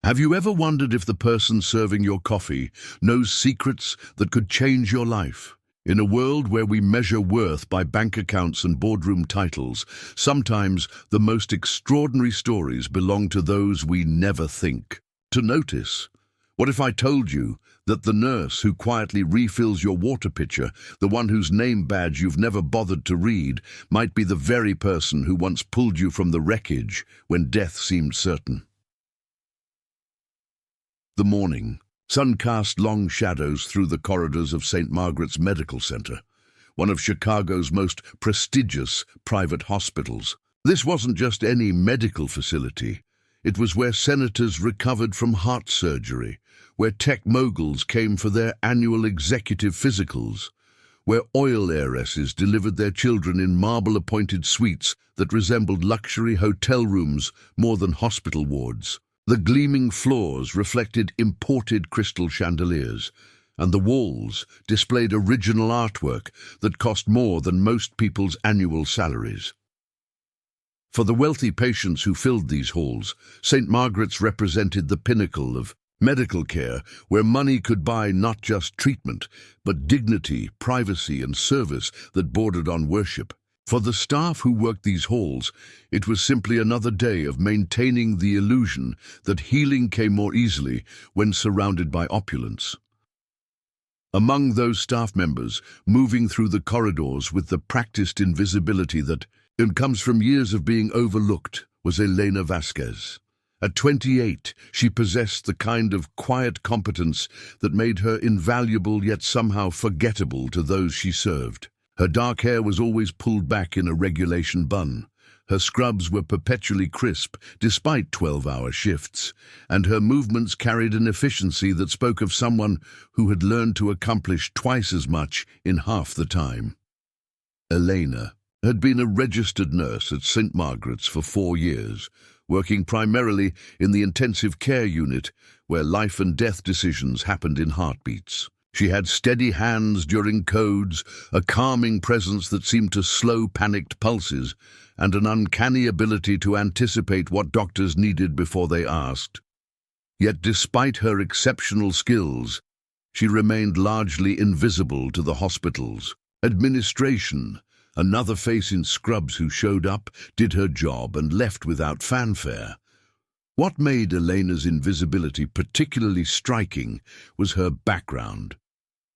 Have you ever wondered if the person serving your coffee knows secrets that could change your life? In a world where we measure worth by bank accounts and boardroom titles, sometimes the most extraordinary stories belong to those we never think to notice. What if I told you that the nurse who quietly refills your water pitcher, the one whose name badge you've never bothered to read, might be the very person who once pulled you from the wreckage when death seemed certain? The morning. Sun cast long shadows through the corridors of St. Margaret's Medical Center, one of Chicago's most prestigious private hospitals. This wasn't just any medical facility. It was where senators recovered from heart surgery, where tech moguls came for their annual executive physicals, where oil heiresses delivered their children in marble-appointed suites that resembled luxury hotel rooms more than hospital wards. The gleaming floors reflected imported crystal chandeliers, and the walls displayed original artwork that cost more than most people's annual salaries. For the wealthy patients who filled these halls, St. Margaret's represented the pinnacle of medical care, where money could buy not just treatment, but dignity, privacy, and service that bordered on worship. For the staff who worked these halls, it was simply another day of maintaining the illusion that healing came more easily when surrounded by opulence. Among those staff members, moving through the corridors with the practiced invisibility that comes from years of being overlooked, was Elena Vasquez. At 28, she possessed the kind of quiet competence that made her invaluable yet somehow forgettable to those she served. Her dark hair was always pulled back in a regulation bun. Her scrubs were perpetually crisp, despite 12-hour shifts, and her movements carried an efficiency that spoke of someone who had learned to accomplish twice as much in half the time. Elena had been a registered nurse at St. Margaret's for 4 years, working primarily in the intensive care unit where life and death decisions happened in heartbeats. She had steady hands during codes, a calming presence that seemed to slow panicked pulses, and an uncanny ability to anticipate what doctors needed before they asked. Yet despite her exceptional skills, she remained largely invisible to the hospital's administration. Another face in scrubs who showed up, did her job, and left without fanfare. What made Elena's invisibility particularly striking was her background.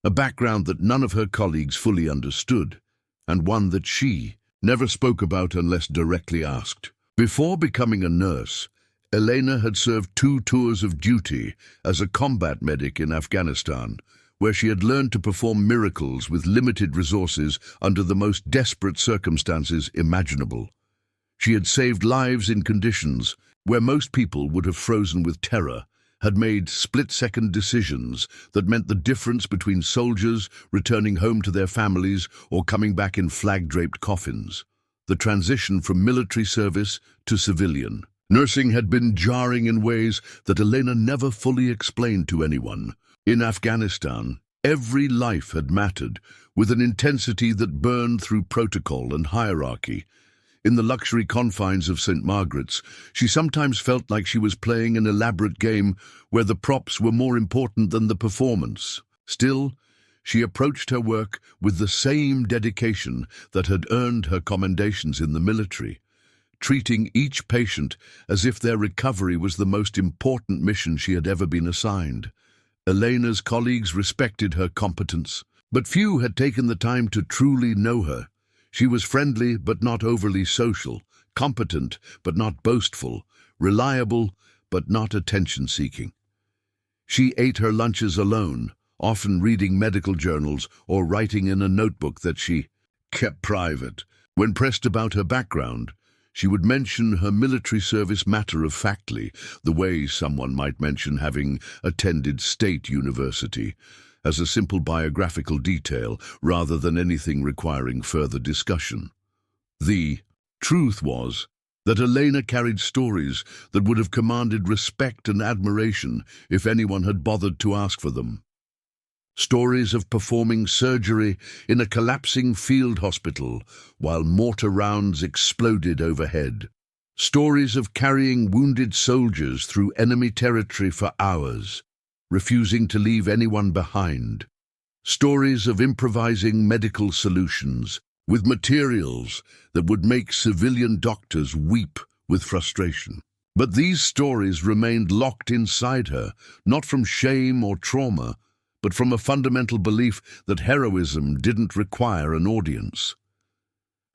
A background that none of her colleagues fully understood, and one that she never spoke about unless directly asked. Before becoming a nurse, Elena had served 2 tours of duty as a combat medic in Afghanistan, where she had learned to perform miracles with limited resources under the most desperate circumstances imaginable. She had saved lives in conditions where most people would have frozen with terror, had made split-second decisions that meant the difference between soldiers returning home to their families or coming back in flag-draped coffins. The transition from military service to civilian nursing had been jarring in ways that Elena never fully explained to anyone. In Afghanistan, every life had mattered, with an intensity that burned through protocol and hierarchy. In the luxury confines of St. Margaret's, she sometimes felt like she was playing an elaborate game where the props were more important than the performance. Still, she approached her work with the same dedication that had earned her commendations in the military, treating each patient as if their recovery was the most important mission she had ever been assigned. Elena's colleagues respected her competence, but few had taken the time to truly know her. She was friendly but not overly social, competent but not boastful, reliable but not attention-seeking. She ate her lunches alone, often reading medical journals or writing in a notebook that she kept private. When pressed about her background, she would mention her military service matter-of-factly, the way someone might mention having attended state university, as a simple biographical detail rather than anything requiring further discussion. The truth was that Elena carried stories that would have commanded respect and admiration if anyone had bothered to ask for them. Stories of performing surgery in a collapsing field hospital while mortar rounds exploded overhead. Stories of carrying wounded soldiers through enemy territory for hours, refusing to leave anyone behind. Stories of improvising medical solutions with materials that would make civilian doctors weep with frustration. But these stories remained locked inside her, not from shame or trauma, but from a fundamental belief that heroism didn't require an audience.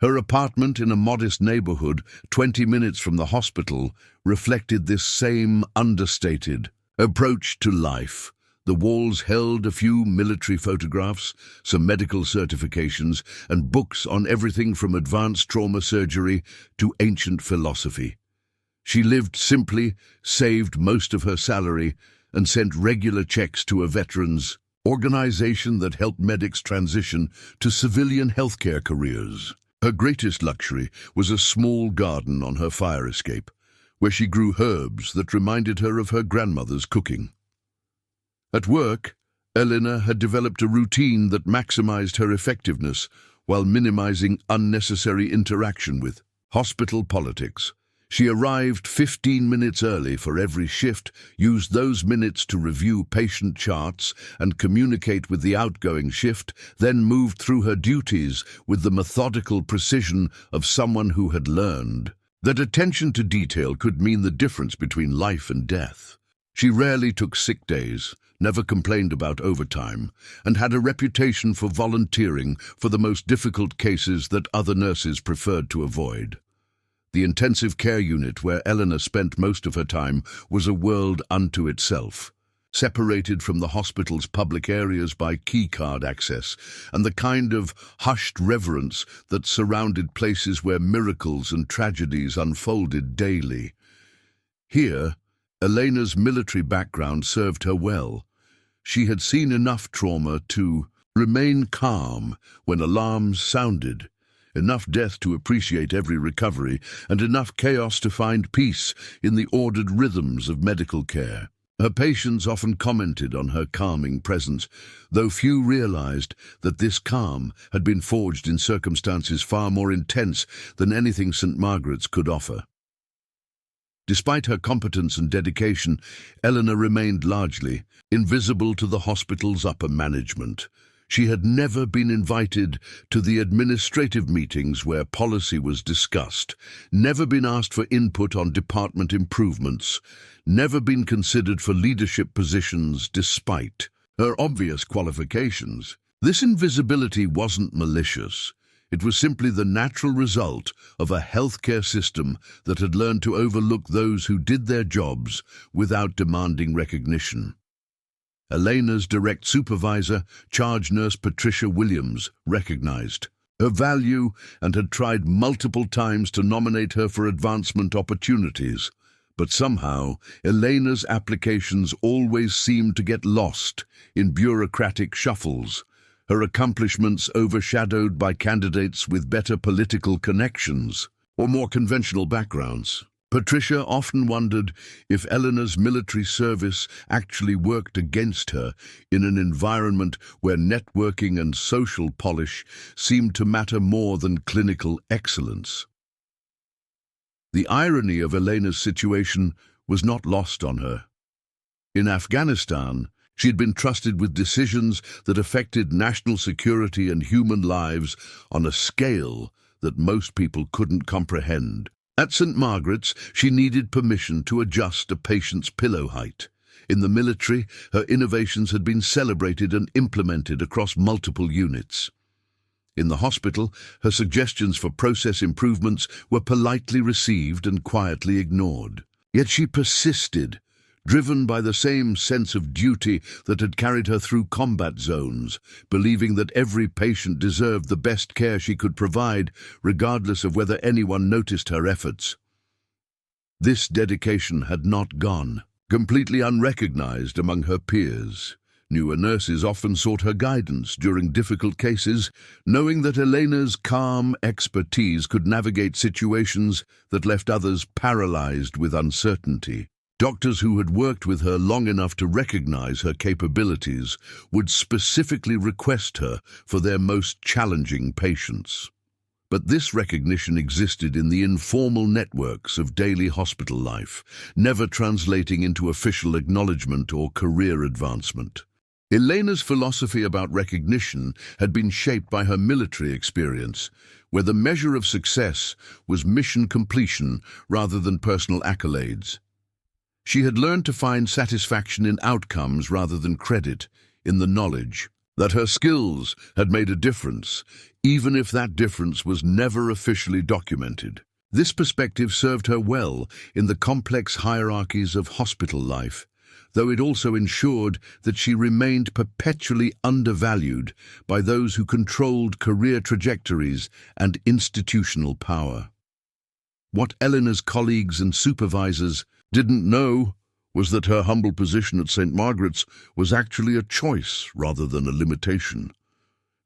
Her apartment in a modest neighborhood, 20 minutes from the hospital, reflected this same understated approach to life. The walls held a few military photographs, some medical certifications, and books on everything from advanced trauma surgery to ancient philosophy. She lived simply, saved most of her salary, and sent regular checks to a veterans organization that helped medics transition to civilian healthcare careers. Her greatest luxury was a small garden on her fire escape, where she grew herbs that reminded her of her grandmother's cooking. At work, Elena had developed a routine that maximized her effectiveness while minimizing unnecessary interaction with hospital politics. She arrived 15 minutes early for every shift, used those minutes to review patient charts and communicate with the outgoing shift, then moved through her duties with the methodical precision of someone who had learned that attention to detail could mean the difference between life and death. She rarely took sick days, never complained about overtime, and had a reputation for volunteering for the most difficult cases that other nurses preferred to avoid. The intensive care unit where Elena spent most of her time was a world unto itself, separated from the hospital's public areas by keycard access and the kind of hushed reverence that surrounded places where miracles and tragedies unfolded daily. Here, Elena's military background served her well. She had seen enough trauma to remain calm when alarms sounded, enough death to appreciate every recovery, and enough chaos to find peace in the ordered rhythms of medical care. Her patients often commented on her calming presence, though few realized that this calm had been forged in circumstances far more intense than anything St. Margaret's could offer. Despite her competence and dedication, Elena remained largely invisible to the hospital's upper management. She had never been invited to the administrative meetings where policy was discussed, never been asked for input on department improvements, never been considered for leadership positions despite her obvious qualifications. This invisibility wasn't malicious. It was simply the natural result of a healthcare system that had learned to overlook those who did their jobs without demanding recognition. Elena's direct supervisor, charge nurse Patricia Williams, recognized her value and had tried multiple times to nominate her for advancement opportunities. But somehow, Elena's applications always seemed to get lost in bureaucratic shuffles, her accomplishments overshadowed by candidates with better political connections or more conventional backgrounds. Patricia often wondered if Elena's military service actually worked against her in an environment where networking and social polish seemed to matter more than clinical excellence. The irony of Elena's situation was not lost on her. In Afghanistan, she had been trusted with decisions that affected national security and human lives on a scale that most people couldn't comprehend. At St. Margaret's, she needed permission to adjust a patient's pillow height. In the military, her innovations had been celebrated and implemented across multiple units. In the hospital, her suggestions for process improvements were politely received and quietly ignored. Yet she persisted, driven by the same sense of duty that had carried her through combat zones, believing that every patient deserved the best care she could provide, regardless of whether anyone noticed her efforts. This dedication had not gone completely unrecognized among her peers. Newer nurses often sought her guidance during difficult cases, knowing that Elena's calm expertise could navigate situations that left others paralyzed with uncertainty. Doctors who had worked with her long enough to recognize her capabilities would specifically request her for their most challenging patients. But this recognition existed in the informal networks of daily hospital life, never translating into official acknowledgement or career advancement. Elena's philosophy about recognition had been shaped by her military experience, where the measure of success was mission completion rather than personal accolades. She had learned to find satisfaction in outcomes rather than credit, in the knowledge that her skills had made a difference, even if that difference was never officially documented. This perspective served her well in the complex hierarchies of hospital life, though it also ensured that she remained perpetually undervalued by those who controlled career trajectories and institutional power. What Elena's colleagues and supervisors didn't know was that her humble position at St. Margaret's was actually a choice rather than a limitation.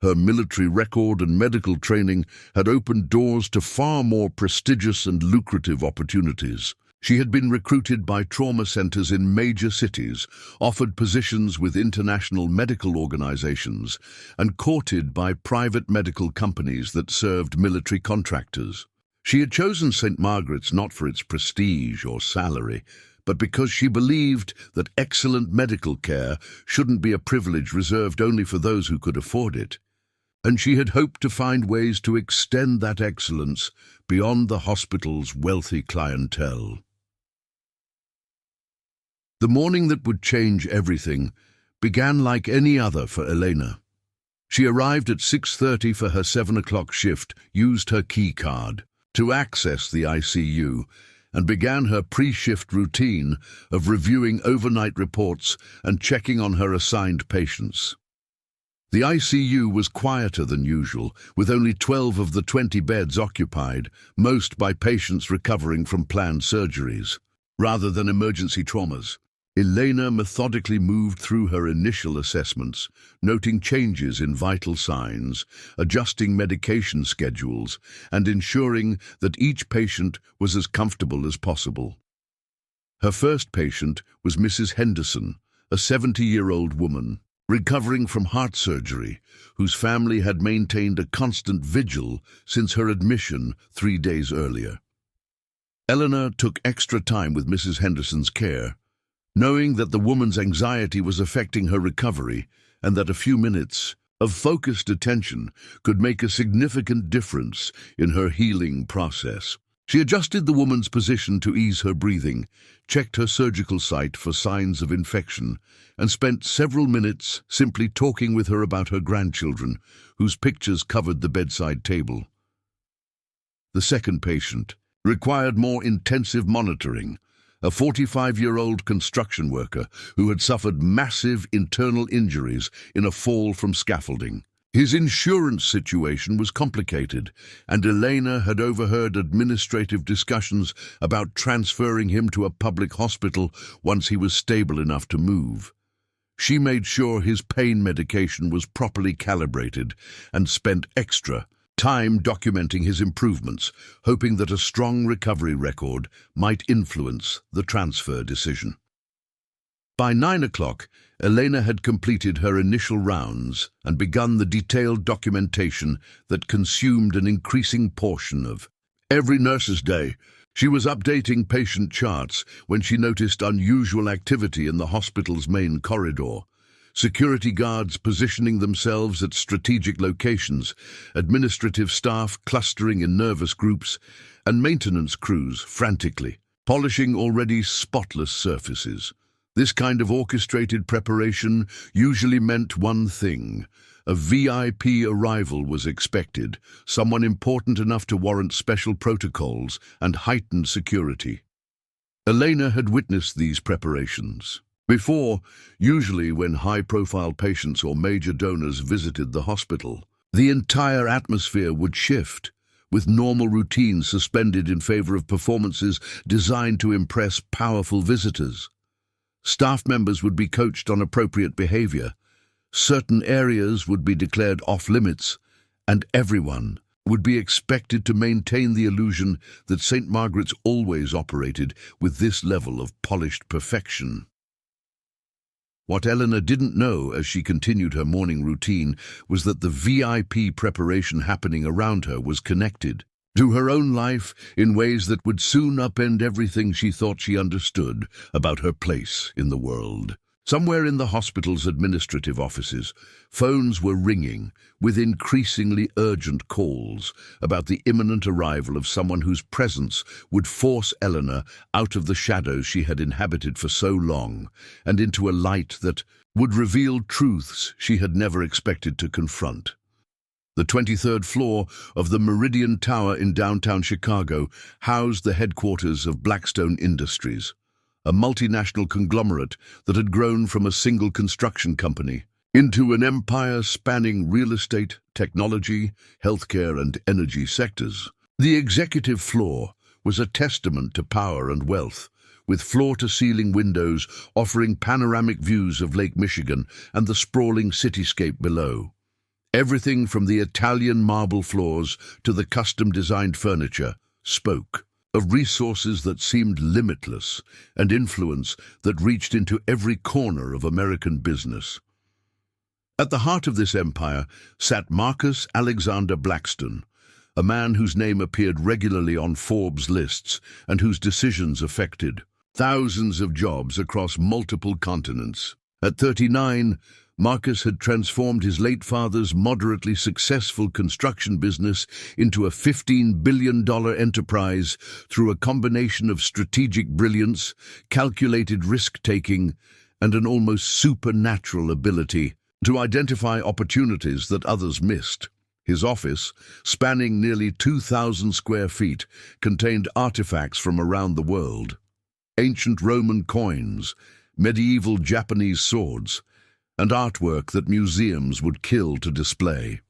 Her military record and medical training had opened doors to far more prestigious and lucrative opportunities. She had been recruited by trauma centers in major cities, offered positions with international medical organizations, and courted by private medical companies that served military contractors. She had chosen St. Margaret's not for its prestige or salary, but because she believed that excellent medical care shouldn't be a privilege reserved only for those who could afford it. And she had hoped to find ways to extend that excellence beyond the hospital's wealthy clientele. The morning that would change everything began like any other for Elena. She arrived at 6:30 for her 7 o'clock shift, used her key card to access the ICU, and began her pre-shift routine of reviewing overnight reports and checking on her assigned patients. The ICU was quieter than usual, with only 12 of the 20 beds occupied, most by patients recovering from planned surgeries, rather than emergency traumas. Elena methodically moved through her initial assessments, noting changes in vital signs, adjusting medication schedules, and ensuring that each patient was as comfortable as possible. Her first patient was Mrs. Henderson, a 70-year-old woman, recovering from heart surgery, whose family had maintained a constant vigil since her admission 3 days earlier. Eleanor took extra time with Mrs. Henderson's care, knowing that the woman's anxiety was affecting her recovery and that a few minutes of focused attention could make a significant difference in her healing process. She adjusted the woman's position to ease her breathing, checked her surgical site for signs of infection, and spent several minutes simply talking with her about her grandchildren, whose pictures covered the bedside table. The second patient required more intensive monitoring, a 45-year-old construction worker who had suffered massive internal injuries in a fall from scaffolding. His insurance situation was complicated, and Elena had overheard administrative discussions about transferring him to a public hospital once he was stable enough to move. She made sure his pain medication was properly calibrated and spent extra time documenting his improvements, hoping that a strong recovery record might influence the transfer decision. By 9 o'clock, Elena had completed her initial rounds and begun the detailed documentation that consumed an increasing portion of every nurse's day. She was updating patient charts when she noticed unusual activity in the hospital's main corridor. Security guards positioning themselves at strategic locations, administrative staff clustering in nervous groups, and maintenance crews frantically polishing already spotless surfaces. This kind of orchestrated preparation usually meant one thing: a VIP arrival was expected, someone important enough to warrant special protocols and heightened security. Elena had witnessed these preparations before, usually when high-profile patients or major donors visited the hospital. The entire atmosphere would shift, with normal routines suspended in favor of performances designed to impress powerful visitors. Staff members would be coached on appropriate behavior, certain areas would be declared off-limits, and everyone would be expected to maintain the illusion that St. Margaret's always operated with this level of polished perfection. What Elena didn't know as she continued her morning routine was that the VIP preparation happening around her was connected to her own life in ways that would soon upend everything she thought she understood about her place in the world. Somewhere in the hospital's administrative offices, phones were ringing with increasingly urgent calls about the imminent arrival of someone whose presence would force Elena out of the shadows she had inhabited for so long and into a light that would reveal truths she had never expected to confront. The 23rd floor of the Meridian Tower in downtown Chicago housed the headquarters of Blackstone Industries, a multinational conglomerate that had grown from a single construction company into an empire spanning real estate, technology, healthcare, and energy sectors. The executive floor was a testament to power and wealth, with floor-to-ceiling windows offering panoramic views of Lake Michigan and the sprawling cityscape below. Everything from the Italian marble floors to the custom-designed furniture spoke of resources that seemed limitless and influence that reached into every corner of American business. At the heart of this empire sat Marcus Alexander Blackstone, a man whose name appeared regularly on Forbes lists and whose decisions affected thousands of jobs across multiple continents. At 39, Marcus had transformed his late father's moderately successful construction business into a $15 billion enterprise through a combination of strategic brilliance, calculated risk-taking, and an almost supernatural ability to identify opportunities that others missed. His office, spanning nearly 2,000 square feet, contained artifacts from around the world: ancient Roman coins, medieval Japanese swords, and artwork that museums would kill to display.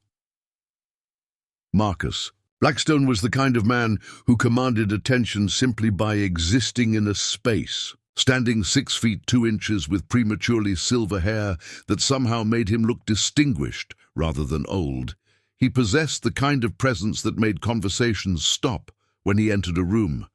Marcus Blackstone was the kind of man who commanded attention simply by existing in a space, standing 6 feet 2 inches with prematurely silver hair that somehow made him look distinguished rather than old. He possessed the kind of presence that made conversations stop when he entered a room.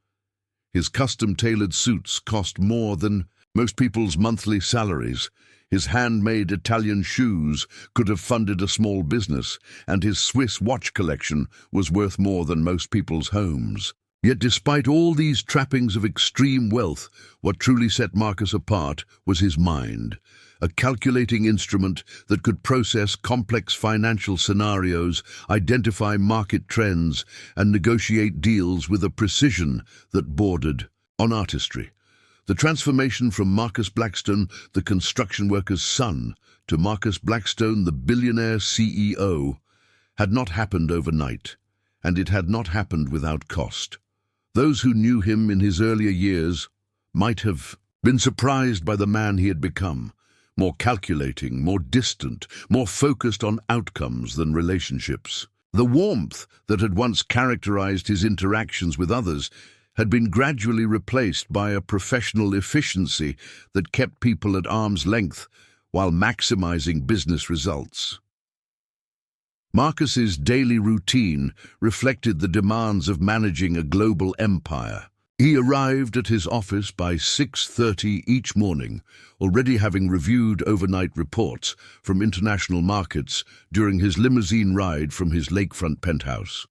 His custom-tailored suits cost more than most people's monthly salaries. His handmade Italian shoes could have funded a small business, and his Swiss watch collection was worth more than most people's homes. Yet despite all these trappings of extreme wealth, what truly set Marcus apart was his mind, a calculating instrument that could process complex financial scenarios, identify market trends, and negotiate deals with a precision that bordered on artistry. The transformation from Marcus Blackstone, the construction worker's son, to Marcus Blackstone, the billionaire CEO, had not happened overnight, and it had not happened without cost. Those who knew him in his earlier years might have been surprised by the man he had become, more calculating, more distant, more focused on outcomes than relationships. The warmth that had once characterized his interactions with others had been gradually replaced by a professional efficiency that kept people at arm's length while maximizing business results. Marcus's daily routine reflected the demands of managing a global empire. He arrived at his office by 6:30 each morning, already having reviewed overnight reports from international markets during his limousine ride from his lakefront penthouse.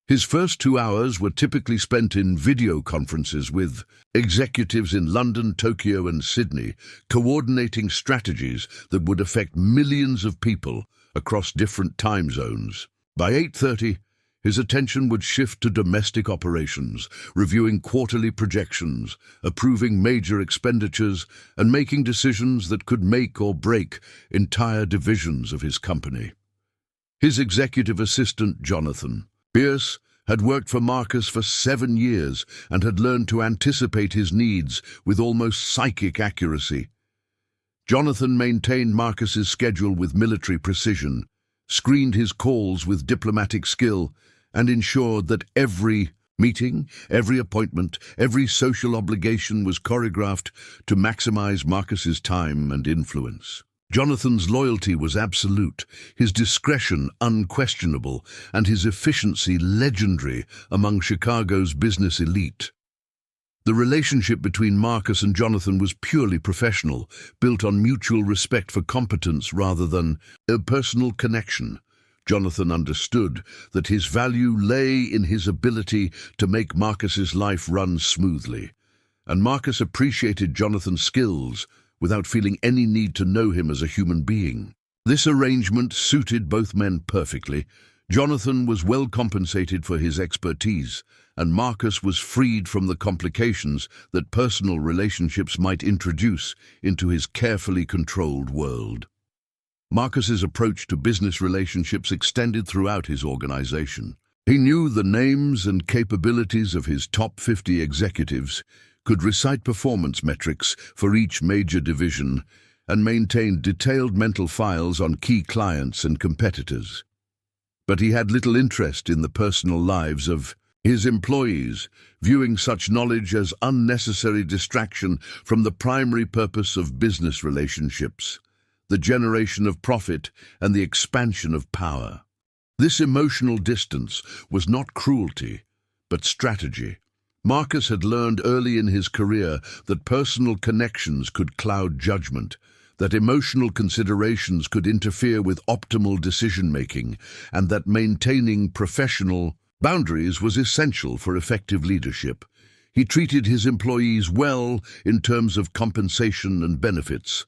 His first 2 hours were typically spent in video conferences with executives in London, Tokyo, and Sydney, coordinating strategies that would affect millions of people across different time zones. By 8:30, his attention would shift to domestic operations, reviewing quarterly projections, approving major expenditures, and making decisions that could make or break entire divisions of his company. His executive assistant, Jonathan Pierce, had worked for Marcus for 7 years and had learned to anticipate his needs with almost psychic accuracy. Jonathan maintained Marcus's schedule with military precision, screened his calls with diplomatic skill, and ensured that every meeting, every appointment, every social obligation was choreographed to maximize Marcus's time and influence. Jonathan's loyalty was absolute, his discretion unquestionable, and his efficiency legendary among Chicago's business elite. The relationship between Marcus and Jonathan was purely professional, built on mutual respect for competence rather than a personal connection. Jonathan understood that his value lay in his ability to make Marcus's life run smoothly, and Marcus appreciated Jonathan's skills without feeling any need to know him as a human being. This arrangement suited both men perfectly. Jonathan was well compensated for his expertise, and Marcus was freed from the complications that personal relationships might introduce into his carefully controlled world. Marcus's approach to business relationships extended throughout his organization. He knew the names and capabilities of his top 50 executives, could recite performance metrics for each major division, and maintained detailed mental files on key clients and competitors. But he had little interest in the personal lives of his employees, viewing such knowledge as unnecessary distraction from the primary purpose of business relationships, the generation of profit and the expansion of power. This emotional distance was not cruelty, but strategy. Marcus had learned early in his career that personal connections could cloud judgment, that emotional considerations could interfere with optimal decision-making, and that maintaining professional boundaries was essential for effective leadership. He treated his employees well in terms of compensation and benefits,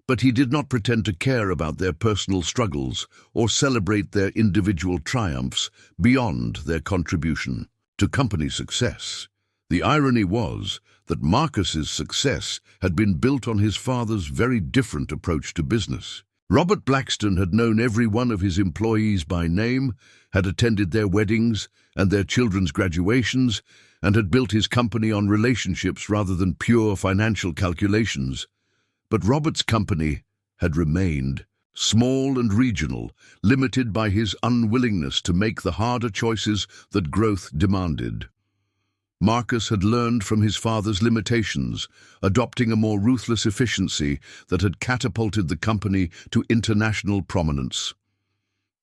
but he did not pretend to care about their personal struggles or celebrate their individual triumphs beyond their contribution to company success. The irony was that Marcus's success had been built on his father's very different approach to business. Robert Blackstone had known every one of his employees by name, had attended their weddings and their children's graduations, and had built his company on relationships rather than pure financial calculations. But Robert's company had remained small and regional, limited by his unwillingness to make the harder choices that growth demanded. Marcus had learned from his father's limitations, adopting a more ruthless efficiency that had catapulted the company to international prominence.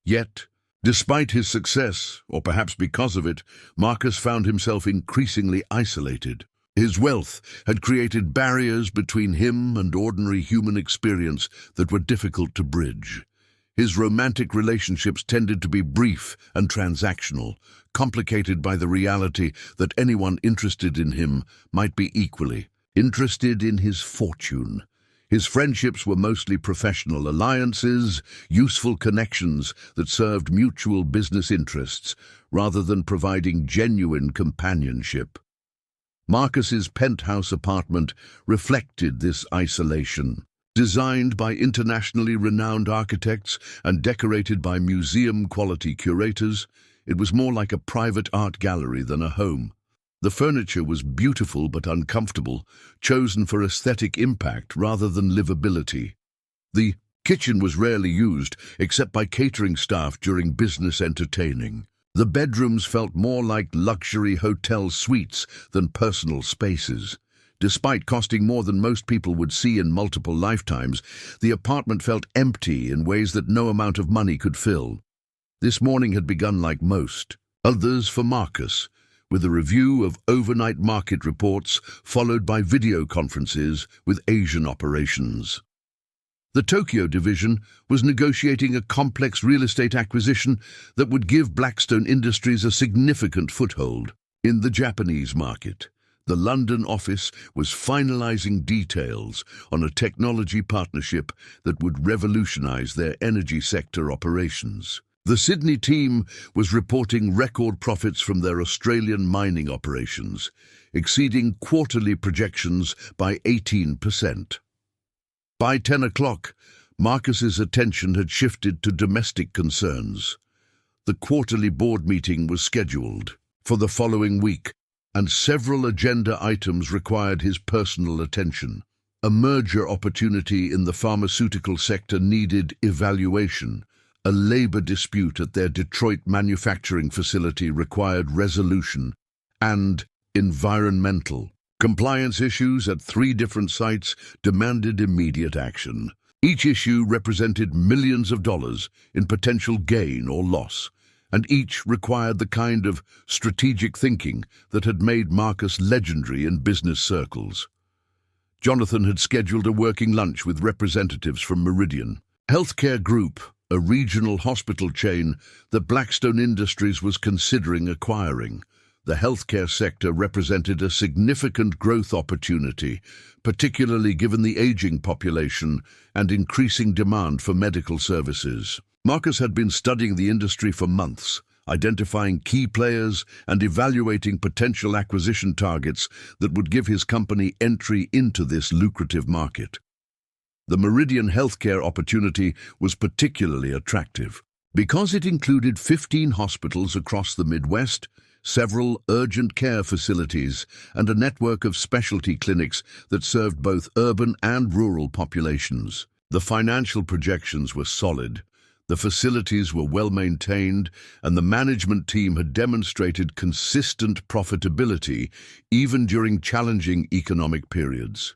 Yet, despite his success, or perhaps because of it, Marcus found himself increasingly isolated. His wealth had created barriers between him and ordinary human experience that were difficult to bridge. His romantic relationships tended to be brief and transactional, complicated by the reality that anyone interested in him might be equally interested in his fortune. His friendships were mostly professional alliances, useful connections that served mutual business interests, rather than providing genuine companionship. Marcus's penthouse apartment reflected this isolation. Designed by internationally renowned architects and decorated by museum-quality curators, it was more like a private art gallery than a home. The furniture was beautiful but uncomfortable, chosen for aesthetic impact rather than livability. The kitchen was rarely used, except by catering staff during business entertaining. The bedrooms felt more like luxury hotel suites than personal spaces. Despite costing more than most people would see in multiple lifetimes, the apartment felt empty in ways that no amount of money could fill. This morning had begun like most others for Marcus, with a review of overnight market reports followed by video conferences with Asian operations. The Tokyo division was negotiating a complex real estate acquisition that would give Blackstone Industries a significant foothold in the Japanese market. The London office was finalizing details on a technology partnership that would revolutionize their energy sector operations. The Sydney team was reporting record profits from their Australian mining operations, exceeding quarterly projections by 18%. By 10 o'clock, Marcus's attention had shifted to domestic concerns. The quarterly board meeting was scheduled for the following week, and several agenda items required his personal attention. A merger opportunity in the pharmaceutical sector needed evaluation. A labor dispute at their Detroit manufacturing facility required resolution, and environmental compliance issues at 3 different sites demanded immediate action. Each issue represented millions of dollars in potential gain or loss, and each required the kind of strategic thinking that had made Marcus legendary in business circles. Jonathan had scheduled a working lunch with representatives from Meridian Healthcare Group, a regional hospital chain that Blackstone Industries was considering acquiring. The healthcare sector represented a significant growth opportunity, particularly given the aging population and increasing demand for medical services. Marcus had been studying the industry for months, identifying key players and evaluating potential acquisition targets that would give his company entry into this lucrative market. The Meridian healthcare opportunity was particularly attractive because it included 15 hospitals across the Midwest, several urgent care facilities, and a network of specialty clinics that served both urban and rural populations. The financial projections were solid, the facilities were well maintained, and the management team had demonstrated consistent profitability even during challenging economic periods.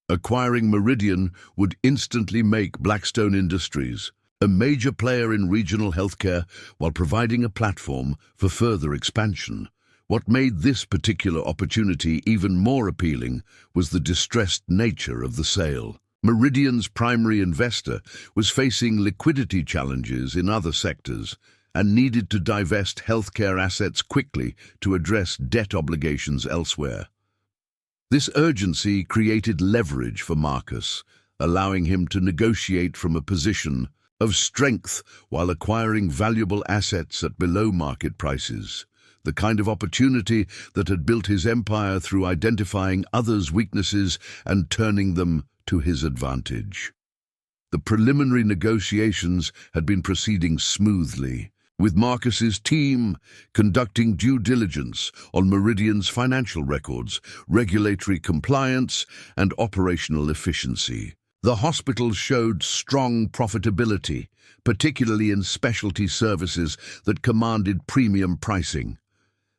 Acquiring Meridian would instantly make Blackstone Industries a major player in regional healthcare while providing a platform for further expansion. What made this particular opportunity even more appealing was the distressed nature of the sale. Meridian's primary investor was facing liquidity challenges in other sectors and needed to divest healthcare assets quickly to address debt obligations elsewhere. This urgency created leverage for Marcus, allowing him to negotiate from a position of strength while acquiring valuable assets at below-market prices, the kind of opportunity that had built his empire through identifying others' weaknesses and turning them to his advantage. The preliminary negotiations had been proceeding smoothly, with Marcus's team conducting due diligence on Meridian's financial records, regulatory compliance, and operational efficiency. The hospitals showed strong profitability, particularly in specialty services that commanded premium pricing.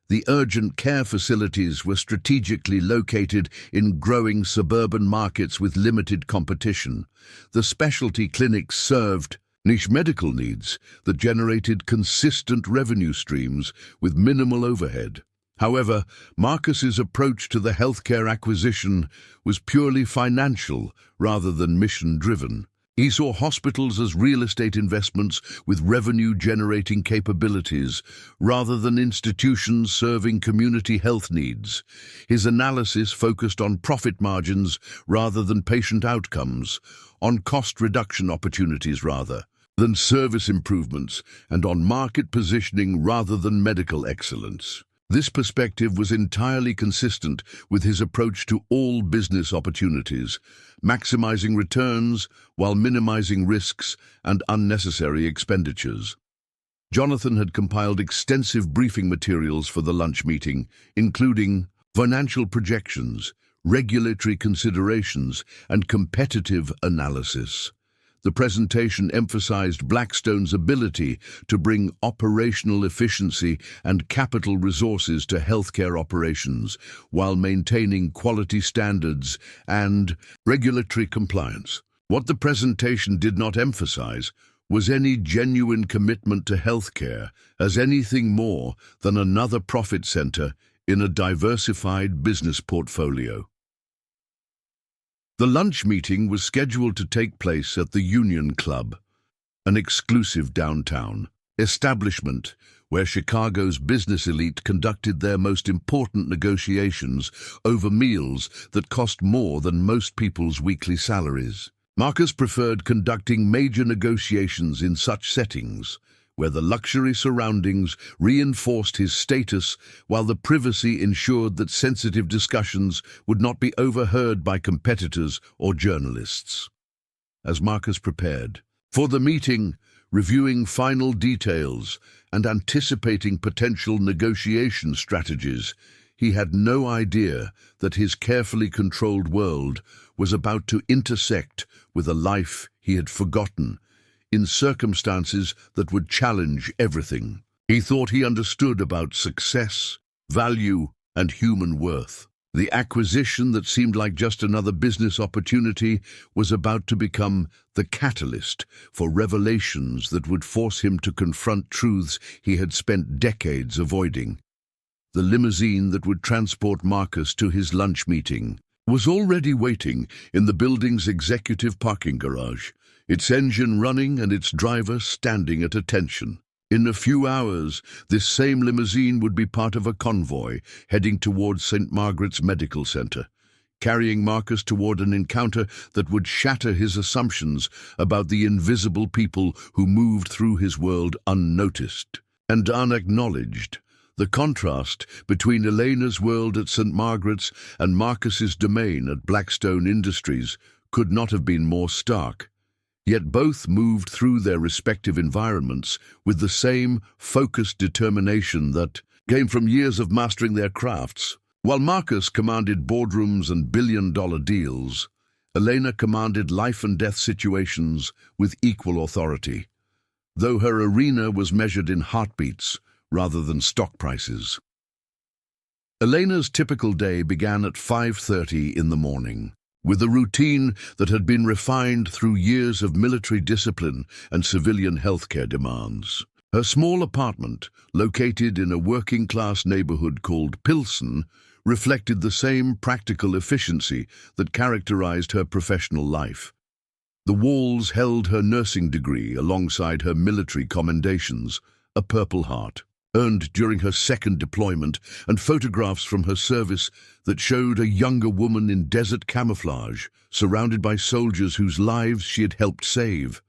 The urgent care facilities were strategically located in growing suburban markets with limited competition. The specialty clinics served niche medical needs that generated consistent revenue streams with minimal overhead. However, Marcus's approach to the healthcare acquisition was purely financial rather than mission-driven. He saw hospitals as real estate investments with revenue-generating capabilities rather than institutions serving community health needs. His analysis focused on profit margins rather than patient outcomes, on cost reduction opportunities rather than service improvements, and on market positioning rather than medical excellence. This perspective was entirely consistent with his approach to all business opportunities, maximizing returns while minimizing risks and unnecessary expenditures. Jonathan had compiled extensive briefing materials for the lunch meeting, including financial projections, regulatory considerations, and competitive analysis. The presentation emphasized Blackstone's ability to bring operational efficiency and capital resources to healthcare operations while maintaining quality standards and regulatory compliance. What the presentation did not emphasize was any genuine commitment to healthcare as anything more than another profit center in a diversified business portfolio. The lunch meeting was scheduled to take place at the Union Club, an exclusive downtown establishment where Chicago's business elite conducted their most important negotiations over meals that cost more than most people's weekly salaries. Marcus preferred conducting major negotiations in such settings, where the luxury surroundings reinforced his status while the privacy ensured that sensitive discussions would not be overheard by competitors or journalists. As Marcus prepared for the meeting, reviewing final details and anticipating potential negotiation strategies, he had no idea that his carefully controlled world was about to intersect with a life he had forgotten in circumstances that would challenge everything he thought he understood about success, value, and human worth. The acquisition that seemed like just another business opportunity was about to become the catalyst for revelations that would force him to confront truths he had spent decades avoiding. The limousine that would transport Marcus to his lunch meeting was already waiting in the building's executive parking garage, its engine running and its driver standing at attention. In a few hours, this same limousine would be part of a convoy heading towards St. Margaret's Medical Center, carrying Marcus toward an encounter that would shatter his assumptions about the invisible people who moved through his world unnoticed and unacknowledged. The contrast between Elena's world at St. Margaret's and Marcus's domain at Blackstone Industries could not have been more stark. Yet both moved through their respective environments with the same focused determination that came from years of mastering their crafts. While Marcus commanded boardrooms and billion-dollar deals, Elena commanded life-and-death situations with equal authority, though her arena was measured in heartbeats rather than stock prices. Elena's typical day began at 5:30 in the morning, with a routine that had been refined through years of military discipline and civilian healthcare demands. Her small apartment, located in a working-class neighborhood called Pilsen, reflected the same practical efficiency that characterized her professional life. The walls held her nursing degree alongside her military commendations, a Purple Heart, earned during her second deployment, and photographs from her service that showed a younger woman in desert camouflage, surrounded by soldiers whose lives she had helped save.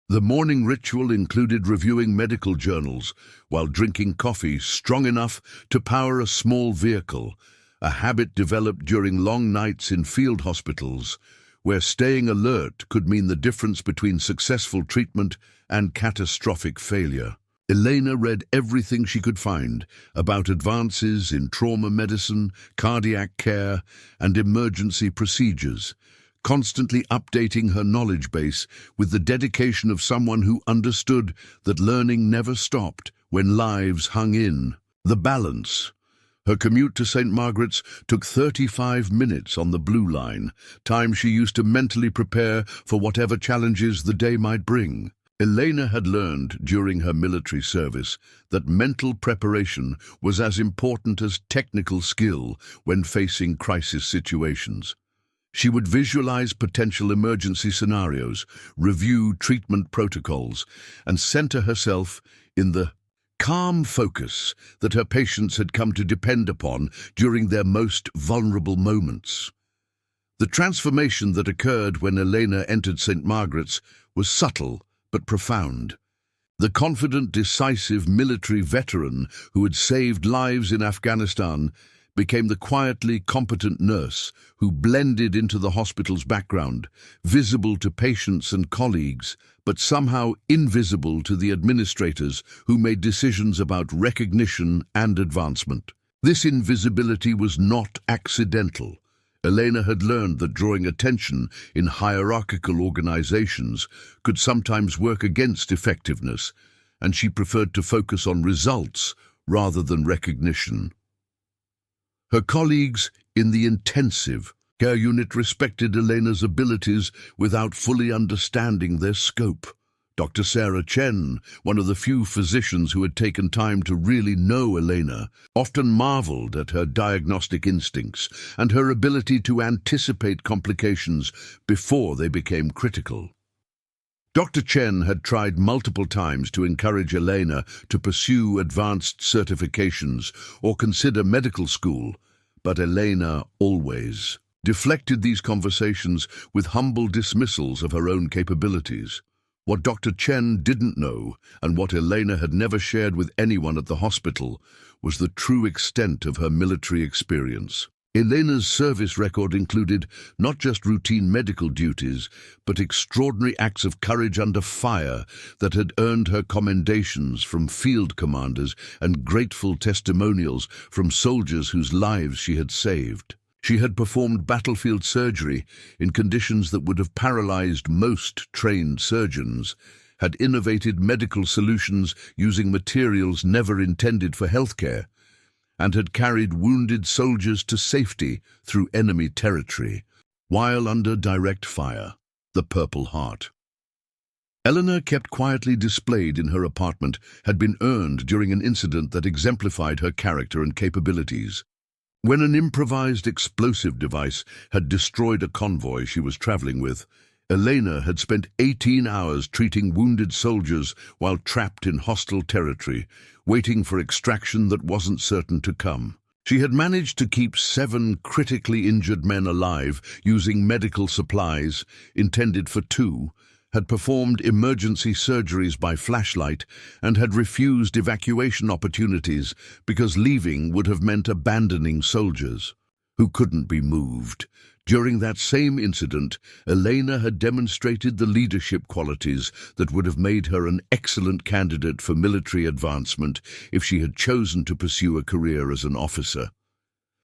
The morning ritual included reviewing medical journals while drinking coffee strong enough to power a small vehicle, a habit developed during long nights in field hospitals, where staying alert could mean the difference between successful treatment and catastrophic failure. Elena read everything she could find about advances in trauma medicine, cardiac care, and emergency procedures, constantly updating her knowledge base with the dedication of someone who understood that learning never stopped when lives hung in. The balance. Her commute to St. Margaret's took 35 minutes on the Blue Line, time she used to mentally prepare for whatever challenges the day might bring. Elena had learned during her military service that mental preparation was as important as technical skill when facing crisis situations. She would visualize potential emergency scenarios, review treatment protocols, and center herself in the calm focus that her patients had come to depend upon during their most vulnerable moments. The transformation that occurred when Elena entered St. Margaret's was subtle but profound. The confident, decisive military veteran who had saved lives in Afghanistan became the quietly competent nurse who blended into the hospital's background, visible to patients and colleagues, but somehow invisible to the administrators who made decisions about recognition and advancement. This invisibility was not accidental. Elena had learned that drawing attention in hierarchical organizations could sometimes work against effectiveness, and she preferred to focus on results rather than recognition. Her colleagues in the intensive care unit respected Elena's abilities without fully understanding their scope. Dr. Sarah Chen, one of the few physicians who had taken time to really know Elena, often marveled at her diagnostic instincts and her ability to anticipate complications before they became critical. Dr. Chen had tried multiple times to encourage Elena to pursue advanced certifications or consider medical school, but Elena always deflected these conversations with humble dismissals of her own capabilities. What Dr. Chen didn't know, and what Elena had never shared with anyone at the hospital, was the true extent of her military experience. Elena's service record included not just routine medical duties, but extraordinary acts of courage under fire that had earned her commendations from field commanders and grateful testimonials from soldiers whose lives she had saved. She had performed battlefield surgery in conditions that would have paralyzed most trained surgeons, had innovated medical solutions using materials never intended for healthcare, and had carried wounded soldiers to safety through enemy territory, while under direct fire, the Purple Heart. Elena, kept quietly displayed in her apartment, had been earned during an incident that exemplified her character and capabilities. When an improvised explosive device had destroyed a convoy she was traveling with, Elena had spent 18 hours treating wounded soldiers while trapped in hostile territory, waiting for extraction that wasn't certain to come. She had managed to keep 7 critically injured men alive using medical supplies intended for 2, had performed emergency surgeries by flashlight, and had refused evacuation opportunities because leaving would have meant abandoning soldiers who couldn't be moved. During that same incident, Elena had demonstrated the leadership qualities that would have made her an excellent candidate for military advancement if she had chosen to pursue a career as an officer.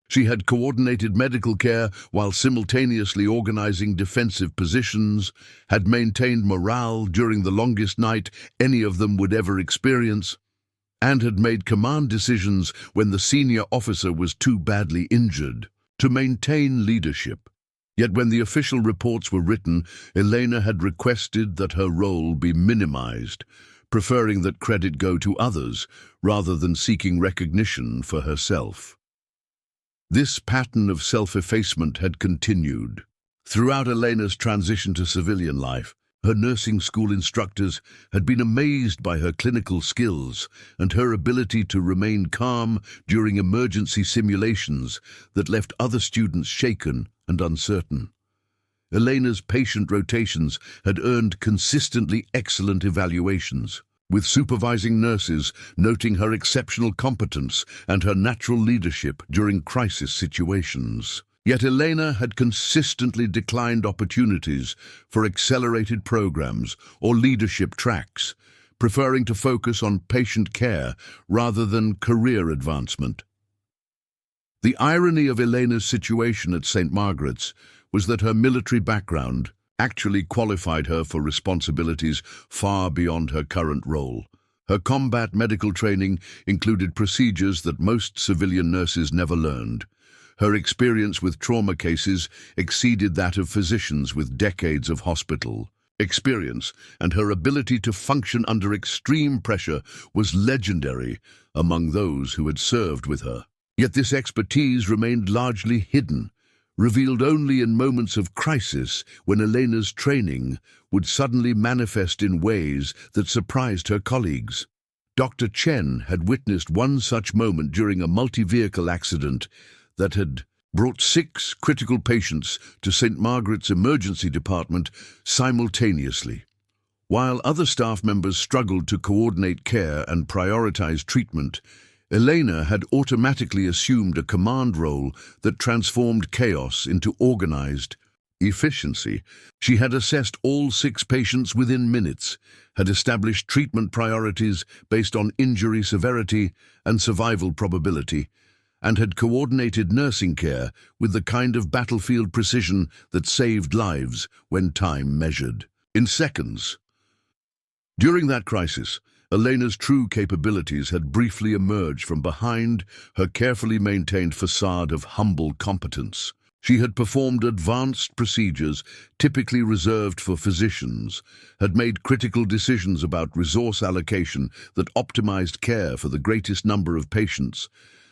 She had coordinated medical care while simultaneously organizing defensive positions, had maintained morale during the longest night any of them would ever experience, and had made command decisions when the senior officer was too badly injured to maintain leadership. Yet when the official reports were written, Elena had requested that her role be minimized, preferring that credit go to others rather than seeking recognition for herself. This pattern of self-effacement had continued. Throughout Elena's transition to civilian life, her nursing school instructors had been amazed by her clinical skills and her ability to remain calm during emergency simulations that left other students shaken and uncertain. Elena's patient rotations had earned consistently excellent evaluations, with supervising nurses noting her exceptional competence and her natural leadership during crisis situations. Yet Elena had consistently declined opportunities for accelerated programs or leadership tracks, preferring to focus on patient care rather than career advancement. The irony of Elena's situation at St. Margaret's was that her military background actually qualified her for responsibilities far beyond her current role. Her combat medical training included procedures that most civilian nurses never learned. Her experience with trauma cases exceeded that of physicians with decades of hospital experience, and her ability to function under extreme pressure was legendary among those who had served with her. Yet this expertise remained largely hidden, revealed only in moments of crisis when Elena's training would suddenly manifest in ways that surprised her colleagues. Dr. Chen had witnessed one such moment during a multi-vehicle accident that had brought 6 critical patients to St. Margaret's emergency department simultaneously. While other staff members struggled to coordinate care and prioritize treatment, Elena had automatically assumed a command role that transformed chaos into organized efficiency. She had assessed all 6 patients within minutes, had established treatment priorities based on injury severity and survival probability, and had coordinated nursing care with the kind of battlefield precision that saved lives when time measured in seconds. During that crisis, Elena's true capabilities had briefly emerged from behind her carefully maintained facade of humble competence. She had performed advanced procedures typically reserved for physicians, had made critical decisions about resource allocation that optimized care for the greatest number of patients,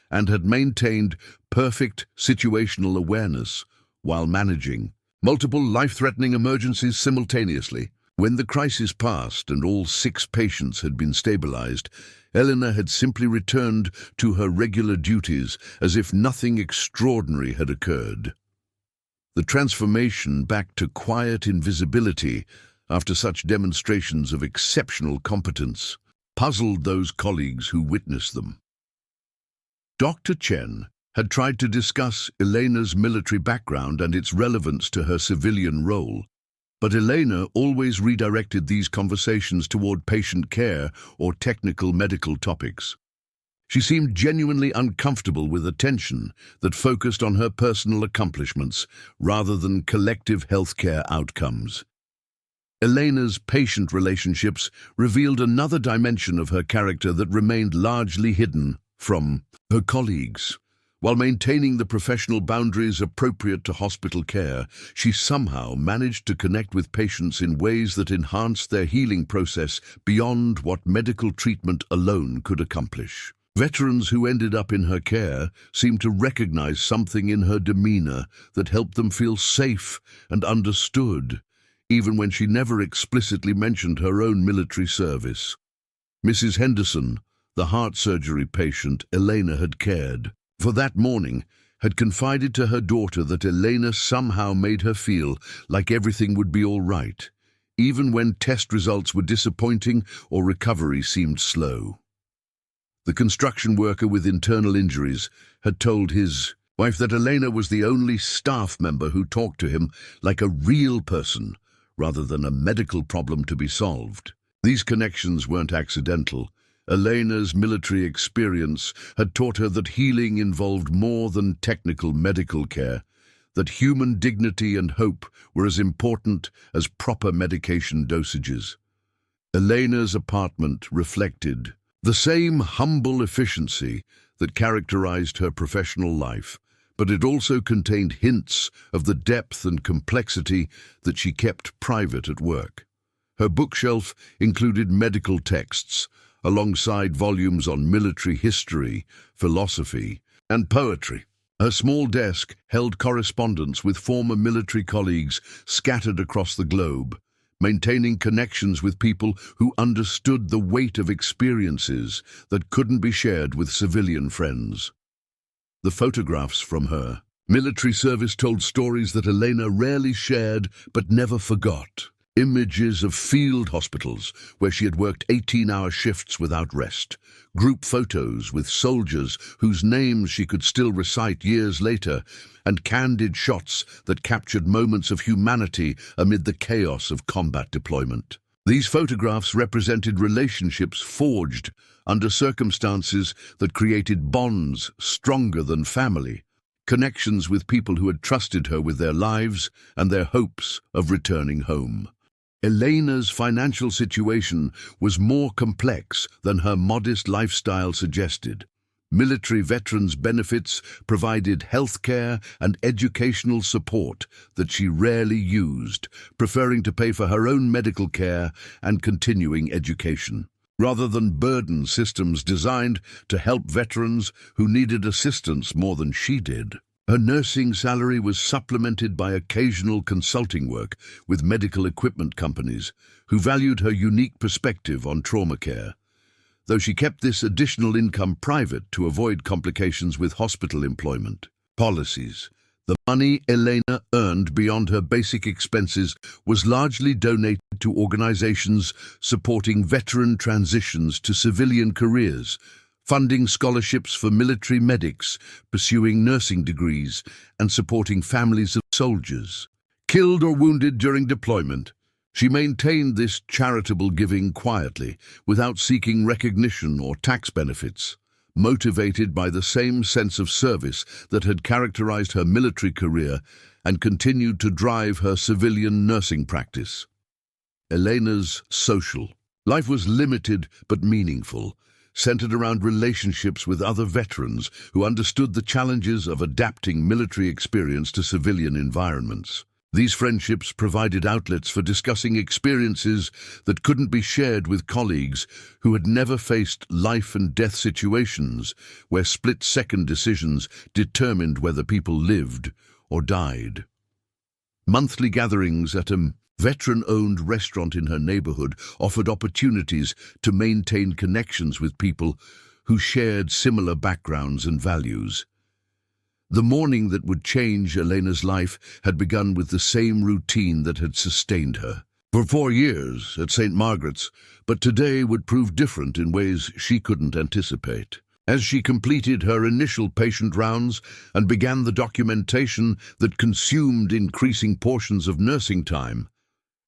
and had maintained perfect situational awareness while managing multiple life-threatening emergencies simultaneously. When the crisis passed and all 6 patients had been stabilized, Elena had simply returned to her regular duties as if nothing extraordinary had occurred. The transformation back to quiet invisibility after such demonstrations of exceptional competence puzzled those colleagues who witnessed them. Dr. Chen had tried to discuss Elena's military background and its relevance to her civilian role, but Elena always redirected these conversations toward patient care or technical medical topics. She seemed genuinely uncomfortable with attention that focused on her personal accomplishments rather than collective healthcare outcomes. Elena's patient relationships revealed another dimension of her character that remained largely hidden from her colleagues. While maintaining the professional boundaries appropriate to hospital care, she somehow managed to connect with patients in ways that enhanced their healing process beyond what medical treatment alone could accomplish. Veterans who ended up in her care seemed to recognize something in her demeanor that helped them feel safe and understood, even when she never explicitly mentioned her own military service. Mrs. Henderson, the heart surgery patient Elena had cared for that morning, had confided to her daughter that Elena somehow made her feel like everything would be all right, even when test results were disappointing or recovery seemed slow. The construction worker with internal injuries had told his wife that Elena was the only staff member who talked to him like a real person, rather than a medical problem to be solved. These connections weren't accidental. Elena's military experience had taught her that healing involved more than technical medical care, that human dignity and hope were as important as proper medication dosages. Elena's apartment reflected the same humble efficiency that characterized her professional life, but it also contained hints of the depth and complexity that she kept private at work. Her bookshelf included medical texts, alongside volumes on military history, philosophy, and poetry. Her small desk held correspondence with former military colleagues scattered across the globe, maintaining connections with people who understood the weight of experiences that couldn't be shared with civilian friends. The photographs from her military service told stories that Elena rarely shared but never forgot. Images of field hospitals where she had worked 18-hour shifts without rest, group photos with soldiers whose names she could still recite years later, and candid shots that captured moments of humanity amid the chaos of combat deployment. These photographs represented relationships forged under circumstances that created bonds stronger than family, connections with people who had trusted her with their lives and their hopes of returning home. Elena's financial situation was more complex than her modest lifestyle suggested. Military veterans' benefits provided health care and educational support that she rarely used, preferring to pay for her own medical care and continuing education, rather than burden systems designed to help veterans who needed assistance more than she did. Her nursing salary was supplemented by occasional consulting work with medical equipment companies who valued her unique perspective on trauma care. Though she kept this additional income private to avoid complications with hospital employment policies, the money Elena earned beyond her basic expenses was largely donated to organizations supporting veteran transitions to civilian careers, funding scholarships for military medics pursuing nursing degrees, and supporting families of soldiers killed or wounded during deployment. She maintained this charitable giving quietly, without seeking recognition or tax benefits, motivated by the same sense of service that had characterized her military career and continued to drive her civilian nursing practice. Elena's social life was limited but meaningful, centered around relationships with other veterans who understood the challenges of adapting military experience to civilian environments. These friendships provided outlets for discussing experiences that couldn't be shared with colleagues who had never faced life and death situations where split-second decisions determined whether people lived or died. Monthly gatherings at a veteran-owned restaurant in her neighborhood offered opportunities to maintain connections with people who shared similar backgrounds and values. The morning that would change Elena's life had begun with the same routine that had sustained her for 4 years at St. Margaret's, but today would prove different in ways she couldn't anticipate. As she completed her initial patient rounds and began the documentation that consumed increasing portions of nursing time,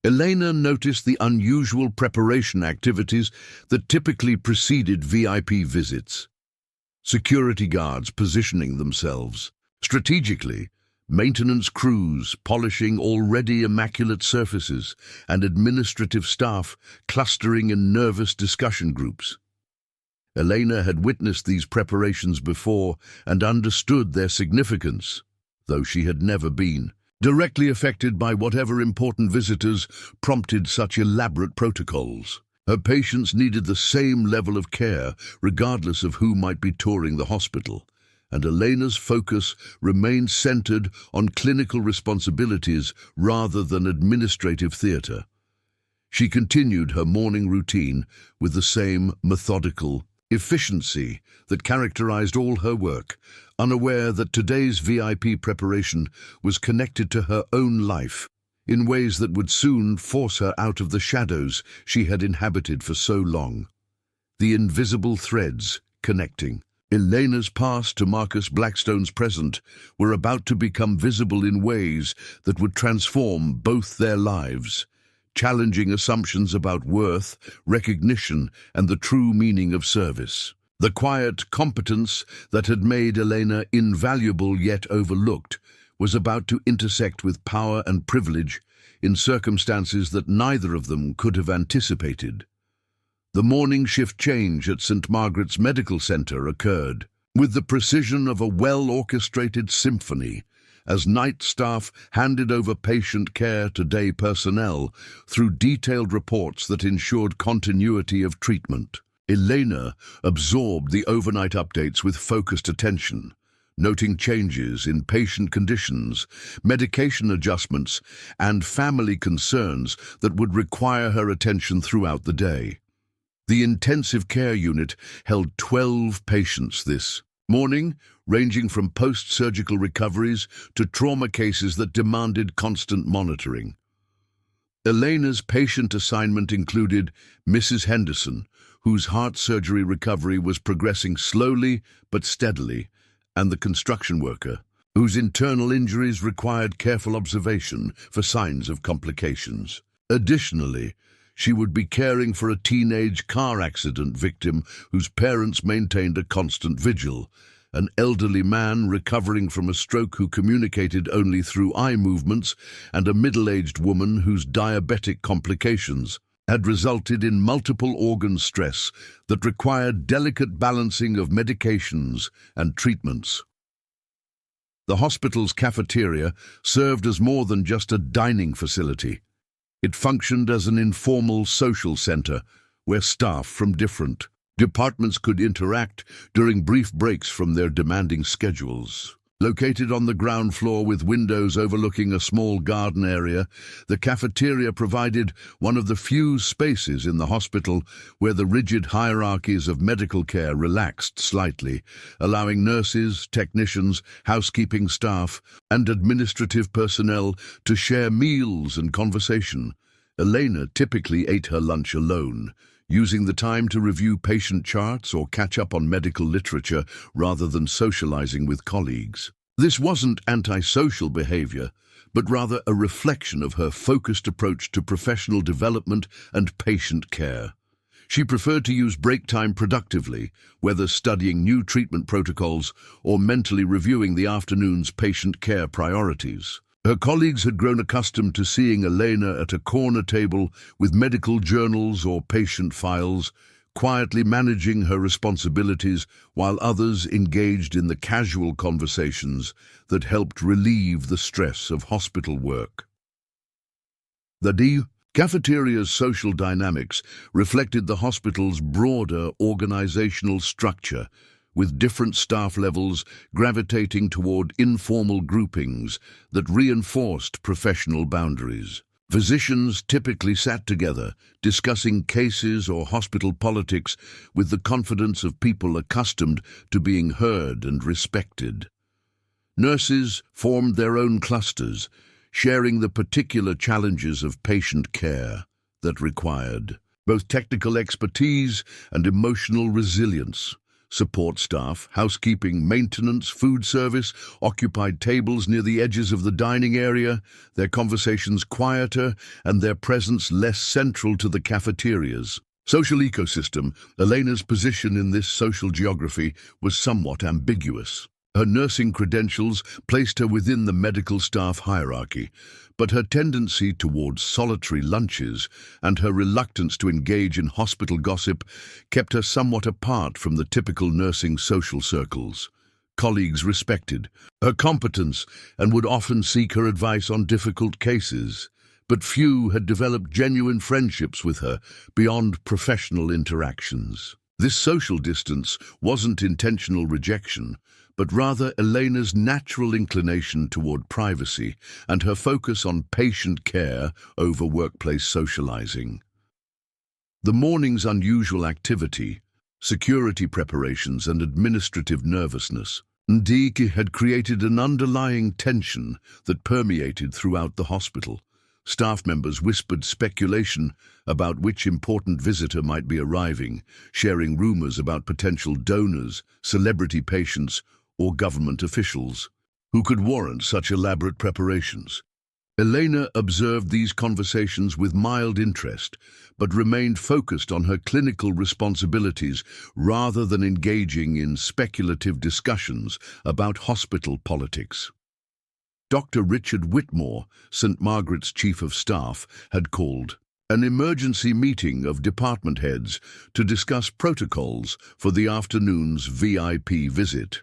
Elena noticed the unusual preparation activities that typically preceded VIP visits. Security guards positioning themselves strategically, maintenance crews polishing already immaculate surfaces, and administrative staff clustering in nervous discussion groups. Elena had witnessed these preparations before and understood their significance, though she had never been directly affected by whatever important visitors prompted such elaborate protocols. Her patients needed the same level of care, regardless of who might be touring the hospital, and Elena's focus remained centered on clinical responsibilities rather than administrative theater. She continued her morning routine with the same methodical efficiency that characterized all her work, unaware that today's VIP preparation was connected to her own life in ways that would soon force her out of the shadows she had inhabited for so long. The invisible threads connecting Elena's past to Marcus Blackstone's present were about to become visible in ways that would transform both their lives, challenging assumptions about worth, recognition, and the true meaning of service. The quiet competence that had made Elena invaluable yet overlooked was about to intersect with power and privilege in circumstances that neither of them could have anticipated. The morning shift change at St. Margaret's Medical Center occurred with the precision of a well-orchestrated symphony, as night staff handed over patient care to day personnel through detailed reports that ensured continuity of treatment. Elena absorbed the overnight updates with focused attention, noting changes in patient conditions, medication adjustments, and family concerns that would require her attention throughout the day. The intensive care unit held 12 patients this morning, ranging from post-surgical recoveries to trauma cases that demanded constant monitoring. Elena's patient assignment included Mrs. Henderson, whose heart surgery recovery was progressing slowly but steadily, and the construction worker, whose internal injuries required careful observation for signs of complications. Additionally, she would be caring for a teenage car accident victim whose parents maintained a constant vigil, an elderly man recovering from a stroke who communicated only through eye movements, and a middle-aged woman whose diabetic complications had resulted in multiple organ stress that required delicate balancing of medications and treatments. The hospital's cafeteria served as more than just a dining facility. It functioned as an informal social center where staff from different departments could interact during brief breaks from their demanding schedules. Located on the ground floor with windows overlooking a small garden area, the cafeteria provided one of the few spaces in the hospital where the rigid hierarchies of medical care relaxed slightly, allowing nurses, technicians, housekeeping staff, and administrative personnel to share meals and conversation. Elena typically ate her lunch alone, using the time to review patient charts or catch up on medical literature rather than socializing with colleagues. This wasn't antisocial behavior, but rather a reflection of her focused approach to professional development and patient care. She preferred to use break time productively, whether studying new treatment protocols or mentally reviewing the afternoon's patient care priorities. Her colleagues had grown accustomed to seeing Elena at a corner table with medical journals or patient files, quietly managing her responsibilities while others engaged in the casual conversations that helped relieve the stress of hospital work. The cafeteria's social dynamics reflected the hospital's broader organizational structure, with different staff levels gravitating toward informal groupings that reinforced professional boundaries. Physicians typically sat together, discussing cases or hospital politics with the confidence of people accustomed to being heard and respected. Nurses formed their own clusters, sharing the particular challenges of patient care that required both technical expertise and emotional resilience. Support staff, housekeeping, maintenance, food service occupied tables near the edges of the dining area, their conversations quieter and their presence less central to the cafeteria's social ecosystem. Elena's position in this social geography was somewhat ambiguous. Her nursing credentials placed her within the medical staff hierarchy, but her tendency towards solitary lunches and her reluctance to engage in hospital gossip kept her somewhat apart from the typical nursing social circles. Colleagues respected her competence and would often seek her advice on difficult cases, but few had developed genuine friendships with her beyond professional interactions. This social distance wasn't intentional rejection, but rather Elena's natural inclination toward privacy and her focus on patient care over workplace socializing. The morning's unusual activity, security preparations and administrative nervousness, Ndiki had created an underlying tension that permeated throughout the hospital. Staff members whispered speculation about which important visitor might be arriving, sharing rumors about potential donors, celebrity patients, or government officials who could warrant such elaborate preparations. Elena observed these conversations with mild interest, but remained focused on her clinical responsibilities rather than engaging in speculative discussions about hospital politics. Dr. Richard Whitmore, St. Margaret's Chief of Staff, had called an emergency meeting of department heads to discuss protocols for the afternoon's VIP visit.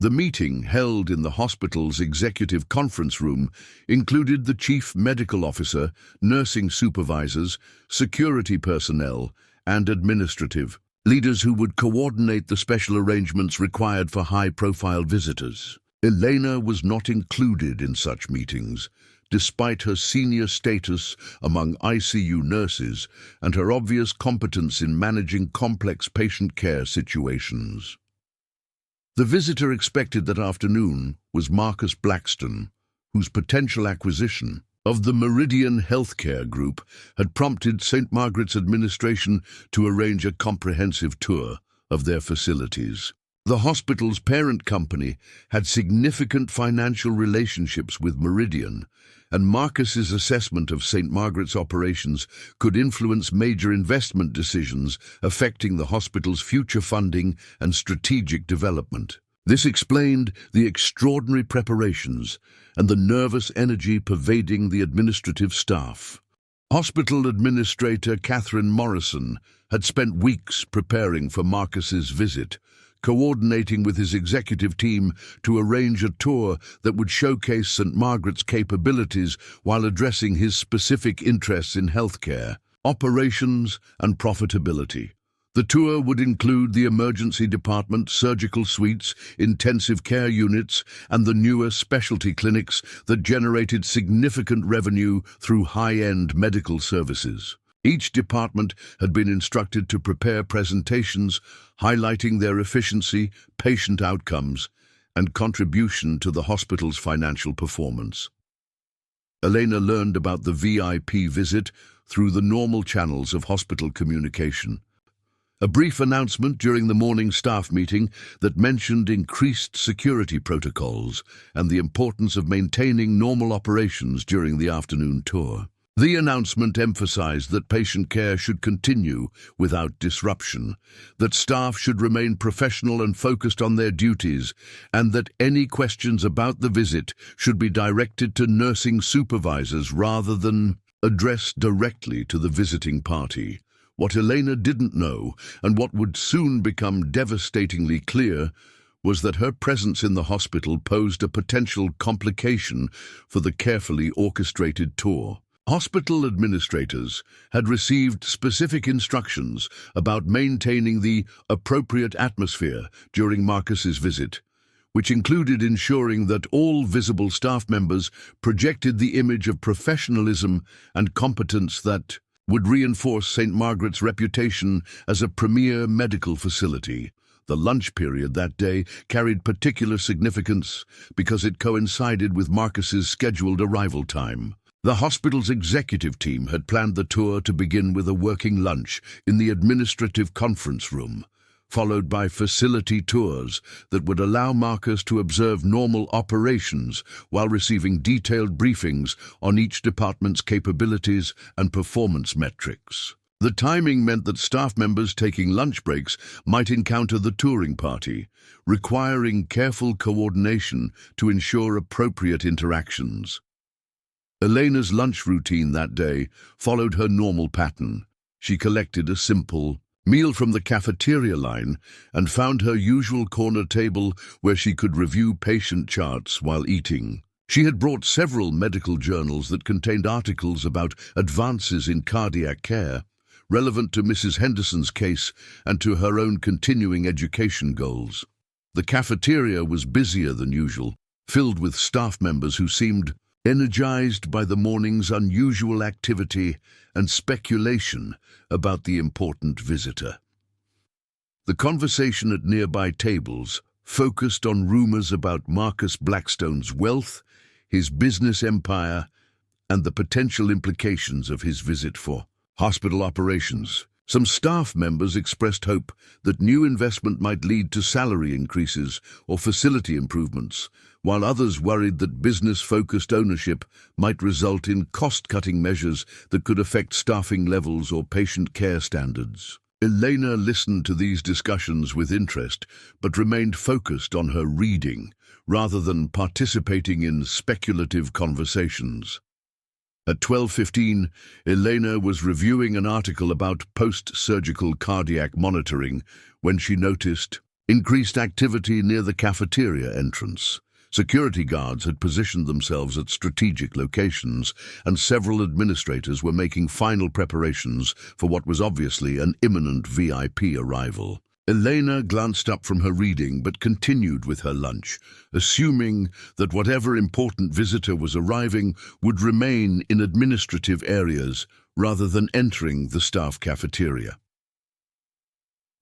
The meeting, held in the hospital's executive conference room, included the chief medical officer, nursing supervisors, security personnel, and administrative leaders who would coordinate the special arrangements required for high-profile visitors. Elena was not included in such meetings, despite her senior status among ICU nurses and her obvious competence in managing complex patient care situations. The visitor expected that afternoon was Marcus Blackstone, whose potential acquisition of the Meridian Healthcare Group had prompted St. Margaret's administration to arrange a comprehensive tour of their facilities. The hospital's parent company had significant financial relationships with Meridian, and Marcus's assessment of St. Margaret's operations could influence major investment decisions affecting the hospital's future funding and strategic development. This explained the extraordinary preparations and the nervous energy pervading the administrative staff. Hospital Administrator Catherine Morrison had spent weeks preparing for Marcus's visit, coordinating with his executive team to arrange a tour that would showcase St. Margaret's capabilities while addressing his specific interests in healthcare, operations, and profitability. The tour would include the emergency department, surgical suites, intensive care units, and the newer specialty clinics that generated significant revenue through high-end medical services. Each department had been instructed to prepare presentations highlighting their efficiency, patient outcomes, and contribution to the hospital's financial performance. Elena learned about the VIP visit through the normal channels of hospital communication. A brief announcement during the morning staff meeting that mentioned increased security protocols and the importance of maintaining normal operations during the afternoon tour. The announcement emphasized that patient care should continue without disruption, that staff should remain professional and focused on their duties, and that any questions about the visit should be directed to nursing supervisors rather than addressed directly to the visiting party. What Elena didn't know, and what would soon become devastatingly clear, was that her presence in the hospital posed a potential complication for the carefully orchestrated tour. Hospital administrators had received specific instructions about maintaining the appropriate atmosphere during Marcus's visit, which included ensuring that all visible staff members projected the image of professionalism and competence that would reinforce St. Margaret's reputation as a premier medical facility. The lunch period that day carried particular significance because it coincided with Marcus's scheduled arrival time. The hospital's executive team had planned the tour to begin with a working lunch in the administrative conference room, followed by facility tours that would allow Marcus to observe normal operations while receiving detailed briefings on each department's capabilities and performance metrics. The timing meant that staff members taking lunch breaks might encounter the touring party, requiring careful coordination to ensure appropriate interactions. Elena's lunch routine that day followed her normal pattern. She collected a simple meal from the cafeteria line and found her usual corner table where she could review patient charts while eating. She had brought several medical journals that contained articles about advances in cardiac care, relevant to Mrs. Henderson's case and to her own continuing education goals. The cafeteria was busier than usual, filled with staff members who seemed energized by the morning's unusual activity and speculation about the important visitor. The conversation at nearby tables focused on rumors about Marcus Blackstone's wealth, his business empire, and the potential implications of his visit for hospital operations. Some staff members expressed hope that new investment might lead to salary increases or facility improvements, while others worried that business-focused ownership might result in cost-cutting measures that could affect staffing levels or patient care standards. Elena listened to these discussions with interest, but remained focused on her reading, rather than participating in speculative conversations. At 12:15, Elena was reviewing an article about post-surgical cardiac monitoring when she noticed increased activity near the cafeteria entrance. Security guards had positioned themselves at strategic locations, and several administrators were making final preparations for what was obviously an imminent VIP arrival. Elena glanced up from her reading but continued with her lunch, assuming that whatever important visitor was arriving would remain in administrative areas rather than entering the staff cafeteria.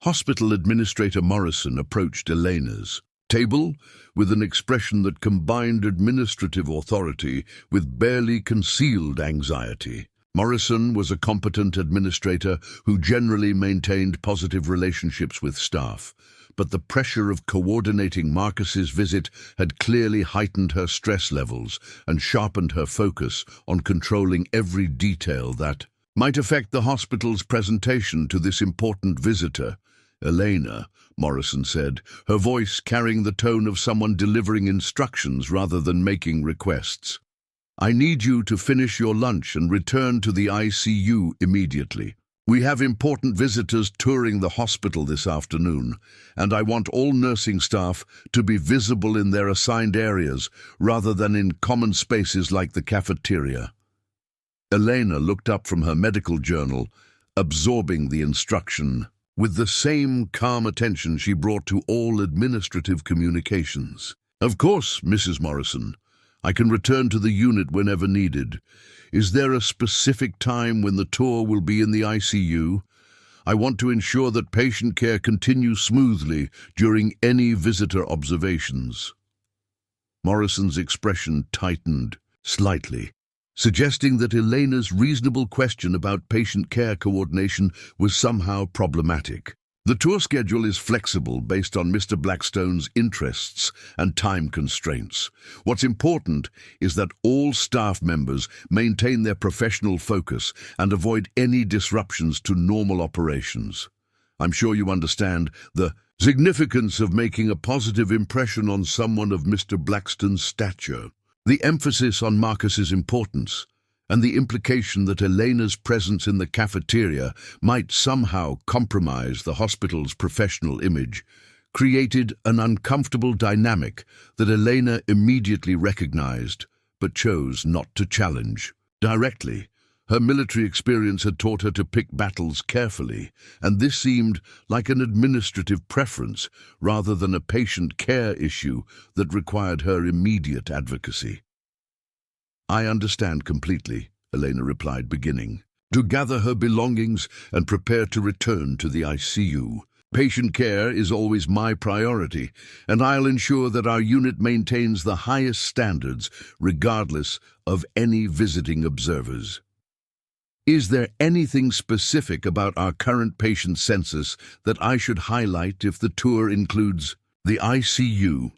Hospital Administrator Morrison approached Elena's table with an expression that combined administrative authority with barely concealed anxiety. Morrison was a competent administrator who generally maintained positive relationships with staff, but the pressure of coordinating Marcus's visit had clearly heightened her stress levels and sharpened her focus on controlling every detail that might affect the hospital's presentation to this important visitor. "Elena," Morrison said, her voice carrying the tone of someone delivering instructions rather than making requests. "I need you to finish your lunch and return to the ICU immediately. We have important visitors touring the hospital this afternoon, and I want all nursing staff to be visible in their assigned areas rather than in common spaces like the cafeteria." Elena looked up from her medical journal, absorbing the instruction with the same calm attention she brought to all administrative communications. "Of course, Mrs. Morrison. I can return to the unit whenever needed. Is there a specific time when the tour will be in the ICU? I want to ensure that patient care continues smoothly during any visitor observations." Morrison's expression tightened slightly, suggesting that Elena's reasonable question about patient care coordination was somehow problematic. "The tour schedule is flexible based on Mr. Blackstone's interests and time constraints. What's important is that all staff members maintain their professional focus and avoid any disruptions to normal operations. I'm sure you understand the significance of making a positive impression on someone of Mr. Blackstone's stature. The emphasis on Marcus's importance and the implication that Elena's presence in the cafeteria might somehow compromise the hospital's professional image created an uncomfortable dynamic that Elena immediately recognized but chose not to challenge directly. Her military experience had taught her to pick battles carefully, and this seemed like an administrative preference rather than a patient care issue that required her immediate advocacy. "I understand completely," Elena replied, beginning to gather her belongings and prepare to return to the ICU. "Patient care is always my priority, and I'll ensure that our unit maintains the highest standards regardless of any visiting observers." "Is there anything specific about our current patient census that I should highlight if the tour includes the ICU?"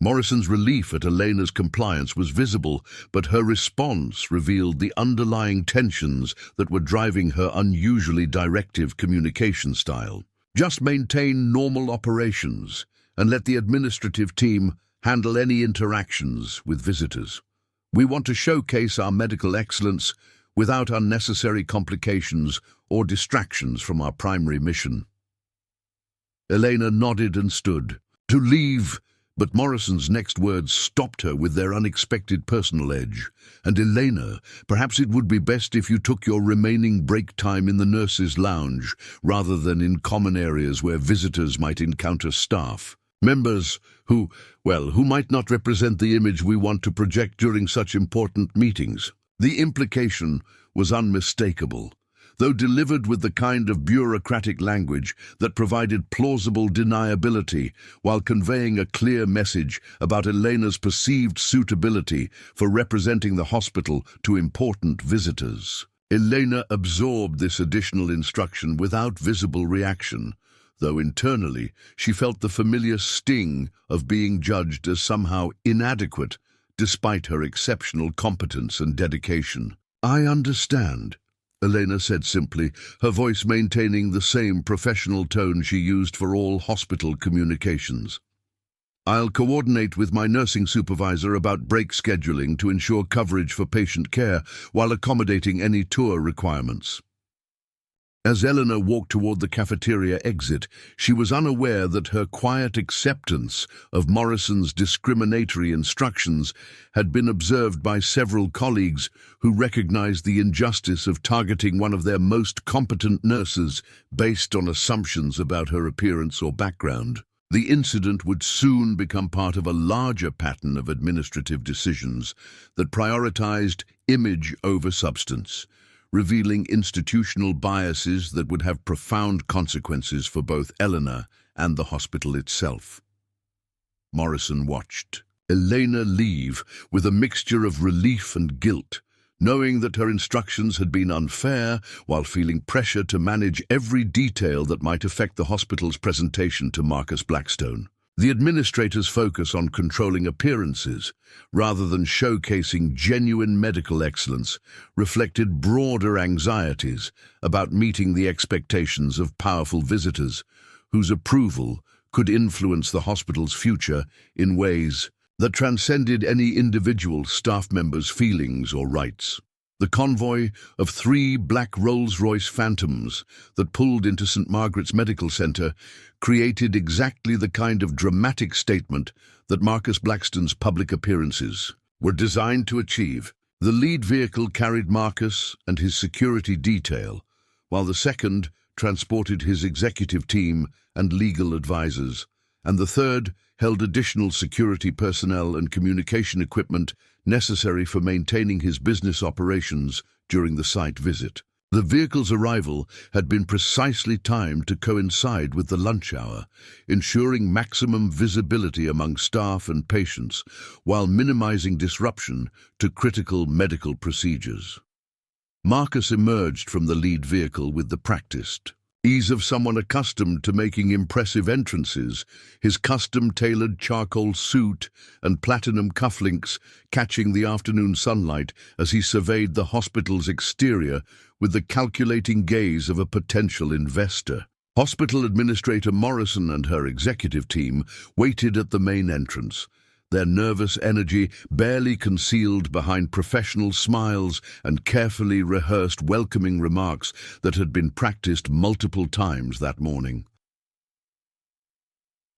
Morrison's relief at Elena's compliance was visible, but her response revealed the underlying tensions that were driving her unusually directive communication style. "Just maintain normal operations and let the administrative team handle any interactions with visitors. We want to showcase our medical excellence without unnecessary complications or distractions from our primary mission." Elena nodded and stood to leave, but Morrison's next words stopped her with their unexpected personal edge. "And Elena, perhaps it would be best if you took your remaining break time in the nurses' lounge rather than in common areas where visitors might encounter staff members who might not represent the image we want to project during such important meetings." The implication was unmistakable, though delivered with the kind of bureaucratic language that provided plausible deniability while conveying a clear message about Elena's perceived suitability for representing the hospital to important visitors. Elena absorbed this additional instruction without visible reaction, though internally she felt the familiar sting of being judged as somehow inadequate despite her exceptional competence and dedication. "I understand," Elena said simply, her voice maintaining the same professional tone she used for all hospital communications. "I'll coordinate with my nursing supervisor about break scheduling to ensure coverage for patient care while accommodating any tour requirements." As Elena walked toward the cafeteria exit, she was unaware that her quiet acceptance of Morrison's discriminatory instructions had been observed by several colleagues who recognized the injustice of targeting one of their most competent nurses based on assumptions about her appearance or background. The incident would soon become part of a larger pattern of administrative decisions that prioritized image over substance, revealing institutional biases that would have profound consequences for both Elena and the hospital itself. Morrison watched Elena leave with a mixture of relief and guilt, knowing that her instructions had been unfair while feeling pressure to manage every detail that might affect the hospital's presentation to Marcus Blackstone. The administrator's focus on controlling appearances, rather than showcasing genuine medical excellence, reflected broader anxieties about meeting the expectations of powerful visitors, whose approval could influence the hospital's future in ways that transcended any individual staff member's feelings or rights. The convoy of 3 black Rolls-Royce Phantoms that pulled into St. Margaret's Medical Center created exactly the kind of dramatic statement that Marcus Blackstone's public appearances were designed to achieve. The lead vehicle carried Marcus and his security detail, while the second transported his executive team and legal advisors, and the third held additional security personnel and communication equipment necessary for maintaining his business operations during the site visit. The vehicle's arrival had been precisely timed to coincide with the lunch hour, ensuring maximum visibility among staff and patients while minimizing disruption to critical medical procedures. Marcus emerged from the lead vehicle with the practiced ease of someone accustomed to making impressive entrances, his custom-tailored charcoal suit and platinum cufflinks catching the afternoon sunlight as he surveyed the hospital's exterior with the calculating gaze of a potential investor. Hospital Administrator Morrison and her executive team waited at the main entrance, their nervous energy barely concealed behind professional smiles and carefully rehearsed welcoming remarks that had been practiced multiple times that morning.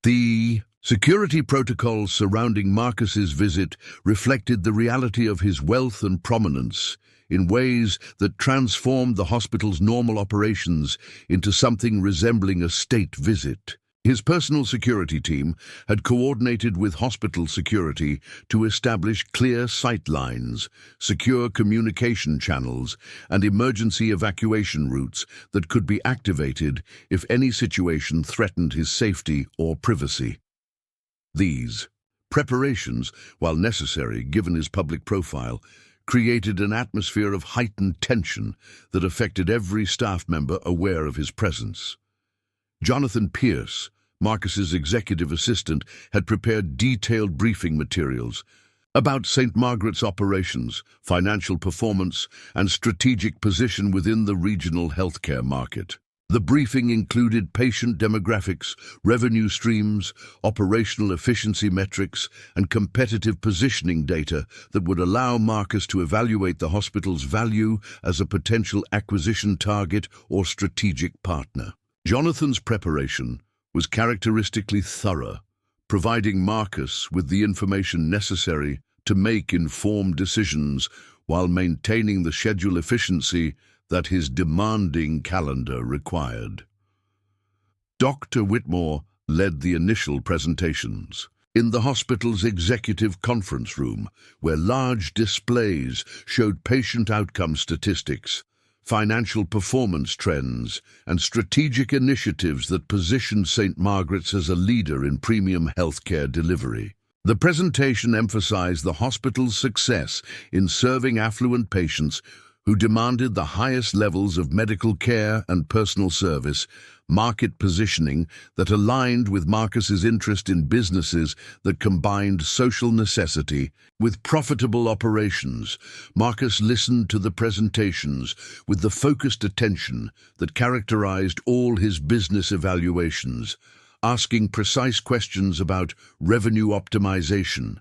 The security protocols surrounding Marcus's visit reflected the reality of his wealth and prominence in ways that transformed the hospital's normal operations into something resembling a state visit. His personal security team had coordinated with hospital security to establish clear sight lines, secure communication channels, and emergency evacuation routes that could be activated if any situation threatened his safety or privacy. These preparations, while necessary given his public profile, created an atmosphere of heightened tension that affected every staff member aware of his presence. Jonathan Pierce, Marcus's executive assistant, had prepared detailed briefing materials about St. Margaret's operations, financial performance, and strategic position within the regional healthcare market. The briefing included patient demographics, revenue streams, operational efficiency metrics, and competitive positioning data that would allow Marcus to evaluate the hospital's value as a potential acquisition target or strategic partner. Jonathan's preparation was characteristically thorough, providing Marcus with the information necessary to make informed decisions while maintaining the schedule efficiency that his demanding calendar required. Dr. Whitmore led the initial presentations in the hospital's executive conference room, where large displays showed patient outcome statistics, financial performance trends, and strategic initiatives that positioned St. Margaret's as a leader in premium healthcare delivery. The presentation emphasized the hospital's success in serving affluent patients who demanded the highest levels of medical care and personal service, market positioning that aligned with Marcus's interest in businesses that combined social necessity with profitable operations. Marcus listened to the presentations with the focused attention that characterized all his business evaluations, asking precise questions about revenue optimization,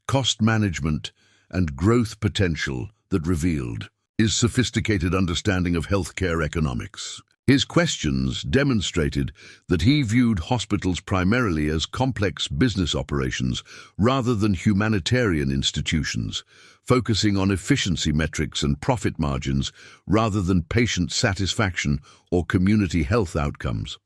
cost management, and growth potential that revealed his sophisticated understanding of healthcare economics. His questions demonstrated that he viewed hospitals primarily as complex business operations rather than humanitarian institutions, focusing on efficiency metrics and profit margins rather than patient satisfaction or community health outcomes.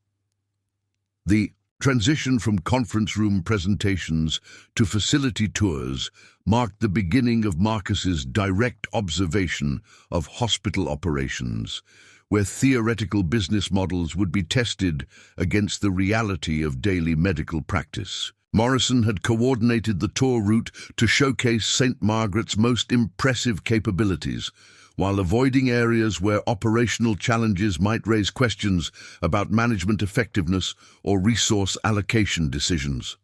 The transition from conference room presentations to facility tours marked the beginning of Marcus's direct observation of hospital operations, where theoretical business models would be tested against the reality of daily medical practice. Morrison had coordinated the tour route to showcase St. Margaret's most impressive capabilities, while avoiding areas where operational challenges might raise questions about management effectiveness or resource allocation decisions.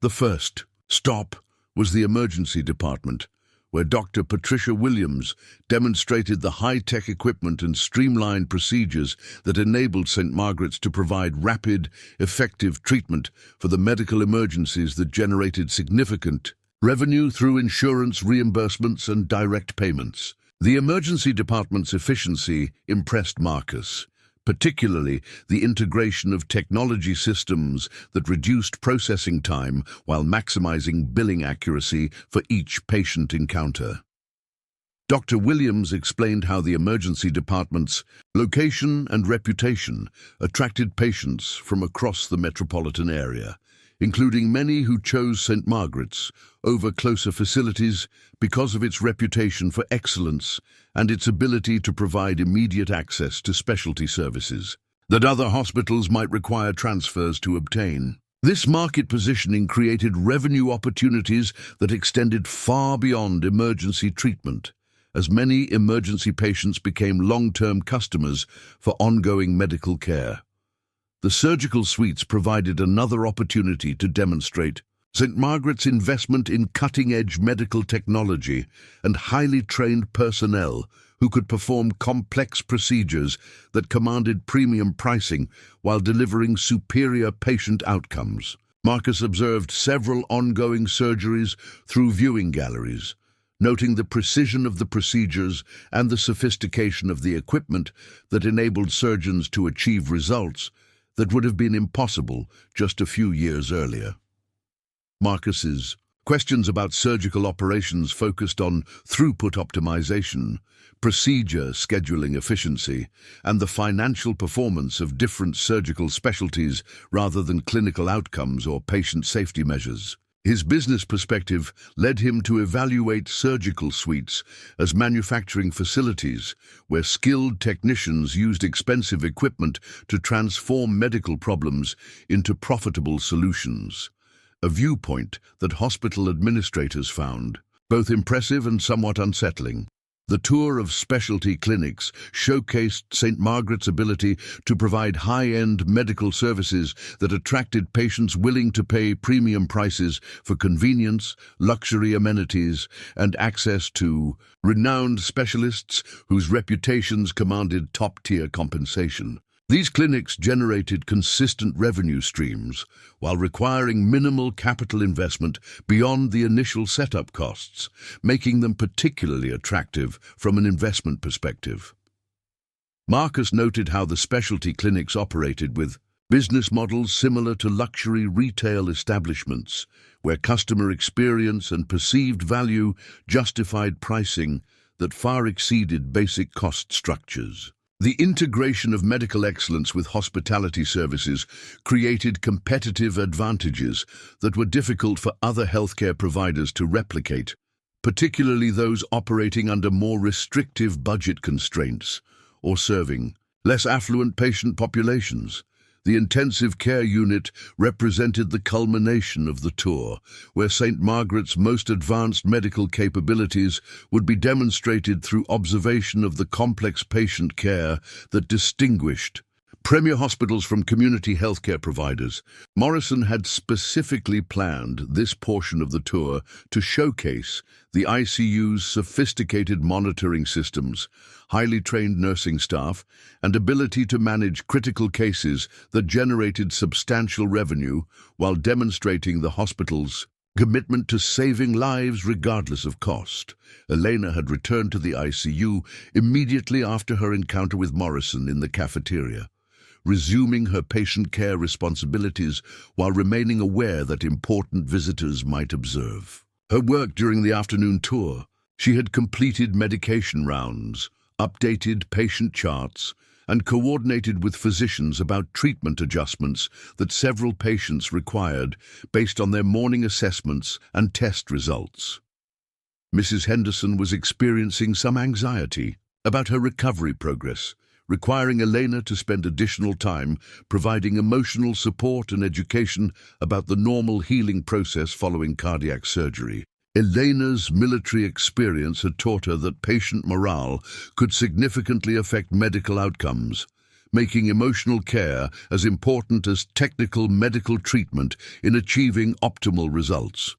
The first stop was the emergency department, where Dr. Patricia Williams demonstrated the high-tech equipment and streamlined procedures that enabled St. Margaret's to provide rapid, effective treatment for the medical emergencies that generated significant revenue through insurance reimbursements and direct payments. The emergency department's efficiency impressed Marcus, particularly the integration of technology systems that reduced processing time while maximizing billing accuracy for each patient encounter. Dr. Williams explained how the emergency department's location and reputation attracted patients from across the metropolitan area, including many who chose St. Margaret's over closer facilities because of its reputation for excellence and its ability to provide immediate access to specialty services that other hospitals might require transfers to obtain. This market positioning created revenue opportunities that extended far beyond emergency treatment, as many emergency patients became long-term customers for ongoing medical care. The surgical suites provided another opportunity to demonstrate St. Margaret's investment in cutting-edge medical technology and highly trained personnel who could perform complex procedures that commanded premium pricing while delivering superior patient outcomes. Marcus observed several ongoing surgeries through viewing galleries, noting the precision of the procedures and the sophistication of the equipment that enabled surgeons to achieve results that would have been impossible just a few years earlier. Marcus's questions about surgical operations focused on throughput optimization, procedure scheduling efficiency, and the financial performance of different surgical specialties rather than clinical outcomes or patient safety measures. His business perspective led him to evaluate surgical suites as manufacturing facilities where skilled technicians used expensive equipment to transform medical problems into profitable solutions, a viewpoint that hospital administrators found both impressive and somewhat unsettling. The tour of specialty clinics showcased St. Margaret's ability to provide high-end medical services that attracted patients willing to pay premium prices for convenience, luxury amenities, and access to renowned specialists whose reputations commanded top-tier compensation. These clinics generated consistent revenue streams while requiring minimal capital investment beyond the initial setup costs, making them particularly attractive from an investment perspective. Marcus noted how the specialty clinics operated with business models similar to luxury retail establishments, where customer experience and perceived value justified pricing that far exceeded basic cost structures. The integration of medical excellence with hospitality services created competitive advantages that were difficult for other healthcare providers to replicate, particularly those operating under more restrictive budget constraints or serving less affluent patient populations. The intensive care unit represented the culmination of the tour, where St. Margaret's most advanced medical capabilities would be demonstrated through observation of the complex patient care that distinguished premier hospitals from community healthcare providers. Morrison had specifically planned this portion of the tour to showcase the ICU's sophisticated monitoring systems, highly trained nursing staff, and ability to manage critical cases that generated substantial revenue while demonstrating the hospital's commitment to saving lives regardless of cost. Elena had returned to the ICU immediately after her encounter with Morrison in the cafeteria, resuming her patient care responsibilities while remaining aware that important visitors might observe. Her work during the afternoon tour, she had completed medication rounds, updated patient charts, and coordinated with physicians about treatment adjustments that several patients required based on their morning assessments and test results. Mrs. Henderson was experiencing some anxiety about her recovery progress, requiring Elena to spend additional time providing emotional support and education about the normal healing process following cardiac surgery. Elena's military experience had taught her that patient morale could significantly affect medical outcomes, making emotional care as important as technical medical treatment in achieving optimal results.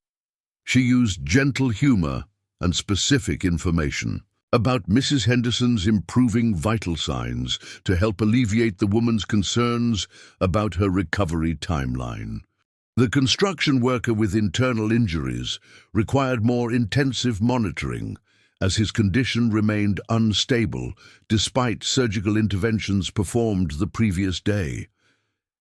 She used gentle humor and specific information about Mrs. Henderson's improving vital signs to help alleviate the woman's concerns about her recovery timeline. The construction worker with internal injuries required more intensive monitoring, as his condition remained unstable despite surgical interventions performed the previous day.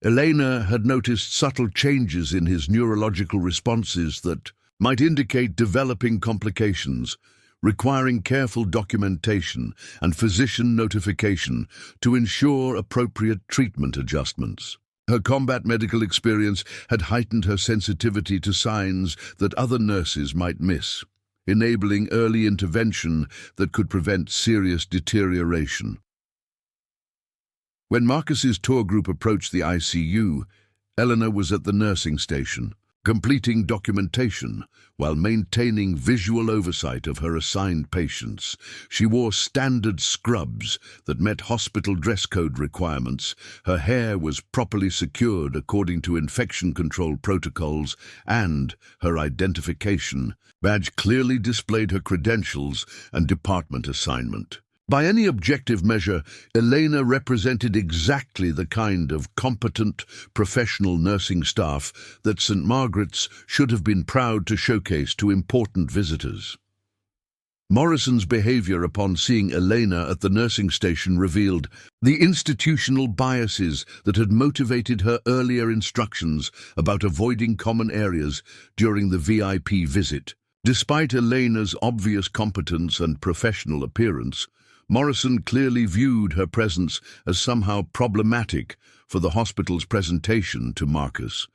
Elena had noticed subtle changes in his neurological responses that might indicate developing complications, requiring careful documentation and physician notification to ensure appropriate treatment adjustments. Her combat medical experience had heightened her sensitivity to signs that other nurses might miss, enabling early intervention that could prevent serious deterioration. When Marcus's tour group approached the ICU, Eleanor was at the nursing station, completing documentation while maintaining visual oversight of her assigned patients. She wore standard scrubs that met hospital dress code requirements. Her hair was properly secured according to infection control protocols, and her identification badge clearly displayed her credentials and department assignment. By any objective measure, Elena represented exactly the kind of competent, professional nursing staff that St. Margaret's should have been proud to showcase to important visitors. Morrison's behavior upon seeing Elena at the nursing station revealed the institutional biases that had motivated her earlier instructions about avoiding common areas during the VIP visit. Despite Elena's obvious competence and professional appearance, Morrison clearly viewed her presence as somehow problematic for the hospital's presentation to Marcus,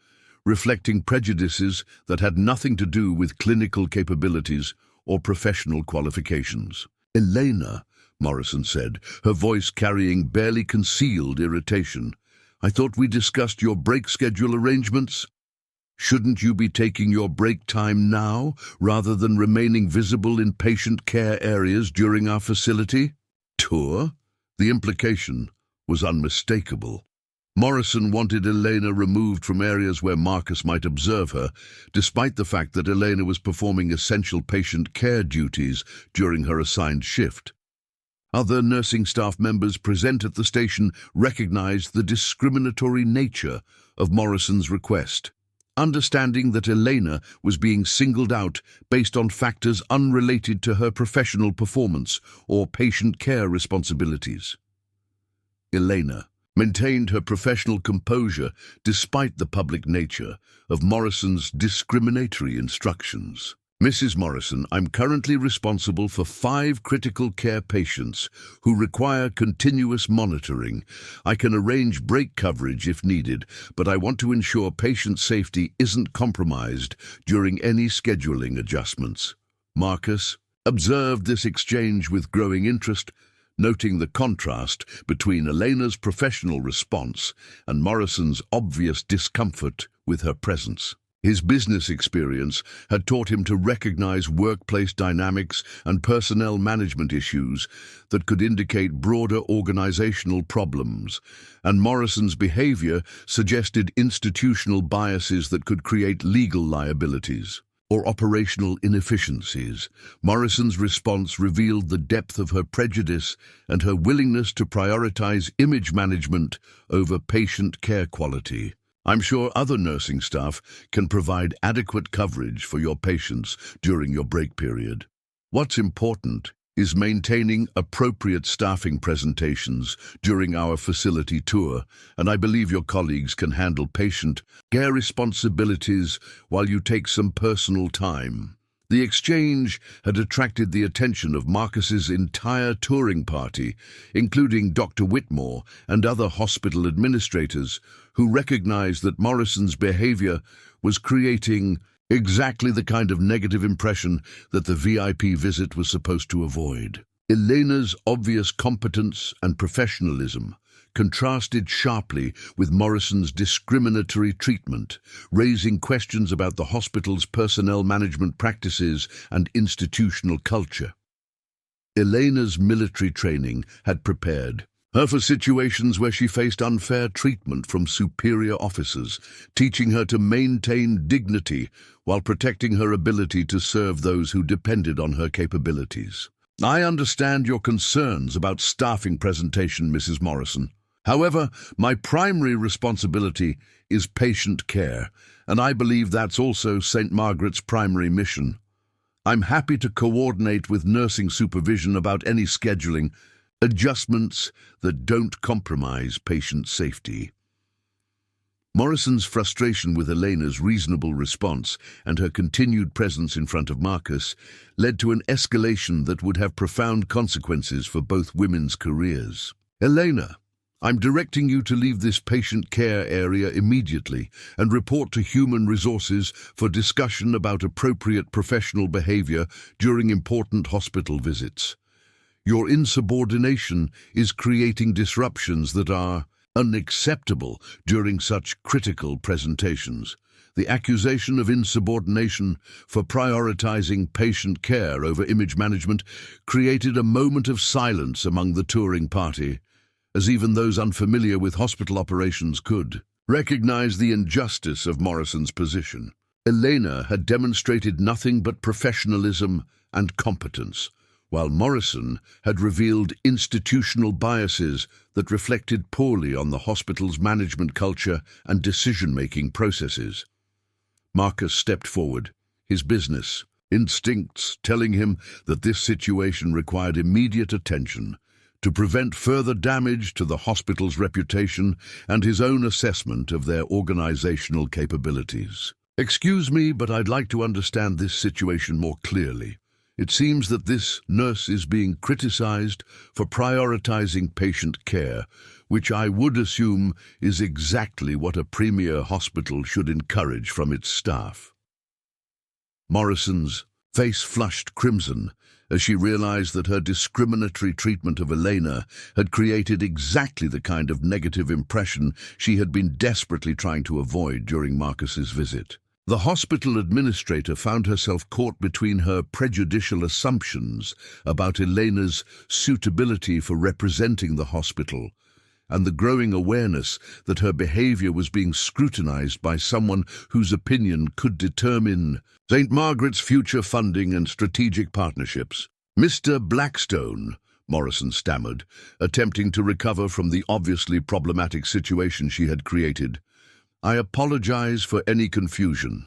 reflecting prejudices that had nothing to do with clinical capabilities or professional qualifications. "Elena," Morrison said, her voice carrying barely concealed irritation, "I thought we discussed your break schedule arrangements." Shouldn't you be taking your break time now, rather than remaining visible in patient care areas during our facility tour? The implication was unmistakable. Morrison wanted Elena removed from areas where Marcus might observe her, despite the fact that Elena was performing essential patient care duties during her assigned shift. Other nursing staff members present at the station recognized the discriminatory nature of Morrison's request, understanding that Elena was being singled out based on factors unrelated to her professional performance or patient care responsibilities. Elena maintained her professional composure despite the public nature of Morrison's discriminatory instructions. Mrs. Morrison, I'm currently responsible for 5 critical care patients who require continuous monitoring. I can arrange break coverage if needed, but I want to ensure patient safety isn't compromised during any scheduling adjustments. Marcus observed this exchange with growing interest, noting the contrast between Elena's professional response and Morrison's obvious discomfort with her presence. His business experience had taught him to recognize workplace dynamics and personnel management issues that could indicate broader organizational problems, and Morrison's behavior suggested institutional biases that could create legal liabilities or operational inefficiencies. Morrison's response revealed the depth of her prejudice and her willingness to prioritize image management over patient care quality. I'm sure other nursing staff can provide adequate coverage for your patients during your break period. What's important is maintaining appropriate staffing presentations during our facility tour, and I believe your colleagues can handle patient care responsibilities while you take some personal time. The exchange had attracted the attention of Marcus's entire touring party, including Dr. Whitmore and other hospital administrators, who recognized that Morrison's behavior was creating exactly the kind of negative impression that the VIP visit was supposed to avoid. Elena's obvious competence and professionalism contrasted sharply with Morrison's discriminatory treatment, raising questions about the hospital's personnel management practices and institutional culture. Elena's military training had prepared her for situations where she faced unfair treatment from superior officers, teaching her to maintain dignity while protecting her ability to serve those who depended on her capabilities. I understand your concerns about staffing presentation, Mrs. Morrison. However, my primary responsibility is patient care, and I believe that's also St. Margaret's primary mission. I'm happy to coordinate with nursing supervision about any scheduling adjustments that don't compromise patient safety. Morrison's frustration with Elena's reasonable response and her continued presence in front of Marcus led to an escalation that would have profound consequences for both women's careers. Elena, I'm directing you to leave this patient care area immediately and report to Human Resources for discussion about appropriate professional behavior during important hospital visits. Your insubordination is creating disruptions that are unacceptable during such critical presentations. The accusation of insubordination for prioritizing patient care over image management created a moment of silence among the touring party, as even those unfamiliar with hospital operations could recognize the injustice of Morrison's position. Elena had demonstrated nothing but professionalism and competence, while Morrison had revealed institutional biases that reflected poorly on the hospital's management culture and decision-making processes. Marcus stepped forward, his business instincts telling him that this situation required immediate attention to prevent further damage to the hospital's reputation and his own assessment of their organizational capabilities. Excuse me, but I'd like to understand this situation more clearly. It seems that this nurse is being criticized for prioritizing patient care, which I would assume is exactly what a premier hospital should encourage from its staff. Morrison's face flushed crimson as she realized that her discriminatory treatment of Elena had created exactly the kind of negative impression she had been desperately trying to avoid during Marcus's visit. The hospital administrator found herself caught between her prejudicial assumptions about Elena's suitability for representing the hospital and the growing awareness that her behavior was being scrutinized by someone whose opinion could determine St. Margaret's future funding and strategic partnerships. "Mr. Blackstone," Morrison stammered, attempting to recover from the obviously problematic situation she had created, "I apologize for any confusion.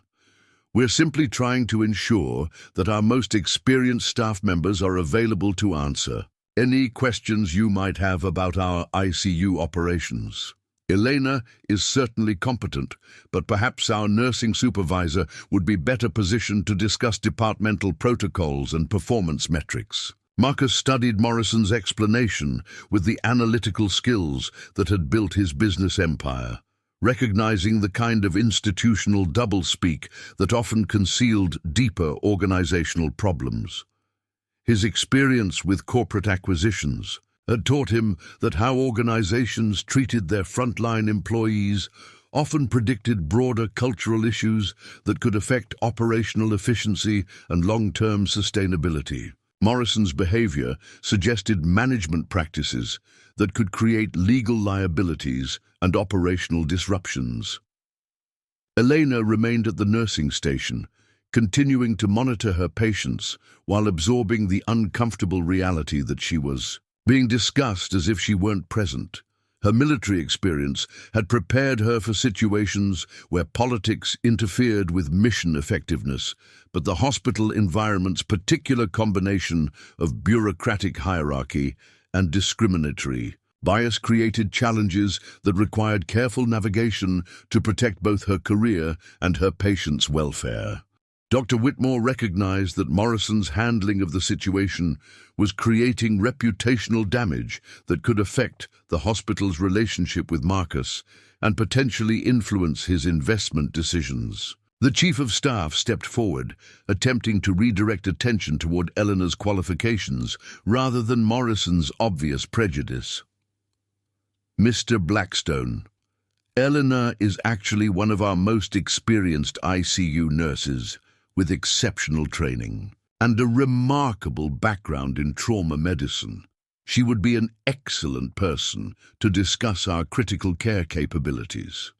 We're simply trying to ensure that our most experienced staff members are available to answer any questions you might have about our ICU operations. Elena is certainly competent, but perhaps our nursing supervisor would be better positioned to discuss departmental protocols and performance metrics." Marcus studied Morrison's explanation with the analytical skills that had built his business empire, recognizing the kind of institutional doublespeak that often concealed deeper organizational problems. His experience with corporate acquisitions had taught him that how organizations treated their frontline employees often predicted broader cultural issues that could affect operational efficiency and long-term sustainability. Morrison's behavior suggested management practices that could create legal liabilities and operational disruptions. Elena remained at the nursing station, continuing to monitor her patients while absorbing the uncomfortable reality that she was being discussed as if she weren't present. Her military experience had prepared her for situations where politics interfered with mission effectiveness, but the hospital environment's particular combination of bureaucratic hierarchy and discriminatory bias created challenges that required careful navigation to protect both her career and her patients' welfare. Dr. Whitmore recognized that Morrison's handling of the situation was creating reputational damage that could affect the hospital's relationship with Marcus and potentially influence his investment decisions. The chief of staff stepped forward, attempting to redirect attention toward Elena's qualifications rather than Morrison's obvious prejudice. "Mr. Blackstone, Elena is actually one of our most experienced ICU nurses, with exceptional training and a remarkable background in trauma medicine. She would be an excellent person to discuss our critical care capabilities."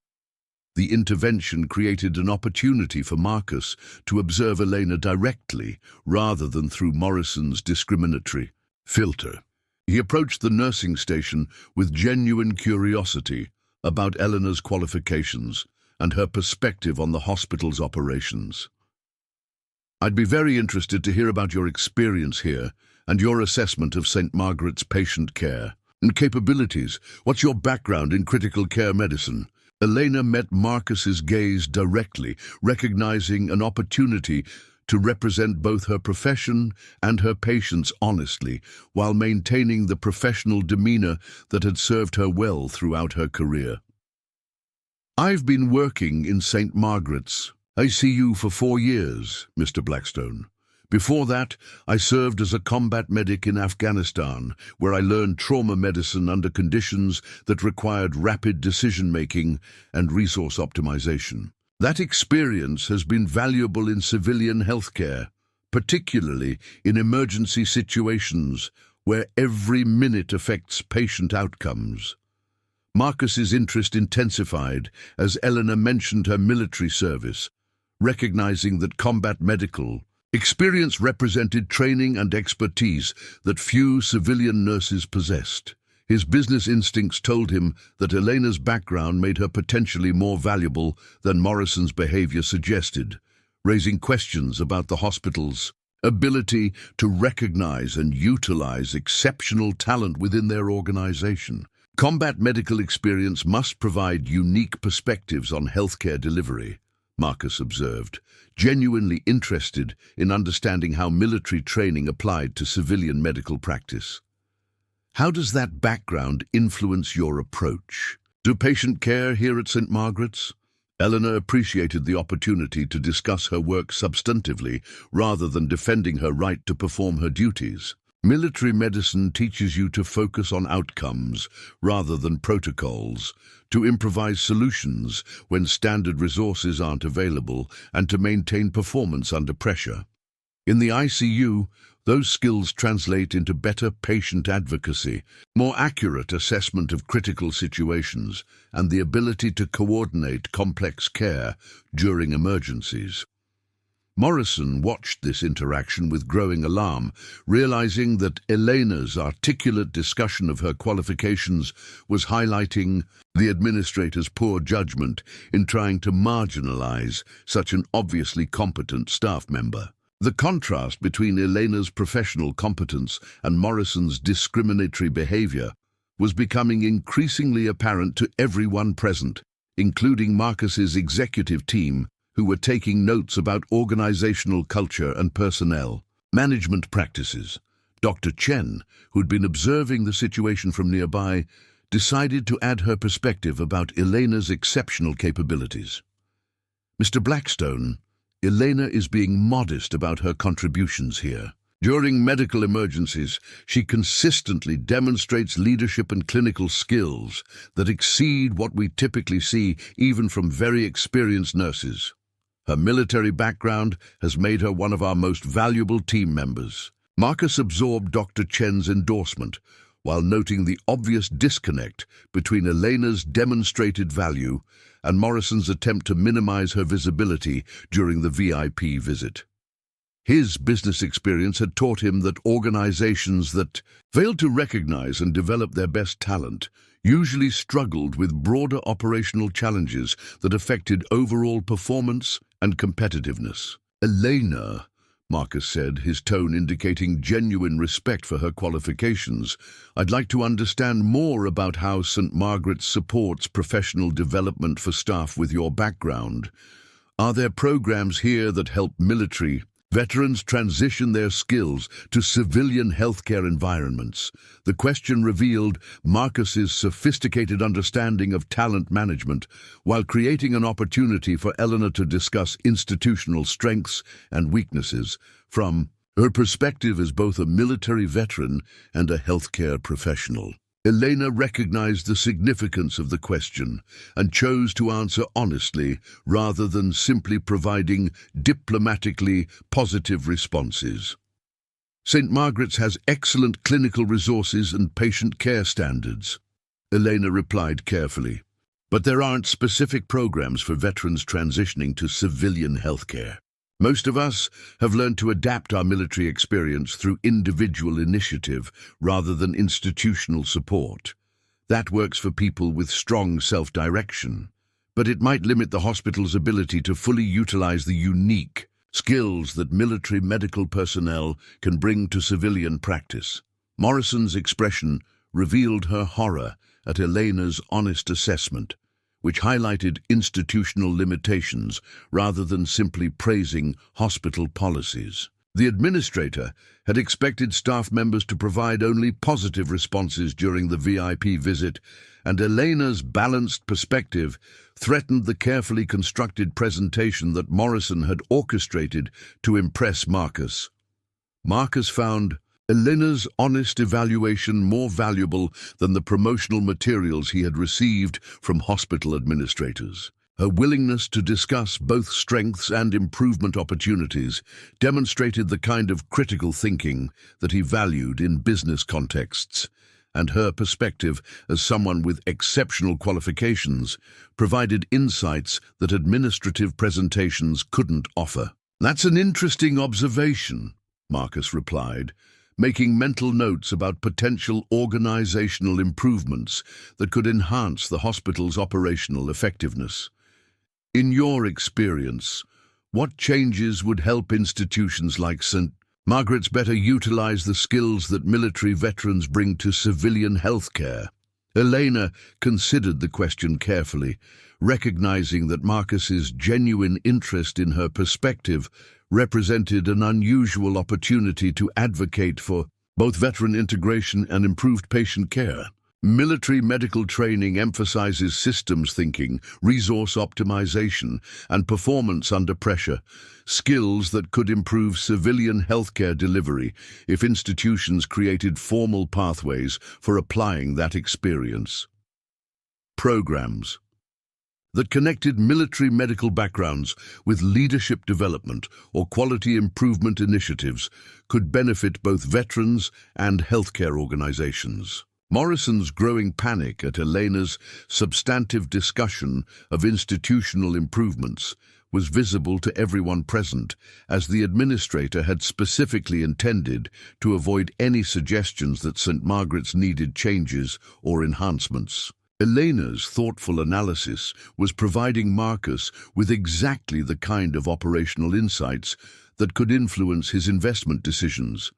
The intervention created an opportunity for Marcus to observe Elena directly rather than through Morrison's discriminatory filter. He approached the nursing station with genuine curiosity about Elena's qualifications and her perspective on the hospital's operations. "I'd be very interested to hear about your experience here and your assessment of St. Margaret's patient care and capabilities. What's your background in critical care medicine?" Elena met Marcus's gaze directly, recognizing an opportunity to represent both her profession and her patients honestly, while maintaining the professional demeanor that had served her well throughout her career. "I've been working in St. Margaret's ICU for 4 years, Mr. Blackstone. Before that, I served as a combat medic in Afghanistan, where I learned trauma medicine under conditions that required rapid decision-making and resource optimization. That experience has been valuable in civilian healthcare, particularly in emergency situations where every minute affects patient outcomes." Marcus's interest intensified as Elena mentioned her military service, recognizing that combat medical experience represented training and expertise that few civilian nurses possessed. His business instincts told him that Elena's background made her potentially more valuable than Morrison's behavior suggested, raising questions about the hospital's ability to recognize and utilize exceptional talent within their organization. Combat medical experience must provide unique perspectives on healthcare delivery, Marcus observed, genuinely interested in understanding how military training applied to civilian medical practice. "How does that background influence your approach to patient care here at St. Margaret's?" Elena appreciated the opportunity to discuss her work substantively rather than defending her right to perform her duties. Military medicine teaches you to focus on outcomes rather than protocols, to improvise solutions when standard resources aren't available, and to maintain performance under pressure. In the ICU, those skills translate into better patient advocacy, more accurate assessment of critical situations, and the ability to coordinate complex care during emergencies. Morrison watched this interaction with growing alarm, realizing that Elena's articulate discussion of her qualifications was highlighting the administrator's poor judgment in trying to marginalize such an obviously competent staff member. The contrast between Elena's professional competence and Morrison's discriminatory behavior was becoming increasingly apparent to everyone present, including Marcus's executive team, who were taking notes about organizational culture and personnel management practices. Dr. Chen, who'd been observing the situation from nearby, decided to add her perspective about Elena's exceptional capabilities. "Mr. Blackstone, Elena is being modest about her contributions here. During medical emergencies, she consistently demonstrates leadership and clinical skills that exceed what we typically see even from very experienced nurses. Her military background has made her one of our most valuable team members." Marcus absorbed Dr. Chen's endorsement, while noting the obvious disconnect between Elena's demonstrated value and Morrison's attempt to minimize her visibility during the VIP visit. His business experience had taught him that organizations that failed to recognize and develop their best talent usually struggled with broader operational challenges that affected overall performance and competitiveness. "Elena," Marcus said, his tone indicating genuine respect for her qualifications, "I'd like to understand more about how St. Margaret's supports professional development for staff with your background. Are there programs here that help military veterans transition their skills to civilian healthcare environments?" The question revealed Marcus's sophisticated understanding of talent management, while creating an opportunity for Elena to discuss institutional strengths and weaknesses from her perspective as both a military veteran and a healthcare professional. Elena recognized the significance of the question and chose to answer honestly rather than simply providing diplomatically positive responses. "St. Margaret's has excellent clinical resources and patient care standards," Elena replied carefully, "but there aren't specific programs for veterans transitioning to civilian healthcare. Most of us have learned to adapt our military experience through individual initiative rather than institutional support. That works for people with strong self-direction, but it might limit the hospital's ability to fully utilize the unique skills that military medical personnel can bring to civilian practice." Morrison's expression revealed her horror at Elena's honest assessment, which highlighted institutional limitations rather than simply praising hospital policies. The administrator had expected staff members to provide only positive responses during the VIP visit, and Elena's balanced perspective threatened the carefully constructed presentation that Morrison had orchestrated to impress Marcus. Marcus found Elena's honest evaluation more valuable than the promotional materials he had received from hospital administrators. Her willingness to discuss both strengths and improvement opportunities demonstrated the kind of critical thinking that he valued in business contexts, and her perspective as someone with exceptional qualifications provided insights that administrative presentations couldn't offer. "That's an interesting observation," Marcus replied, making mental notes about potential organizational improvements that could enhance the hospital's operational effectiveness. "In your experience, what changes would help institutions like St. Margaret's better utilize the skills that military veterans bring to civilian healthcare?" Elena considered the question carefully, recognizing that Marcus's genuine interest in her perspective represented an unusual opportunity to advocate for both veteran integration and improved patient care. Military medical training emphasizes systems thinking, resource optimization, and performance under pressure, skills that could improve civilian healthcare delivery if institutions created formal pathways for applying that experience. Programs that connected military medical backgrounds with leadership development or quality improvement initiatives could benefit both veterans and healthcare organizations. Morrison's growing panic at Elena's substantive discussion of institutional improvements was visible to everyone present, as the administrator had specifically intended to avoid any suggestions that St. Margaret's needed changes or enhancements. Elena's thoughtful analysis was providing Marcus with exactly the kind of operational insights that could influence his investment decisions,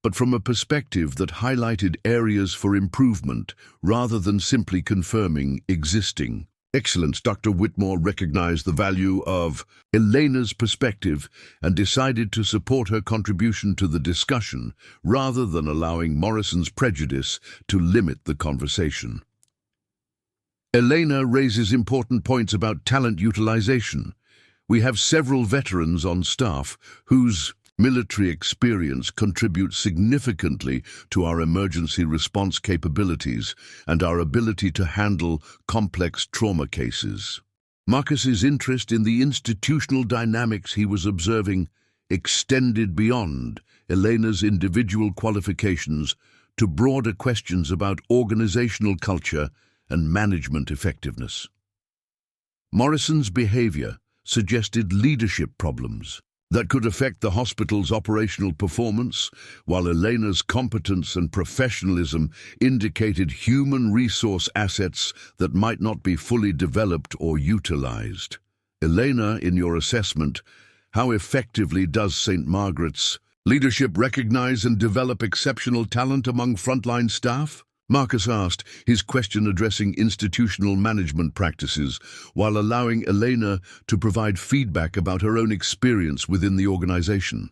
but from a perspective that highlighted areas for improvement rather than simply confirming existing. Excellence. Dr. Whitmore recognized the value of Elena's perspective and decided to support her contribution to the discussion rather than allowing Morrison's prejudice to limit the conversation. Elena raises important points about talent utilization. We have several veterans on staff whose military experience contributes significantly to our emergency response capabilities and our ability to handle complex trauma cases. Marcus's interest in the institutional dynamics he was observing extended beyond Elena's individual qualifications to broader questions about organizational culture and management effectiveness. Morrison's behavior suggested leadership problems that could affect the hospital's operational performance, while Elena's competence and professionalism indicated human resource assets that might not be fully developed or utilized. Elena, in your assessment, how effectively does St. Margaret's leadership recognize and develop exceptional talent among frontline staff? Marcus asked, his question addressing institutional management practices, while allowing Elena to provide feedback about her own experience within the organization.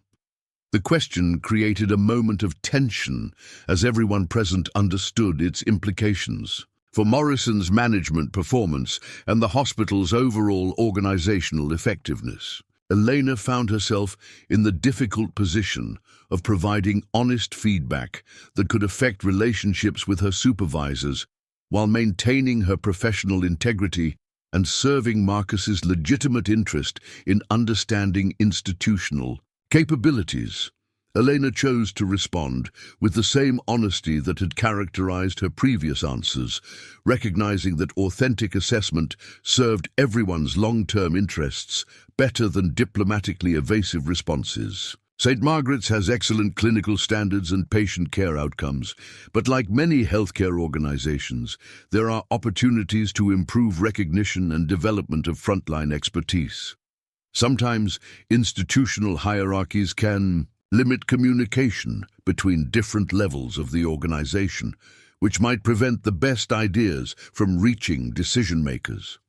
The question created a moment of tension as everyone present understood its implications for Morrison's management performance and the hospital's overall organizational effectiveness. Elena found herself in the difficult position of providing honest feedback that could affect relationships with her supervisors while maintaining her professional integrity and serving Marcus's legitimate interest in understanding institutional capabilities. Elena chose to respond with the same honesty that had characterized her previous answers, recognizing that authentic assessment served everyone's long-term interests better than diplomatically evasive responses. St. Margaret's has excellent clinical standards and patient care outcomes, but like many healthcare organizations, there are opportunities to improve recognition and development of frontline expertise. Sometimes institutional hierarchies can limit communication between different levels of the organization, which might prevent the best ideas from reaching decision-makers.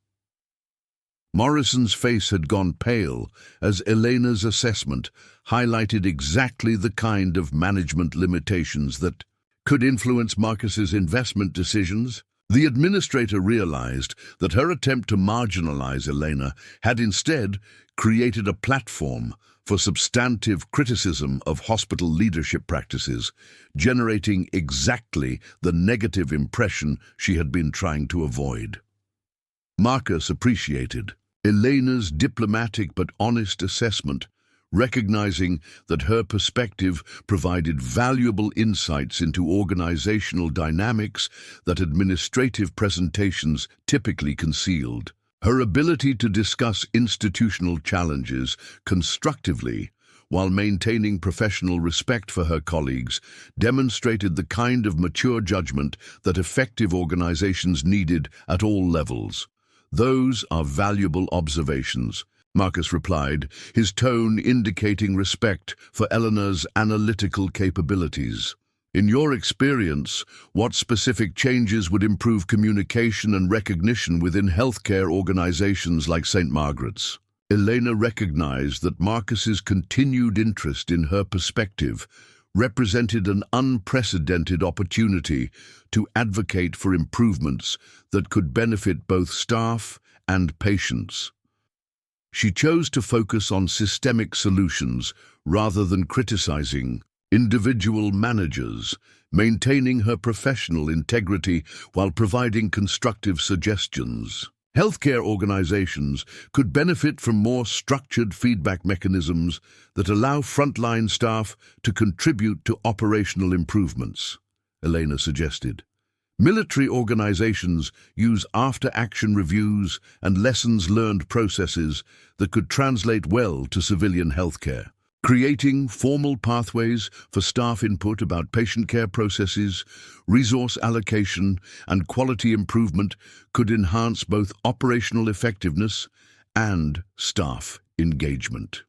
Morrison's face had gone pale as Elena's assessment highlighted exactly the kind of management limitations that could influence Marcus's investment decisions. The administrator realized that her attempt to marginalize Elena had instead created a platform for substantive criticism of hospital leadership practices, generating exactly the negative impression she had been trying to avoid. Marcus appreciated Elena's diplomatic but honest assessment, recognizing that her perspective provided valuable insights into organizational dynamics that administrative presentations typically concealed. Her ability to discuss institutional challenges constructively while maintaining professional respect for her colleagues demonstrated the kind of mature judgment that effective organizations needed at all levels. "Those are valuable observations," Marcus replied, his tone indicating respect for Eleanor's analytical capabilities. "In your experience, what specific changes would improve communication and recognition within healthcare organizations like St. Margaret's?" Elena recognized that Marcus's continued interest in her perspective represented an unprecedented opportunity to advocate for improvements that could benefit both staff and patients. She chose to focus on systemic solutions rather than criticizing individual managers, maintaining her professional integrity while providing constructive suggestions. Healthcare organizations could benefit from more structured feedback mechanisms that allow frontline staff to contribute to operational improvements, Elena suggested. Military organizations use after-action reviews and lessons-learned processes that could translate well to civilian healthcare. Creating formal pathways for staff input about patient care processes, resource allocation, and quality improvement could enhance both operational effectiveness and staff engagement.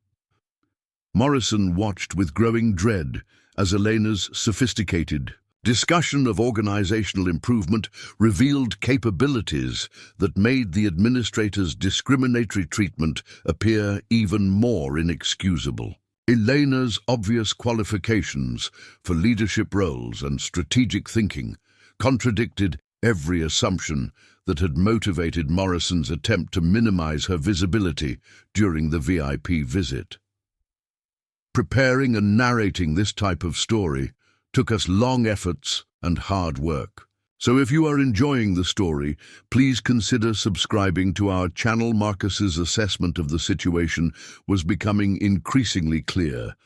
Morrison watched with growing dread as Elena's sophisticated discussion of organizational improvement revealed capabilities that made the administrator's discriminatory treatment appear even more inexcusable. Elena's obvious qualifications for leadership roles and strategic thinking contradicted every assumption that had motivated Morrison's attempt to minimize her visibility during the VIP visit. Preparing and narrating this type of story took us long efforts and hard work. So if you are enjoying the story, please consider subscribing to our channel. Marcus's assessment of the situation was becoming increasingly clear.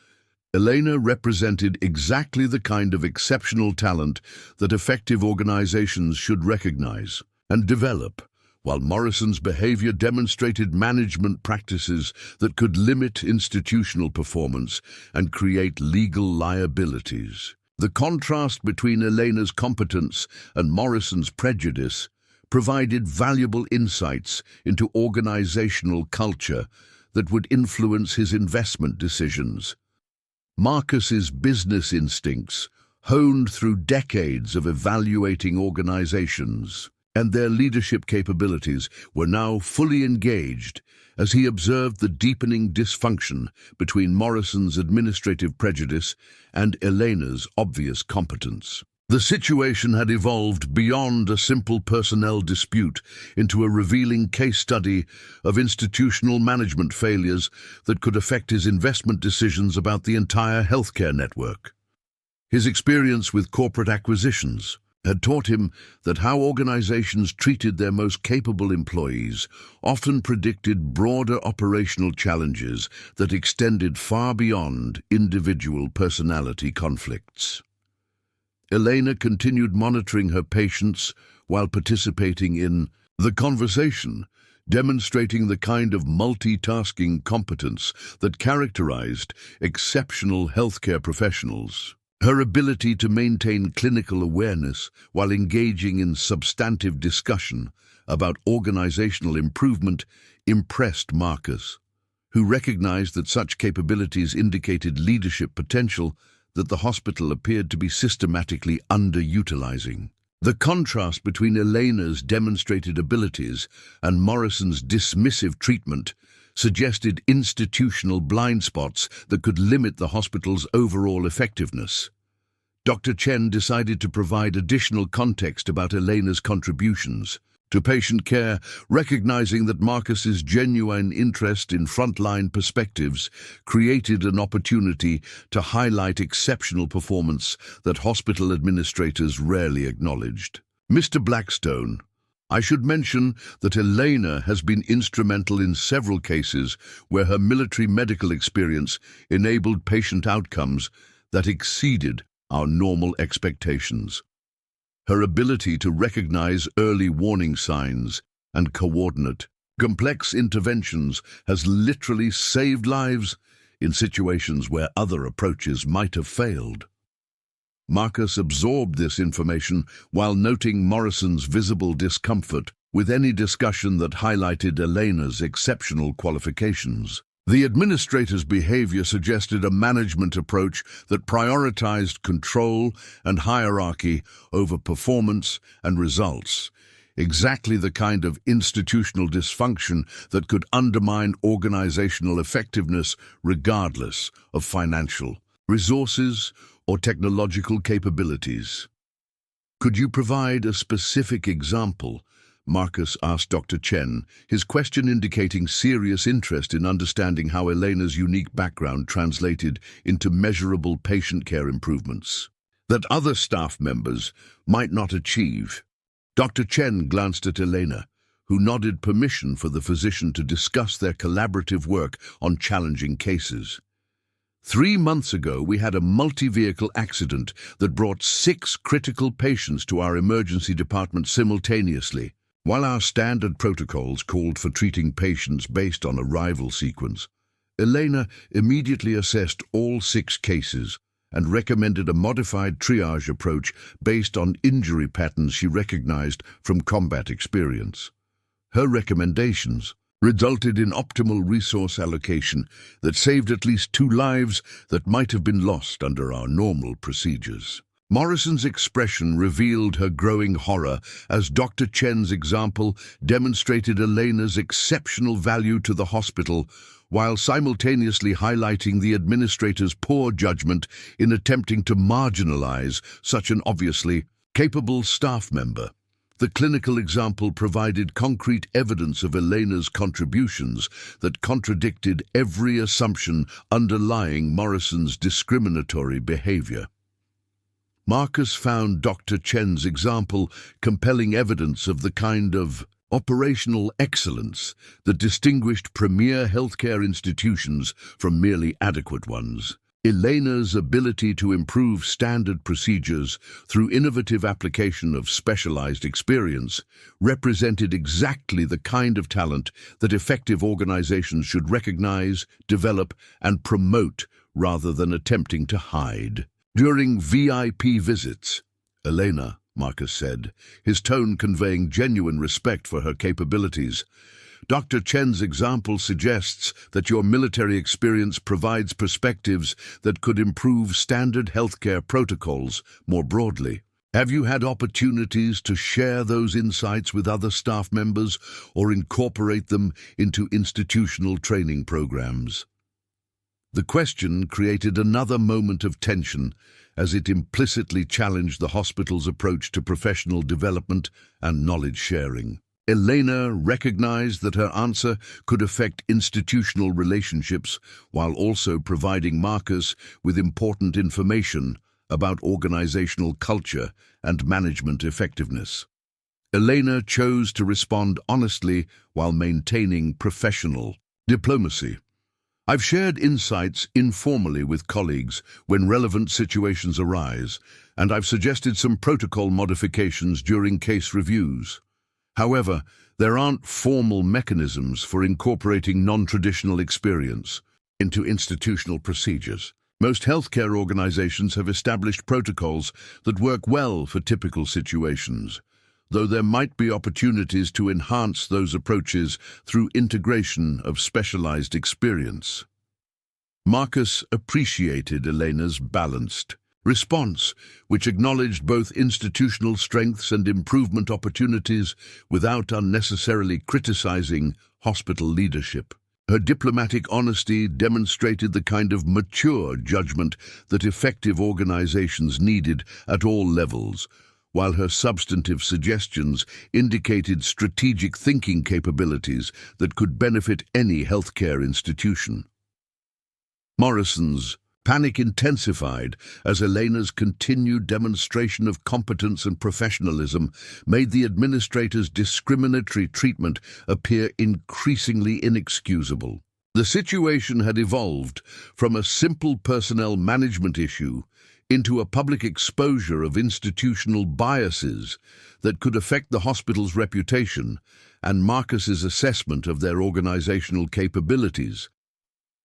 Elena represented exactly the kind of exceptional talent that effective organizations should recognize and develop, while Morrison's behavior demonstrated management practices that could limit institutional performance and create legal liabilities. The contrast between Elena's competence and Morrison's prejudice provided valuable insights into organizational culture that would influence his investment decisions. Marcus's business instincts, honed through decades of evaluating organizations, and their leadership capabilities were now fully engaged as he observed the deepening dysfunction between Morrison's administrative prejudice and Elena's obvious competence. The situation had evolved beyond a simple personnel dispute into a revealing case study of institutional management failures that could affect his investment decisions about the entire healthcare network. His experience with corporate acquisitions had taught him that how organizations treated their most capable employees often predicted broader operational challenges that extended far beyond individual personality conflicts. Elena continued monitoring her patients while participating in the conversation, demonstrating the kind of multitasking competence that characterized exceptional healthcare professionals. Her ability to maintain clinical awareness while engaging in substantive discussion about organizational improvement impressed Marcus, who recognized that such capabilities indicated leadership potential that the hospital appeared to be systematically underutilizing. The contrast between Elena's demonstrated abilities and Morrison's dismissive treatment suggested institutional blind spots that could limit the hospital's overall effectiveness. Dr. Chen decided to provide additional context about Elena's contributions to patient care, recognizing that Marcus's genuine interest in frontline perspectives created an opportunity to highlight exceptional performance that hospital administrators rarely acknowledged. Mr. Blackstone, I should mention that Elena has been instrumental in several cases where her military medical experience enabled patient outcomes that exceeded our normal expectations. Her ability to recognize early warning signs and coordinate complex interventions has literally saved lives in situations where other approaches might have failed. Marcus absorbed this information while noting Morrison's visible discomfort with any discussion that highlighted Elena's exceptional qualifications. The administrator's behavior suggested a management approach that prioritized control and hierarchy over performance and results, exactly the kind of institutional dysfunction that could undermine organizational effectiveness regardless of financial resources or technological capabilities. Could you provide a specific example? Marcus asked Dr. Chen, his question indicating serious interest in understanding how Elena's unique background translated into measurable patient care improvements that other staff members might not achieve. Dr. Chen glanced at Elena, who nodded permission for the physician to discuss their collaborative work on challenging cases. 3 months ago, we had a multi-vehicle accident that brought 6 critical patients to our emergency department simultaneously. While our standard protocols called for treating patients based on arrival sequence, Elena immediately assessed all 6 cases and recommended a modified triage approach based on injury patterns she recognized from combat experience. Her recommendations resulted in optimal resource allocation that saved at least 2 lives that might have been lost under our normal procedures. Morrison's expression revealed her growing horror as Dr. Chen's example demonstrated Elena's exceptional value to the hospital, while simultaneously highlighting the administrator's poor judgment in attempting to marginalize such an obviously capable staff member. The clinical example provided concrete evidence of Elena's contributions that contradicted every assumption underlying Morrison's discriminatory behavior. Marcus found Dr. Chen's example compelling evidence of the kind of operational excellence that distinguished premier healthcare institutions from merely adequate ones. Elena's ability to improve standard procedures through innovative application of specialized experience represented exactly the kind of talent that effective organizations should recognize, develop, and promote rather than attempting to hide. During VIP visits, Elena, Marcus said, his tone conveying genuine respect for her capabilities, Dr. Chen's example suggests that your military experience provides perspectives that could improve standard healthcare protocols more broadly. Have you had opportunities to share those insights with other staff members or incorporate them into institutional training programs? The question created another moment of tension as it implicitly challenged the hospital's approach to professional development and knowledge sharing. Elena recognized that her answer could affect institutional relationships while also providing Marcus with important information about organizational culture and management effectiveness. Elena chose to respond honestly while maintaining professional diplomacy. I've shared insights informally with colleagues when relevant situations arise, and I've suggested some protocol modifications during case reviews. However, there aren't formal mechanisms for incorporating non-traditional experience into institutional procedures. Most healthcare organizations have established protocols that work well for typical situations, though there might be opportunities to enhance those approaches through integration of specialized experience. Marcus appreciated Elena's balanced response, which acknowledged both institutional strengths and improvement opportunities without unnecessarily criticizing hospital leadership. Her diplomatic honesty demonstrated the kind of mature judgment that effective organizations needed at all levels, while her substantive suggestions indicated strategic thinking capabilities that could benefit any healthcare institution. Morrison's panic intensified as Elena's continued demonstration of competence and professionalism made the administrator's discriminatory treatment appear increasingly inexcusable. The situation had evolved from a simple personnel management issue into a public exposure of institutional biases that could affect the hospital's reputation and Marcus's assessment of their organizational capabilities.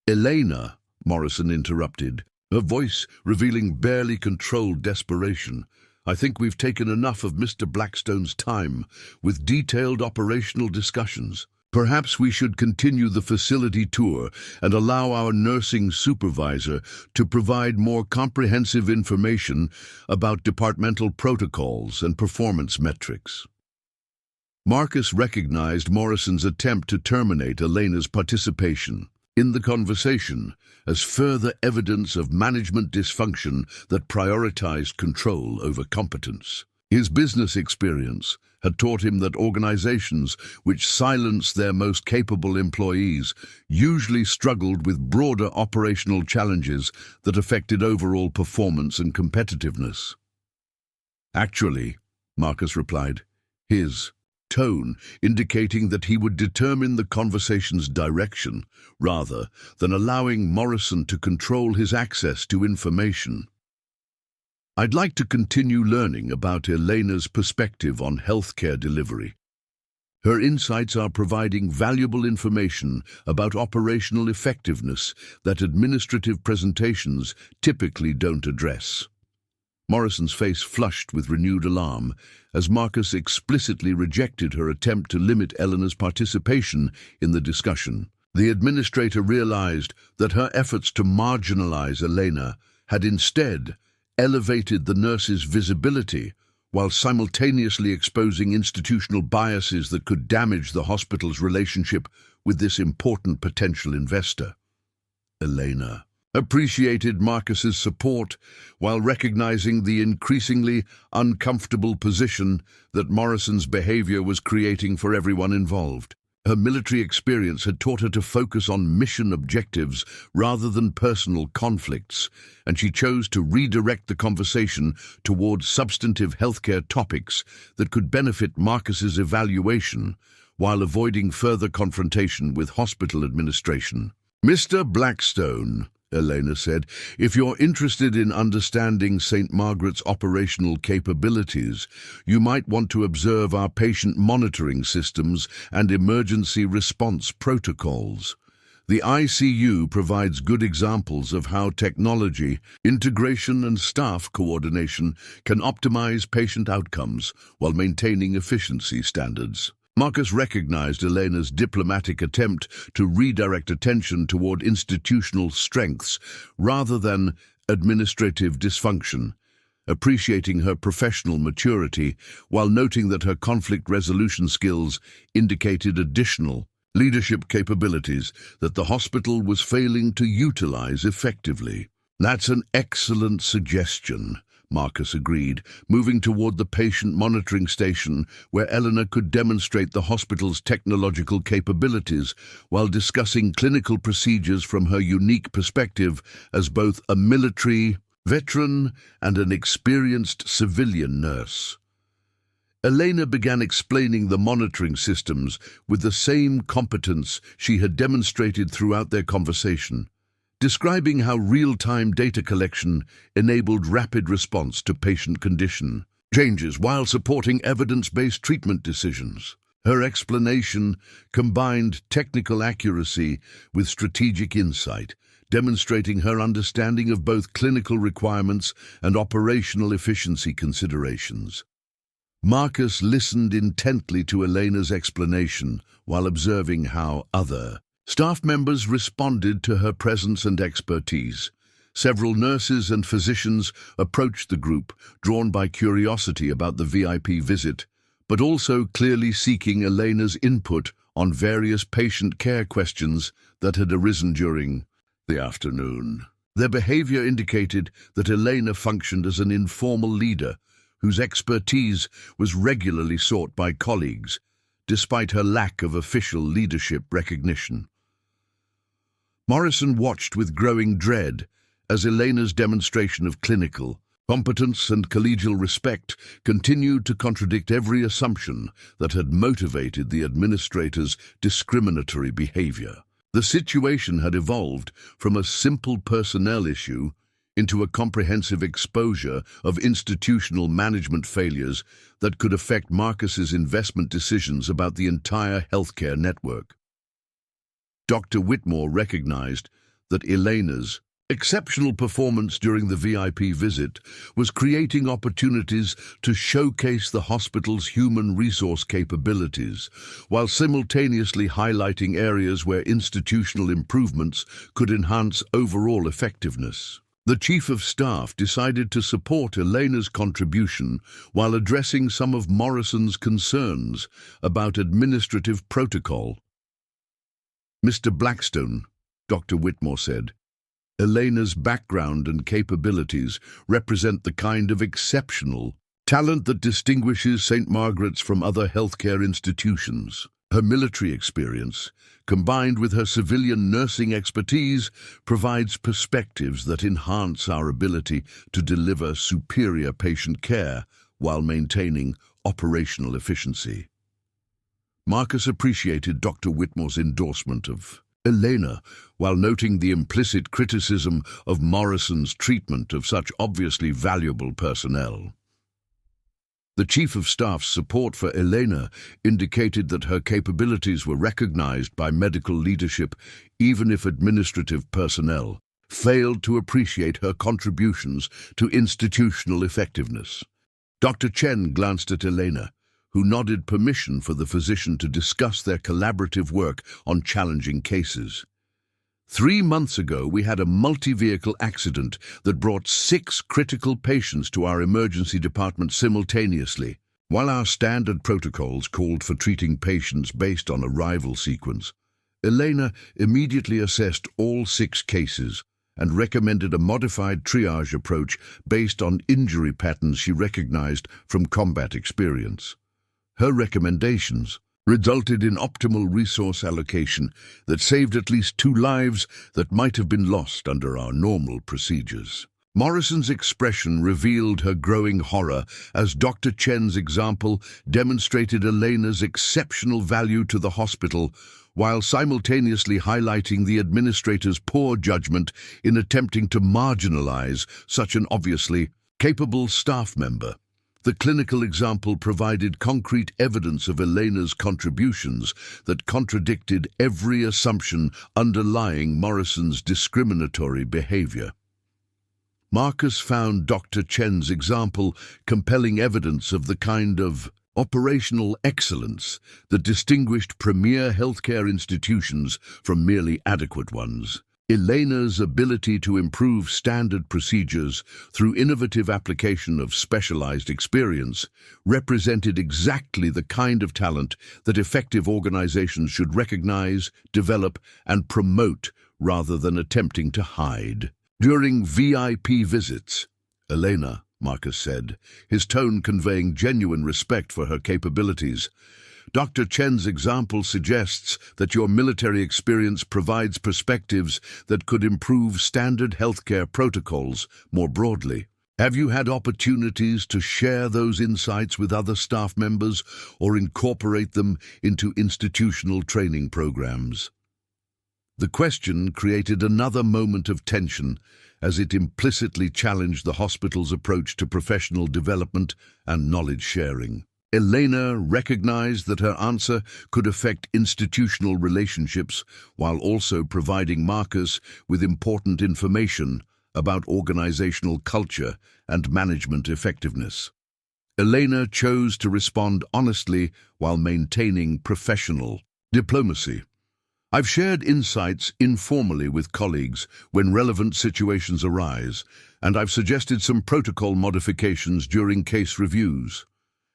"Elena," Morrison interrupted, her voice revealing barely controlled desperation, "I think we've taken enough of Mr. Blackstone's time with detailed operational discussions. Perhaps we should continue the facility tour and allow our nursing supervisor to provide more comprehensive information about departmental protocols and performance metrics." Marcus recognized Morrison's attempt to terminate Elena's participation. in the conversation as further evidence of management dysfunction that prioritized control over competence. His business experience had taught him that organizations which silenced their most capable employees usually struggled with broader operational challenges that affected overall performance and competitiveness. "Actually," Marcus replied, his tone indicating that he would determine the conversation's direction rather than allowing Morrison to control his access to information. "I'd like to continue learning about Elena's perspective on healthcare delivery. Her insights are providing valuable information about operational effectiveness that administrative presentations typically don't address." Morrison's face flushed with renewed alarm as Marcus explicitly rejected her attempt to limit Elena's participation in the discussion. The administrator realized that her efforts to marginalize Elena had instead elevated the nurse's visibility while simultaneously exposing institutional biases that could damage the hospital's relationship with this important potential investor. Elena appreciated Marcus's support while recognizing the increasingly uncomfortable position that Morrison's behavior was creating for everyone involved. Her military experience had taught her to focus on mission objectives rather than personal conflicts, and she chose to redirect the conversation towards substantive healthcare topics that could benefit Marcus's evaluation while avoiding further confrontation with hospital administration. "Mr. Blackstone," Elena said, "if you're interested in understanding St. Margaret's operational capabilities, you might want to observe our patient monitoring systems and emergency response protocols. The ICU provides good examples of how technology, integration and staff coordination can optimize patient outcomes while maintaining efficiency standards." Marcus recognized Elena's diplomatic attempt to redirect attention toward institutional strengths rather than administrative dysfunction, appreciating her professional maturity while noting that her conflict resolution skills indicated additional leadership capabilities that the hospital was failing to utilize effectively. "That's an excellent suggestion," Marcus agreed, moving toward the patient monitoring station where Elena could demonstrate the hospital's technological capabilities while discussing clinical procedures from her unique perspective as both a military veteran and an experienced civilian nurse. Elena began explaining the monitoring systems with the same competence she had demonstrated throughout their conversation, describing how real-time data collection enabled rapid response to patient condition changes while supporting evidence-based treatment decisions. Her explanation combined technical accuracy with strategic insight, demonstrating her understanding of both clinical requirements and operational efficiency considerations. Marcus listened intently to Elena's explanation while observing how other staff members responded to her presence and expertise. Several nurses and physicians approached the group, drawn by curiosity about the VIP visit, but also clearly seeking Elena's input on various patient care questions that had arisen during the afternoon. Their behavior indicated that Elena functioned as an informal leader whose expertise was regularly sought by colleagues, despite her lack of official leadership recognition. Morrison watched with growing dread as Elena's demonstration of clinical competence and collegial respect continued to contradict every assumption that had motivated the administrator's discriminatory behavior. The situation had evolved from a simple personnel issue into a comprehensive exposure of institutional management failures that could affect Marcus's investment decisions about the entire healthcare network. Dr. Whitmore recognized that Elena's exceptional performance during the VIP visit was creating opportunities to showcase the hospital's human resource capabilities, while simultaneously highlighting areas where institutional improvements could enhance overall effectiveness. The Chief of Staff decided to support Elena's contribution while addressing some of Morrison's concerns about administrative protocol. "Mr. Blackstone," Dr. Whitmore said. Elena's background and capabilities represent the kind of exceptional talent that distinguishes St. Margaret's from other healthcare institutions. Her military experience, combined with her civilian nursing expertise, provides perspectives that enhance our ability to deliver superior patient care while maintaining operational efficiency. Marcus appreciated Dr. Whitmore's endorsement of Elena, while noting the implicit criticism of Morrison's treatment of such obviously valuable personnel. The Chief of Staff's support for Elena indicated that her capabilities were recognized by medical leadership, even if administrative personnel failed to appreciate her contributions to institutional effectiveness. Dr. Chen glanced at Elena, who nodded permission for the physician to discuss their collaborative work on challenging cases. 3 months ago, we had a multi-vehicle accident that brought 6 critical patients to our emergency department simultaneously. While our standard protocols called for treating patients based on arrival sequence, Elena immediately assessed all 6 cases and recommended a modified triage approach based on injury patterns she recognized from combat experience. Her recommendations resulted in optimal resource allocation that saved at least 2 lives that might have been lost under our normal procedures. Morrison's expression revealed her growing horror as Dr. Chen's example demonstrated Elena's exceptional value to the hospital, while simultaneously highlighting the administrator's poor judgment in attempting to marginalize such an obviously capable staff member. The clinical example provided concrete evidence of Elena's contributions that contradicted every assumption underlying Morrison's discriminatory behavior. Marcus found Dr. Chen's example compelling evidence of the kind of operational excellence that distinguished premier healthcare institutions from merely adequate ones. Elena's ability to improve standard procedures through innovative application of specialized experience represented exactly the kind of talent that effective organizations should recognize, develop, and promote rather than attempting to hide. During VIP visits, Elena, Marcus said, his tone conveying genuine respect for her capabilities, Dr. Chen's example suggests that your military experience provides perspectives that could improve standard healthcare protocols more broadly. Have you had opportunities to share those insights with other staff members or incorporate them into institutional training programs? The question created another moment of tension as it implicitly challenged the hospital's approach to professional development and knowledge sharing. Elena recognized that her answer could affect institutional relationships while also providing Marcus with important information about organizational culture and management effectiveness. Elena chose to respond honestly while maintaining professional diplomacy. I've shared insights informally with colleagues when relevant situations arise, and I've suggested some protocol modifications during case reviews.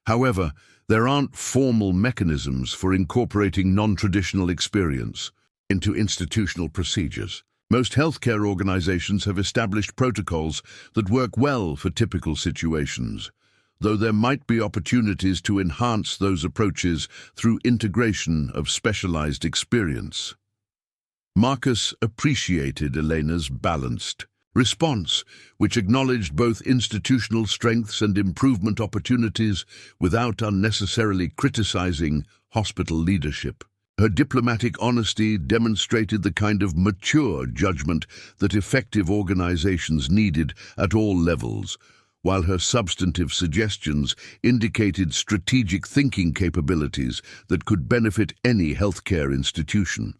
However, there aren't formal mechanisms for incorporating non-traditional experience into institutional procedures. Most healthcare organizations have established protocols that work well for typical situations, though there might be opportunities to enhance those approaches through integration of specialized experience. Marcus appreciated Elena's balanced response, which acknowledged both institutional strengths and improvement opportunities without unnecessarily criticizing hospital leadership. Her diplomatic honesty demonstrated the kind of mature judgment that effective organizations needed at all levels, while her substantive suggestions indicated strategic thinking capabilities that could benefit any healthcare institution.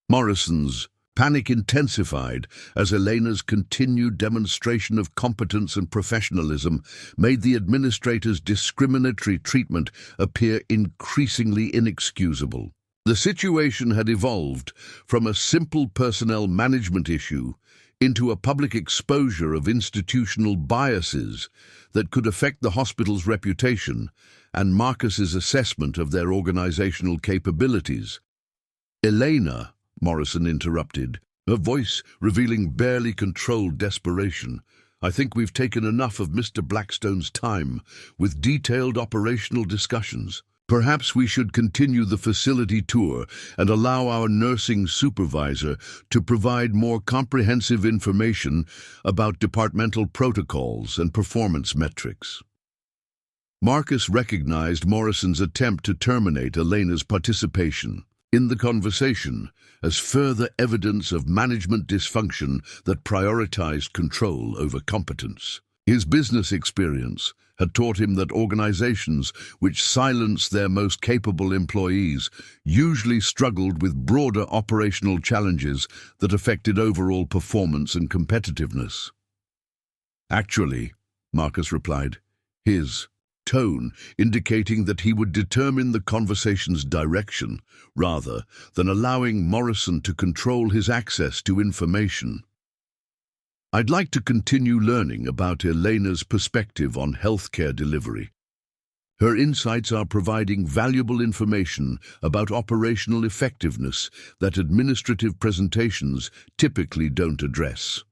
Morrison's panic intensified as Elena's continued demonstration of competence and professionalism made the administrator's discriminatory treatment appear increasingly inexcusable. The situation had evolved from a simple personnel management issue into a public exposure of institutional biases that could affect the hospital's reputation and Marcus's assessment of their organizational capabilities. Elena, Morrison interrupted, her voice revealing barely controlled desperation. "I think we've taken enough of Mr. Blackstone's time with detailed operational discussions. Perhaps we should continue the facility tour and allow our nursing supervisor to provide more comprehensive information about departmental protocols and performance metrics." Marcus recognized Morrison's attempt to terminate Elena's participation in the conversation as further evidence of management dysfunction that prioritized control over competence. His business experience had taught him that organizations which silenced their most capable employees usually struggled with broader operational challenges that affected overall performance and competitiveness. "Actually," Marcus replied, his tone indicating that he would determine the conversation's direction rather than allowing Morrison to control his access to information. "I'd like to continue learning about Elena's perspective on healthcare delivery. Her insights are providing valuable information about operational effectiveness that administrative presentations typically don't address."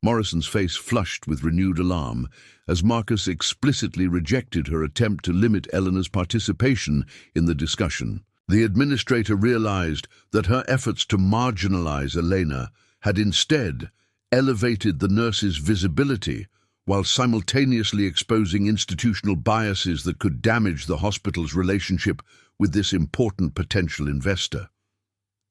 Morrison's face flushed with renewed alarm as Marcus explicitly rejected her attempt to limit Elena's participation in the discussion. The administrator realized that her efforts to marginalize Elena had instead elevated the nurse's visibility while simultaneously exposing institutional biases that could damage the hospital's relationship with this important potential investor.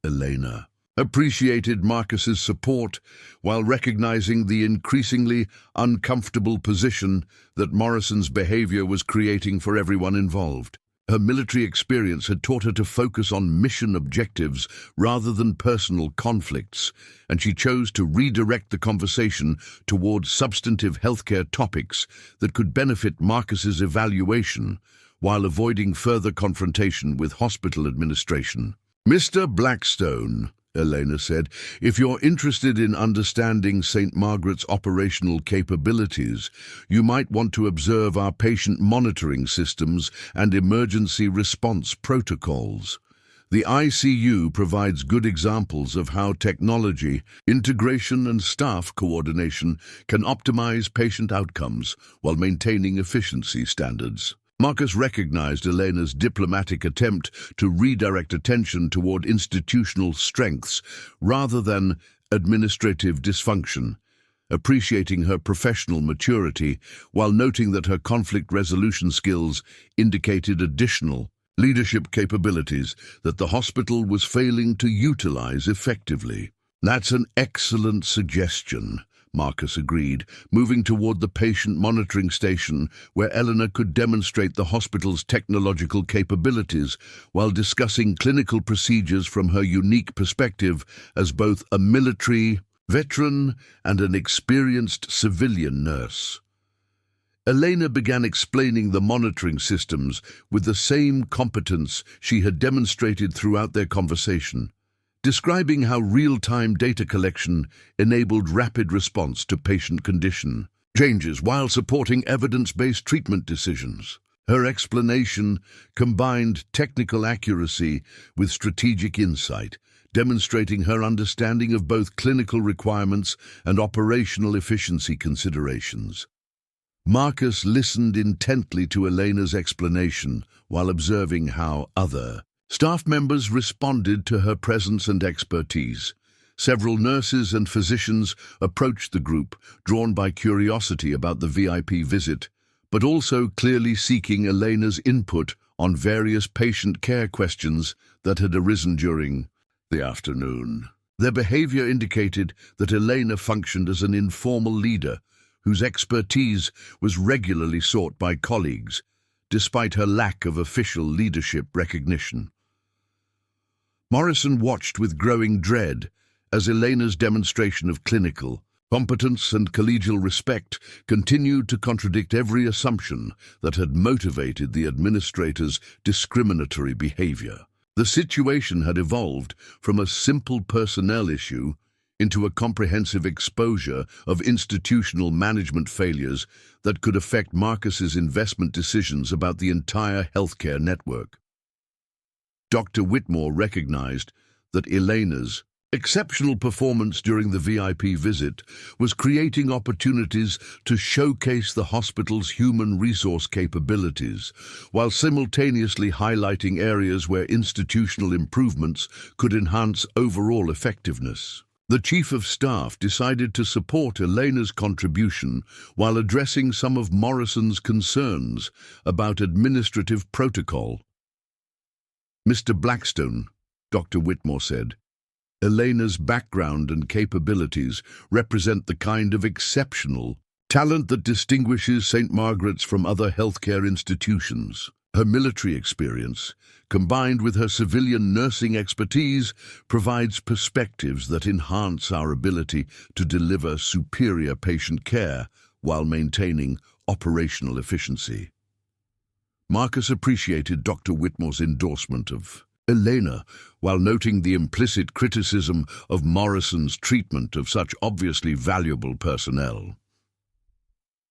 Elena appreciated Marcus's support while recognizing the increasingly uncomfortable position that Morrison's behavior was creating for everyone involved. Her military experience had taught her to focus on mission objectives rather than personal conflicts, and she chose to redirect the conversation towards substantive healthcare topics that could benefit Marcus's evaluation while avoiding further confrontation with hospital administration. "Mr. Blackstone," Elena said, "if you're interested in understanding St. Margaret's operational capabilities, you might want to observe our patient monitoring systems and emergency response protocols. The ICU provides good examples of how technology, integration and staff coordination can optimize patient outcomes while maintaining efficiency standards." Marcus recognized Elena's diplomatic attempt to redirect attention toward institutional strengths rather than administrative dysfunction, appreciating her professional maturity while noting that her conflict resolution skills indicated additional leadership capabilities that the hospital was failing to utilize effectively. "That's an excellent suggestion," Marcus agreed, moving toward the patient monitoring station where Elena could demonstrate the hospital's technological capabilities while discussing clinical procedures from her unique perspective as both a military veteran and an experienced civilian nurse. Elena began explaining the monitoring systems with the same competence she had demonstrated throughout their conversation, describing how real-time data collection enabled rapid response to patient condition changes while supporting evidence-based treatment decisions. Her explanation combined technical accuracy with strategic insight, demonstrating her understanding of both clinical requirements and operational efficiency considerations. Marcus listened intently to Elena's explanation while observing how other staff members responded to her presence and expertise. Several nurses and physicians approached the group, drawn by curiosity about the VIP visit, but also clearly seeking Elena's input on various patient care questions that had arisen during the afternoon. Their behavior indicated that Elena functioned as an informal leader whose expertise was regularly sought by colleagues, despite her lack of official leadership recognition. Morrison watched with growing dread as Elena's demonstration of clinical competence and collegial respect continued to contradict every assumption that had motivated the administrator's discriminatory behavior. The situation had evolved from a simple personnel issue into a comprehensive exposure of institutional management failures that could affect Marcus's investment decisions about the entire healthcare network. Dr. Whitmore recognized that Elena's exceptional performance during the VIP visit was creating opportunities to showcase the hospital's human resource capabilities, while simultaneously highlighting areas where institutional improvements could enhance overall effectiveness. The Chief of Staff decided to support Elena's contribution while addressing some of Morrison's concerns about administrative protocol. "Mr. Blackstone," Dr. Whitmore said, "Elena's background and capabilities represent the kind of exceptional talent that distinguishes St. Margaret's from other healthcare institutions. Her military experience, combined with her civilian nursing expertise, provides perspectives that enhance our ability to deliver superior patient care while maintaining operational efficiency." Marcus appreciated Dr. Whitmore's endorsement of Elena, while noting the implicit criticism of Morrison's treatment of such obviously valuable personnel.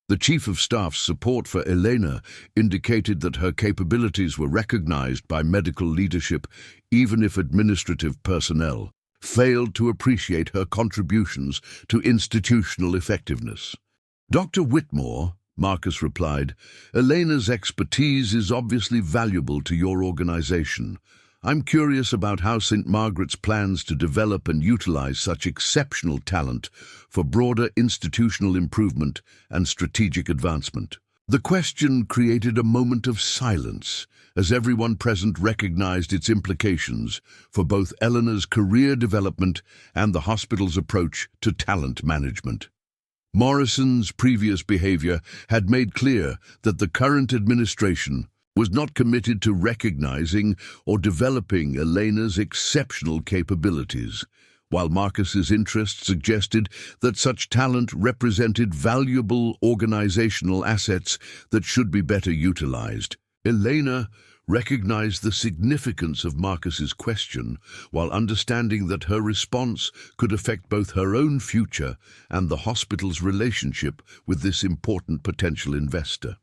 The Chief of Staff's support for Elena indicated that her capabilities were recognized by medical leadership, even if administrative personnel failed to appreciate her contributions to institutional effectiveness. "Dr. Whitmore," Marcus replied, "Elena's expertise is obviously valuable to your organization. I'm curious about how St. Margaret's plans to develop and utilize such exceptional talent for broader institutional improvement and strategic advancement." The question created a moment of silence as everyone present recognized its implications for both Elena's career development and the hospital's approach to talent management. Morrison's previous behavior had made clear that the current administration was not committed to recognizing or developing Elena's exceptional capabilities, while Marcus's interest suggested that such talent represented valuable organizational assets that should be better utilized. Elena recognized the significance of Marcus's question, while understanding that her response could affect both her own future and the hospital's relationship with this important potential investor.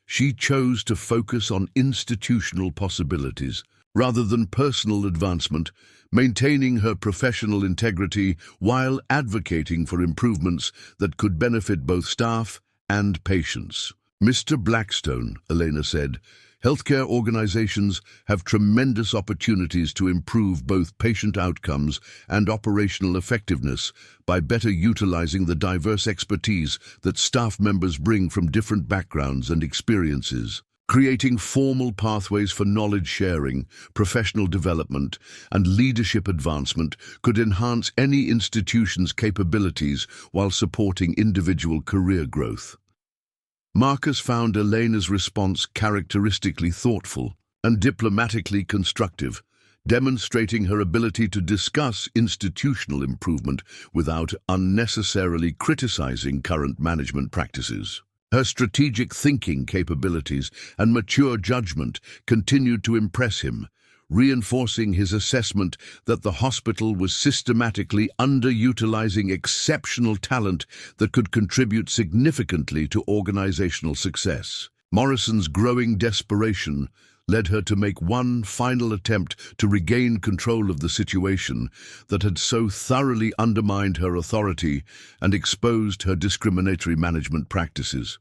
She chose to focus on institutional possibilities rather than personal advancement, maintaining her professional integrity while advocating for improvements that could benefit both staff and patients. "Mr. Blackstone," Elena said, "healthcare organizations have tremendous opportunities to improve both patient outcomes and operational effectiveness by better utilizing the diverse expertise that staff members bring from different backgrounds and experiences. Creating formal pathways for knowledge sharing, professional development, and leadership advancement could enhance any institution's capabilities while supporting individual career growth." Marcus found Elena's response characteristically thoughtful and diplomatically constructive, demonstrating her ability to discuss institutional improvement without unnecessarily criticizing current management practices. Her strategic thinking capabilities and mature judgment continued to impress him, reinforcing his assessment that the hospital was systematically underutilizing exceptional talent that could contribute significantly to organizational success. Morrison's growing desperation led her to make one final attempt to regain control of the situation that had so thoroughly undermined her authority and exposed her discriminatory management practices.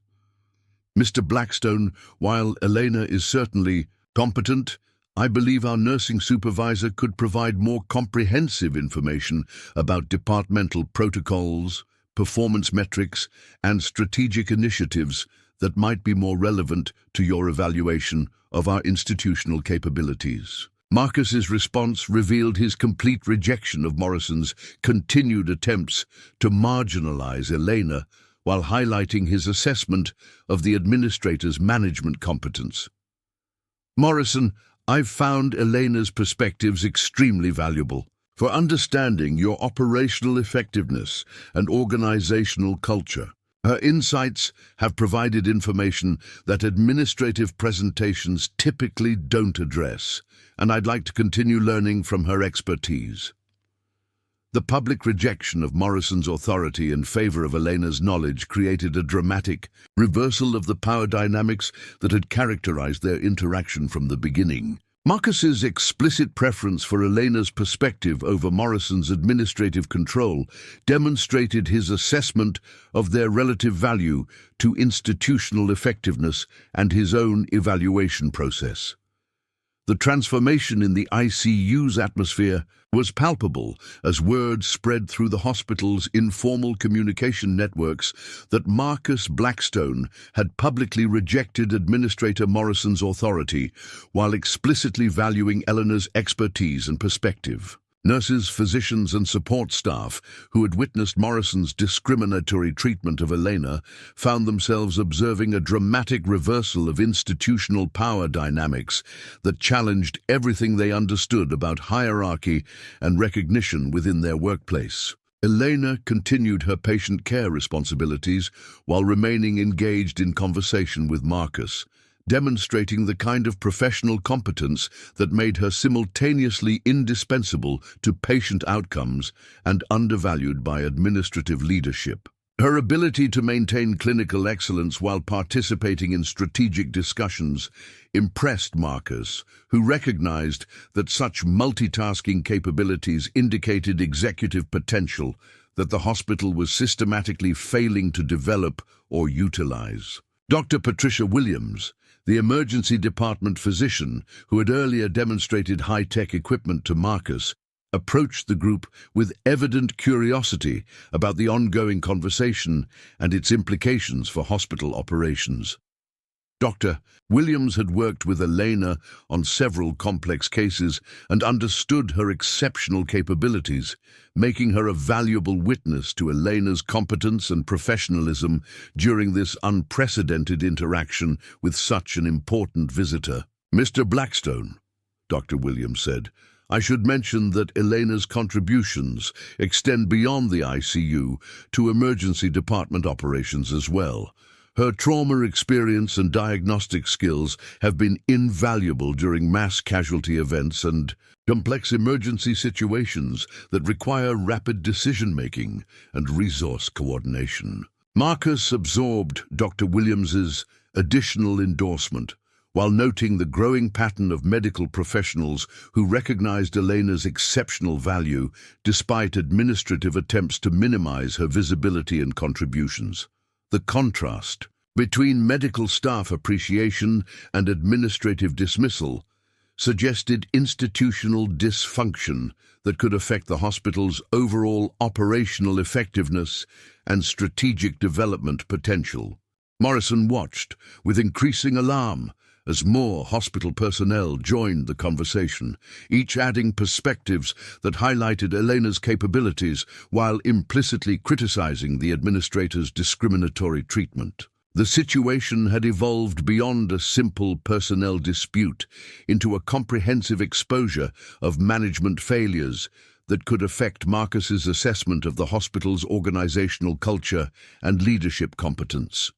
"Mr. Blackstone, while Elena is certainly competent, I believe our nursing supervisor could provide more comprehensive information about departmental protocols, performance metrics, and strategic initiatives that might be more relevant to your evaluation of our institutional capabilities." Marcus's response revealed his complete rejection of Morrison's continued attempts to marginalize Elena while highlighting his assessment of the administrator's management competence. "Morrison, I've found Elena's perspectives extremely valuable for understanding your operational effectiveness and organizational culture. Her insights have provided information that administrative presentations typically don't address, and I'd like to continue learning from her expertise." The public rejection of Morrison's authority in favor of Elena's knowledge created a dramatic reversal of the power dynamics that had characterized their interaction from the beginning. Marcus's explicit preference for Elena's perspective over Morrison's administrative control demonstrated his assessment of their relative value to institutional effectiveness and his own evaluation process. The transformation in the ICU's atmosphere was palpable as word spread through the hospital's informal communication networks that Marcus Blackstone had publicly rejected Administrator Morrison's authority while explicitly valuing Eleanor's expertise and perspective. Nurses, physicians, and support staff who had witnessed Morrison's discriminatory treatment of Elena found themselves observing a dramatic reversal of institutional power dynamics that challenged everything they understood about hierarchy and recognition within their workplace. Elena continued her patient care responsibilities while remaining engaged in conversation with Marcus, demonstrating the kind of professional competence that made her simultaneously indispensable to patient outcomes and undervalued by administrative leadership. Her ability to maintain clinical excellence while participating in strategic discussions impressed Marcus, who recognized that such multitasking capabilities indicated executive potential that the hospital was systematically failing to develop or utilize. Dr. Patricia Williams, the emergency department physician who had earlier demonstrated high-tech equipment to Marcus, approached the group with evident curiosity about the ongoing conversation and its implications for hospital operations. Dr. Williams had worked with Elena on several complex cases and understood her exceptional capabilities, making her a valuable witness to Elena's competence and professionalism during this unprecedented interaction with such an important visitor. "Mr. Blackstone," Dr. Williams said, "I should mention that Elena's contributions extend beyond the ICU to emergency department operations as well. Her trauma experience and diagnostic skills have been invaluable during mass casualty events and complex emergency situations that require rapid decision-making and resource coordination." Marcus absorbed Dr. Williams's additional endorsement, while noting the growing pattern of medical professionals who recognized Elena's exceptional value despite administrative attempts to minimize her visibility and contributions. The contrast between medical staff appreciation and administrative dismissal suggested institutional dysfunction that could affect the hospital's overall operational effectiveness and strategic development potential. Morrison watched with increasing alarm as more hospital personnel joined the conversation, each adding perspectives that highlighted Elena's capabilities while implicitly criticizing the administrator's discriminatory treatment. The situation had evolved beyond a simple personnel dispute into a comprehensive exposure of management failures that could affect Marcus's assessment of the hospital's organizational culture and leadership competence.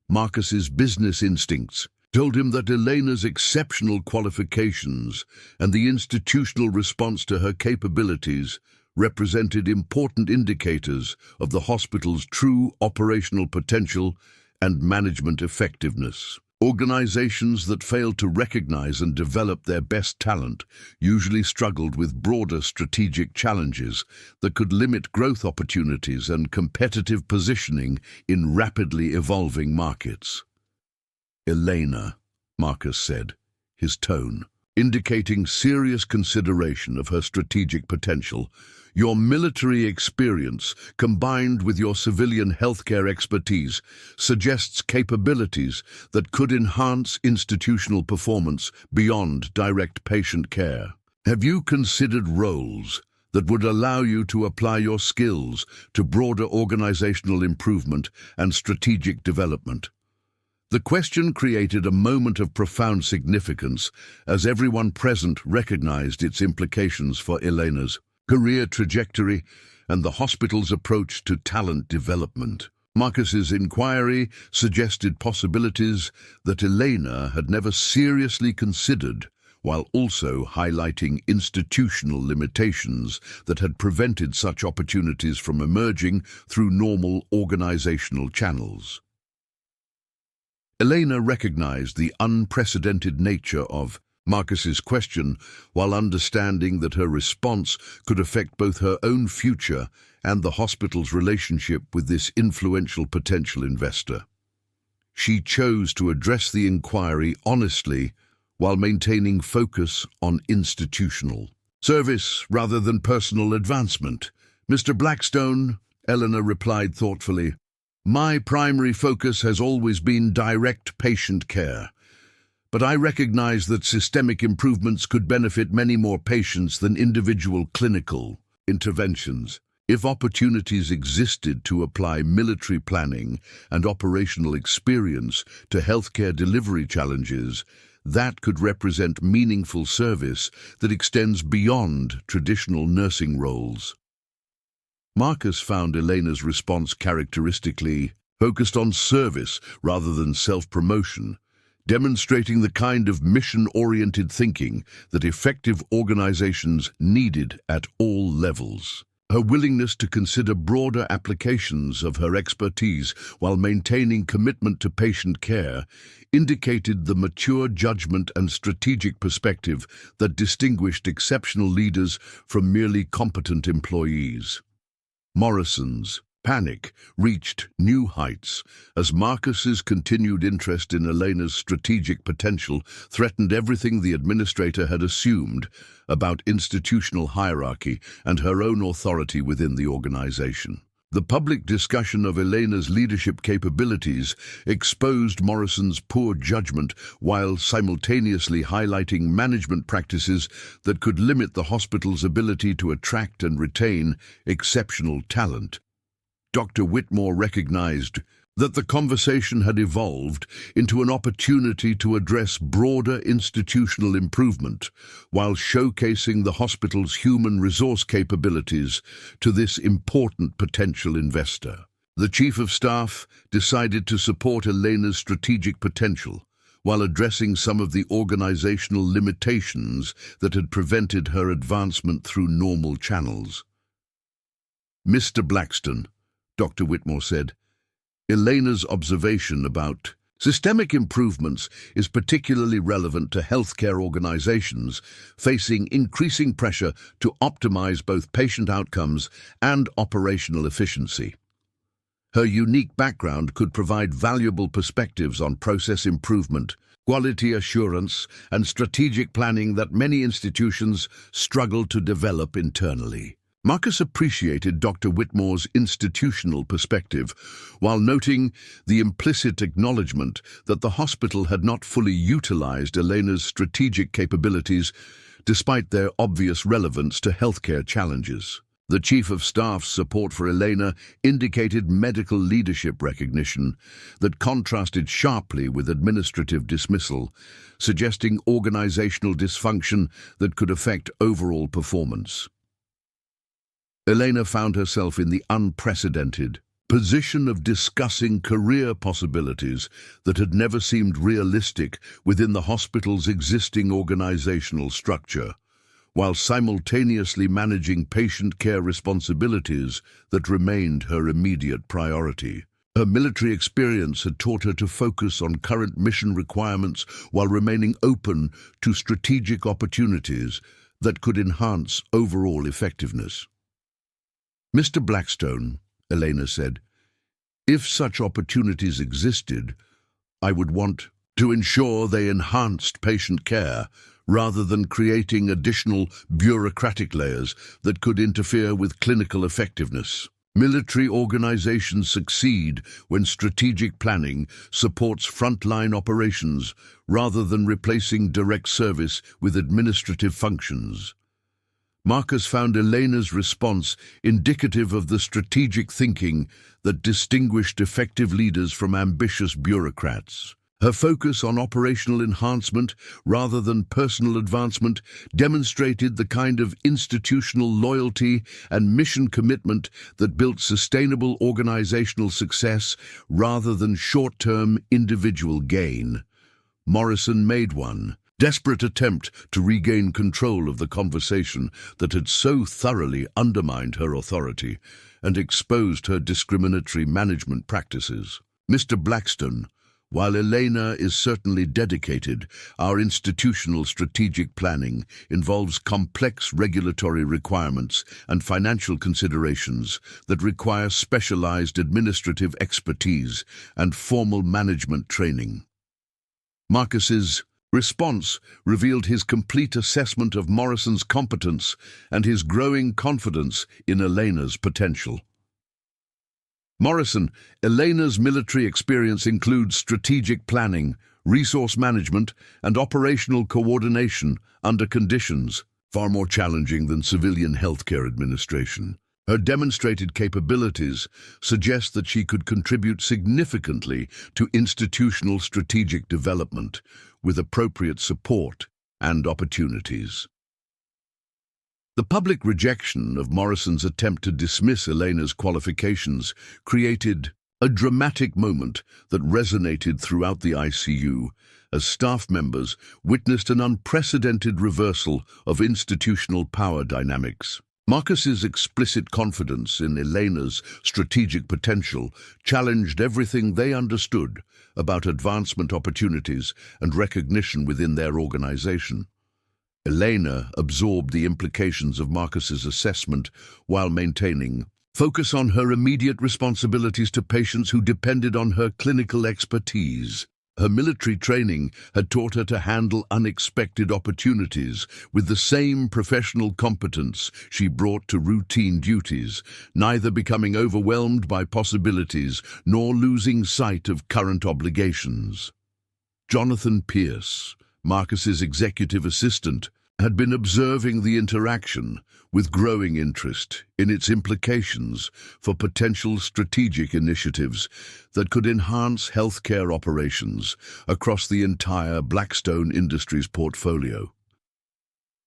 Marcus's business instincts told him that Elena's exceptional qualifications and the institutional response to her capabilities represented important indicators of the hospital's true operational potential and management effectiveness. Organizations that failed to recognize and develop their best talent usually struggled with broader strategic challenges that could limit growth opportunities and competitive positioning in rapidly evolving markets. "Elena," Marcus said, his tone indicating serious consideration of her strategic potential, "your military experience, combined with your civilian healthcare expertise, suggests capabilities that could enhance institutional performance beyond direct patient care. Have you considered roles that would allow you to apply your skills to broader organizational improvement and strategic development?" The question created a moment of profound significance as everyone present recognized its implications for Elena's career trajectory and the hospital's approach to talent development. Marcus's inquiry suggested possibilities that Elena had never seriously considered, while also highlighting institutional limitations that had prevented such opportunities from emerging through normal organizational channels. Elena recognized the unprecedented nature of Marcus's question, while understanding that her response could affect both her own future and the hospital's relationship with this influential potential investor. She chose to address the inquiry honestly while maintaining focus on institutional service rather than personal advancement. "Mr. Blackstone," Elena replied thoughtfully, "my primary focus has always been direct patient care. But I recognize that systemic improvements could benefit many more patients than individual clinical interventions. If opportunities existed to apply military planning and operational experience to healthcare delivery challenges, that could represent meaningful service that extends beyond traditional nursing roles." Marcus found Elena's response characteristically focused on service rather than self-promotion, demonstrating the kind of mission-oriented thinking that effective organizations needed at all levels. Her willingness to consider broader applications of her expertise while maintaining commitment to patient care indicated the mature judgment and strategic perspective that distinguished exceptional leaders from merely competent employees. Morrison's panic reached new heights as Marcus's continued interest in Elena's strategic potential threatened everything the administrator had assumed about institutional hierarchy and her own authority within the organization. The public discussion of Elena's leadership capabilities exposed Morrison's poor judgment while simultaneously highlighting management practices that could limit the hospital's ability to attract and retain exceptional talent. Dr. Whitmore recognized that the conversation had evolved into an opportunity to address broader institutional improvement while showcasing the hospital's human resource capabilities to this important potential investor. The Chief of Staff decided to support Elena's strategic potential while addressing some of the organizational limitations that had prevented her advancement through normal channels. "Mr. Blackstone," Dr. Whitmore said, "Elena's observation about systemic improvements is particularly relevant to healthcare organizations facing increasing pressure to optimize both patient outcomes and operational efficiency. Her unique background could provide valuable perspectives on process improvement, quality assurance, and strategic planning that many institutions struggle to develop internally." Marcus appreciated Dr. Whitmore's institutional perspective, while noting the implicit acknowledgement that the hospital had not fully utilized Elena's strategic capabilities despite their obvious relevance to healthcare challenges. The Chief of Staff's support for Elena indicated medical leadership recognition that contrasted sharply with administrative dismissal, suggesting organizational dysfunction that could affect overall performance. Elena found herself in the unprecedented position of discussing career possibilities that had never seemed realistic within the hospital's existing organizational structure, while simultaneously managing patient care responsibilities that remained her immediate priority. Her military experience had taught her to focus on current mission requirements while remaining open to strategic opportunities that could enhance overall effectiveness. "Mr. Blackstone," Elena said, "if such opportunities existed, I would want to ensure they enhanced patient care rather than creating additional bureaucratic layers that could interfere with clinical effectiveness. Military organizations succeed when strategic planning supports frontline operations rather than replacing direct service with administrative functions." Marcus found Elena's response indicative of the strategic thinking that distinguished effective leaders from ambitious bureaucrats. Her focus on operational enhancement rather than personal advancement demonstrated the kind of institutional loyalty and mission commitment that built sustainable organizational success rather than short-term individual gain. Morrison made one desperate attempt to regain control of the conversation that had so thoroughly undermined her authority and exposed her discriminatory management practices. "Mr. Blackstone, While Elena is certainly dedicated, our institutional strategic planning involves complex regulatory requirements and financial considerations that require specialized administrative expertise and formal management training. Marcus's response revealed his complete assessment of Morrison's competence and his growing confidence in Elena's potential. Morrison, Elena's military experience includes strategic planning, resource management, and operational coordination under conditions far more challenging than civilian healthcare administration. Her demonstrated capabilities suggest that she could contribute significantly to institutional strategic development with appropriate support and opportunities. The public rejection of Morrison's attempt to dismiss Elena's qualifications created a dramatic moment that resonated throughout the ICU as staff members witnessed an unprecedented reversal of institutional power dynamics. Marcus's explicit confidence in Elena's strategic potential challenged everything they understood about advancement opportunities and recognition within their organization. Elena absorbed the implications of Marcus's assessment while maintaining focus on her immediate responsibilities to patients who depended on her clinical expertise. Her military training had taught her to handle unexpected opportunities with the same professional competence she brought to routine duties, neither becoming overwhelmed by possibilities nor losing sight of current obligations. Jonathan Pierce, Marcus's executive assistant, had been observing the interaction with growing interest in its implications for potential strategic initiatives that could enhance healthcare operations across the entire Blackstone Industries portfolio.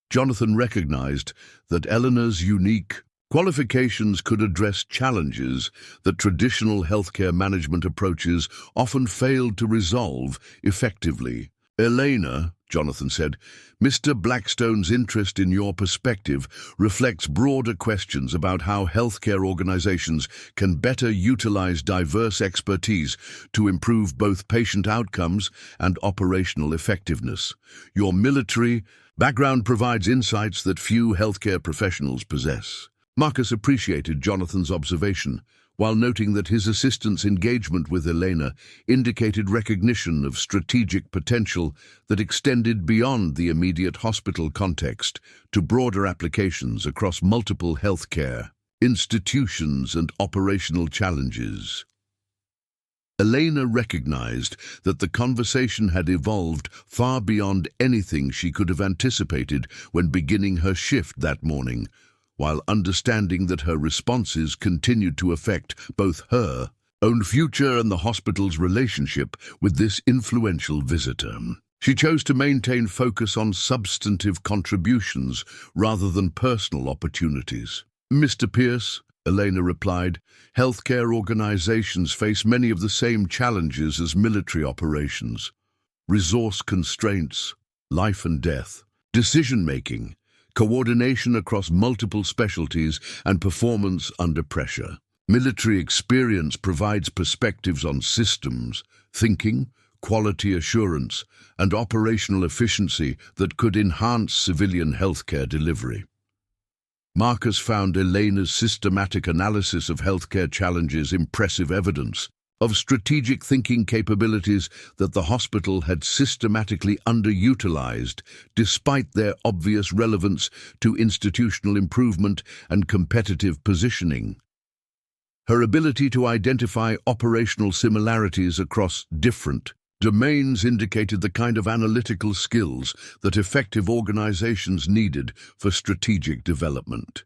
Jonathan recognized that Eleanor's unique qualifications could address challenges that traditional healthcare management approaches often failed to resolve effectively. Elena, Jonathan said, Mr. Blackstone's interest in your perspective reflects broader questions about how healthcare organizations can better utilize diverse expertise to improve both patient outcomes and operational effectiveness. Your military background provides insights that few healthcare professionals possess. Marcus appreciated Jonathan's observation, while noting that his assistant's engagement with Elena indicated recognition of strategic potential that extended beyond the immediate hospital context to broader applications across multiple healthcare institutions and operational challenges. Elena recognized that the conversation had evolved far beyond anything she could have anticipated when beginning her shift that morning, while understanding that her responses continued to affect both her own future and the hospital's relationship with this influential visitor. She chose to maintain focus on substantive contributions rather than personal opportunities. Mr. Pierce, Elena replied, healthcare organizations face many of the same challenges as military operations: resource constraints, life and death, decision-making, coordination across multiple specialties, and performance under pressure. Military experience provides perspectives on systems, thinking, quality assurance, and operational efficiency that could enhance civilian healthcare delivery. Marcus found Elena's systematic analysis of healthcare challenges impressive evidence of strategic thinking capabilities that the hospital had systematically underutilized, despite their obvious relevance to institutional improvement and competitive positioning. Her ability to identify operational similarities across different domains indicated the kind of analytical skills that effective organizations needed for strategic development.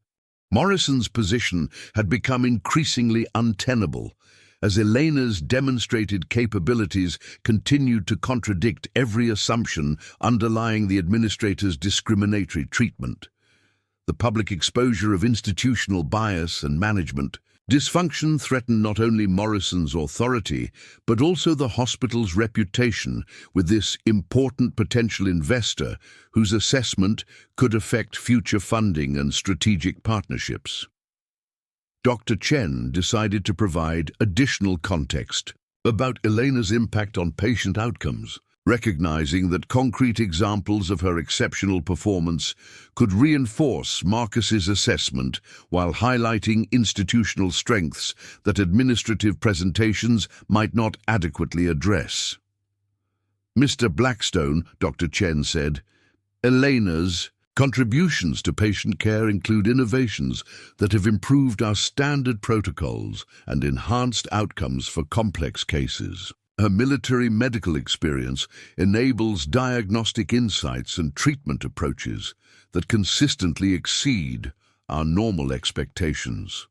Morrison's position had become increasingly untenable, as Elena's demonstrated capabilities continued to contradict every assumption underlying the administrator's discriminatory treatment. The public exposure of institutional bias and management dysfunction threatened not only Morrison's authority, but also the hospital's reputation with this important potential investor whose assessment could affect future funding and strategic partnerships. Dr. Chen decided to provide additional context, about Elena's impact on patient outcomes, recognizing that concrete examples of her exceptional performance could reinforce Marcus's assessment while highlighting institutional strengths that administrative presentations might not adequately address. Mr. Blackstone, Dr. Chen said, Elena's contributions to patient care include innovations that have improved our standard protocols and enhanced outcomes for complex cases. Her military medical experience enables diagnostic insights and treatment approaches that consistently exceed our normal expectations.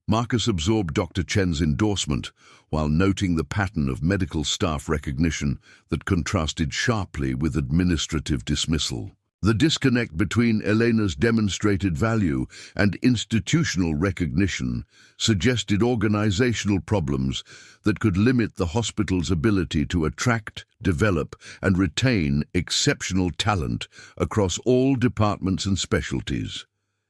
Marcus absorbed Dr. Chen's endorsement while noting the pattern of medical staff recognition that contrasted sharply with administrative dismissal. The disconnect between Elena's demonstrated value and institutional recognition suggested organizational problems that could limit the hospital's ability to attract, develop, and retain exceptional talent across all departments and specialties.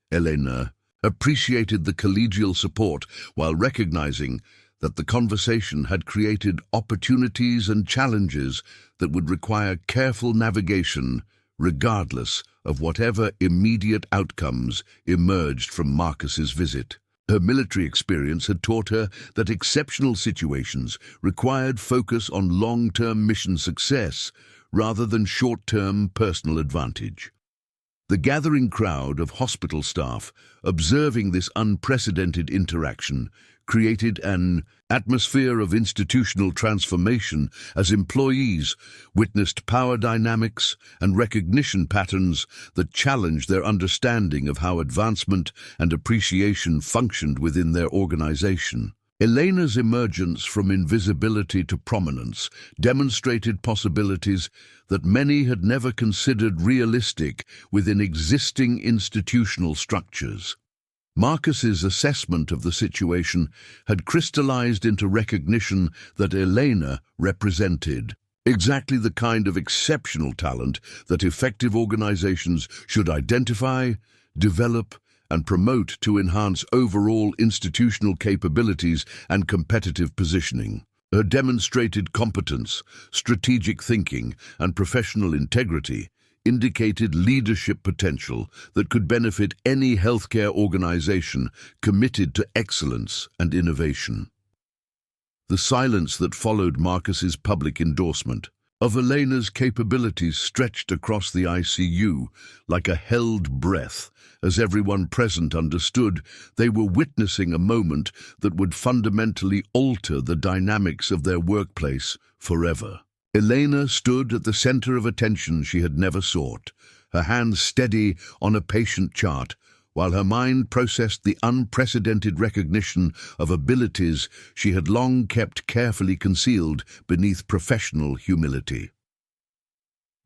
Elena appreciated the collegial support while recognizing that the conversation had created opportunities and challenges that would require careful navigation regardless of whatever immediate outcomes emerged from Marcus's visit. Her military experience had taught her that exceptional situations required focus on long-term mission success rather than short-term personal advantage. The gathering crowd of hospital staff, observing this unprecedented interaction, created an atmosphere of institutional transformation as employees witnessed power dynamics and recognition patterns that challenged their understanding of how advancement and appreciation functioned within their organization. Elena's emergence from invisibility to prominence demonstrated possibilities that many had never considered realistic within existing institutional structures. Marcus's assessment of the situation had crystallized into recognition that Elena represented exactly the kind of exceptional talent that effective organizations should identify, develop, and promote to enhance overall institutional capabilities and competitive positioning. Her demonstrated competence, strategic thinking, and professional integrity indicated leadership potential that could benefit any healthcare organization committed to excellence and innovation. The silence that followed Marcus's public endorsement of Elena's capabilities stretched across the ICU like a held breath, as everyone present understood they were witnessing a moment that would fundamentally alter the dynamics of their workplace forever. Elena stood at the center of attention she had never sought, her hands steady on a patient chart, while her mind processed the unprecedented recognition of abilities she had long kept carefully concealed beneath professional humility.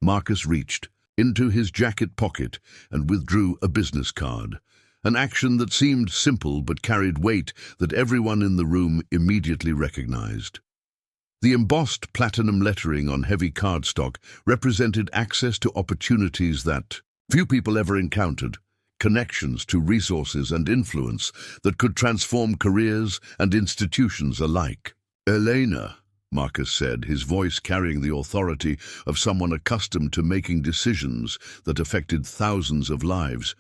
Marcus reached into his jacket pocket and withdrew a business card, an action that seemed simple but carried weight that everyone in the room immediately recognized. The embossed platinum lettering on heavy cardstock represented access to opportunities that few people ever encountered, connections to resources and influence that could transform careers and institutions alike. Elena, Marcus said, his voice carrying the authority of someone accustomed to making decisions that affected thousands of lives.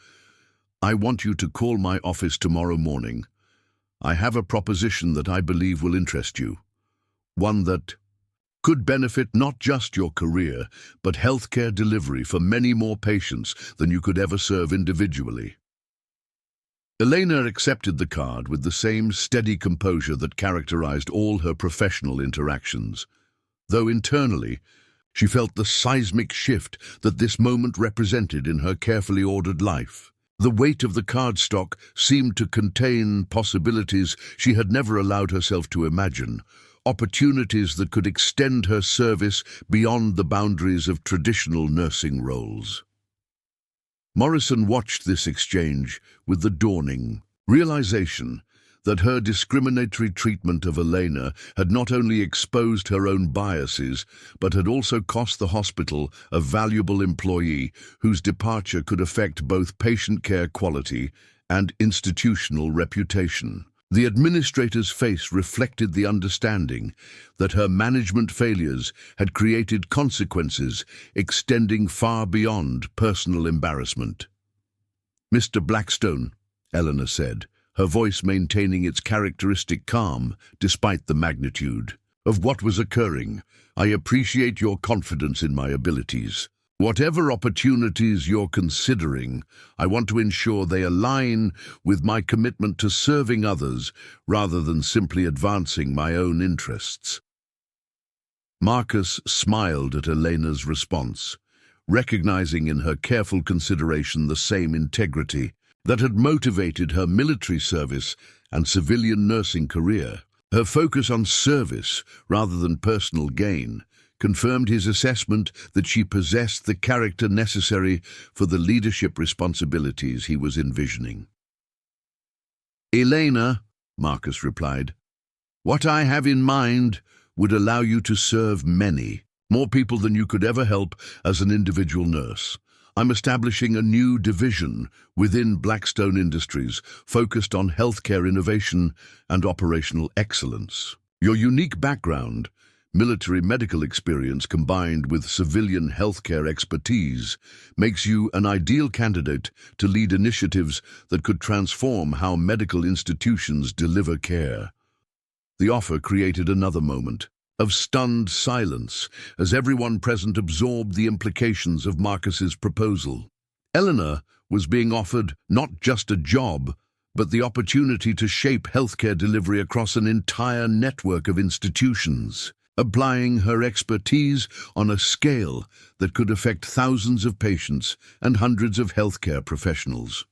I want you to call my office tomorrow morning. I have a proposition that I believe will interest you. One that could benefit not just your career, but healthcare delivery for many more patients than you could ever serve individually. Elena accepted the card with the same steady composure that characterized all her professional interactions, though internally she felt the seismic shift that this moment represented in her carefully ordered life. The weight of the cardstock seemed to contain possibilities she had never allowed herself to imagine, opportunities that could extend her service beyond the boundaries of traditional nursing roles. Morrison watched this exchange with the dawning realization that her discriminatory treatment of Elena had not only exposed her own biases, but had also cost the hospital a valuable employee whose departure could affect both patient care quality and institutional reputation. The administrator's face reflected the understanding that her management failures had created consequences extending far beyond personal embarrassment. "Mr. Blackstone," Elena said, her voice maintaining its characteristic calm despite the magnitude of what was occurring, "I appreciate your confidence in my abilities. Whatever opportunities you're considering, I want to ensure they align with my commitment to serving others rather than simply advancing my own interests." Marcus smiled at Elena's response, recognizing in her careful consideration the same integrity that had motivated her military service and civilian nursing career. Her focus on service rather than personal gain confirmed his assessment that she possessed the character necessary for the leadership responsibilities he was envisioning. "Elena," Marcus replied, "what I have in mind would allow you to serve many, more people than you could ever help as an individual nurse. I'm establishing a new division within Blackstone Industries focused on healthcare innovation and operational excellence. Your unique background, military medical experience combined with civilian healthcare expertise, makes you an ideal candidate to lead initiatives that could transform how medical institutions deliver care." The offer created another moment of stunned silence as everyone present absorbed the implications of Marcus's proposal. Elena was being offered not just a job, but the opportunity to shape healthcare delivery across an entire network of institutions, applying her expertise on a scale that could affect thousands of patients and hundreds of healthcare professionals.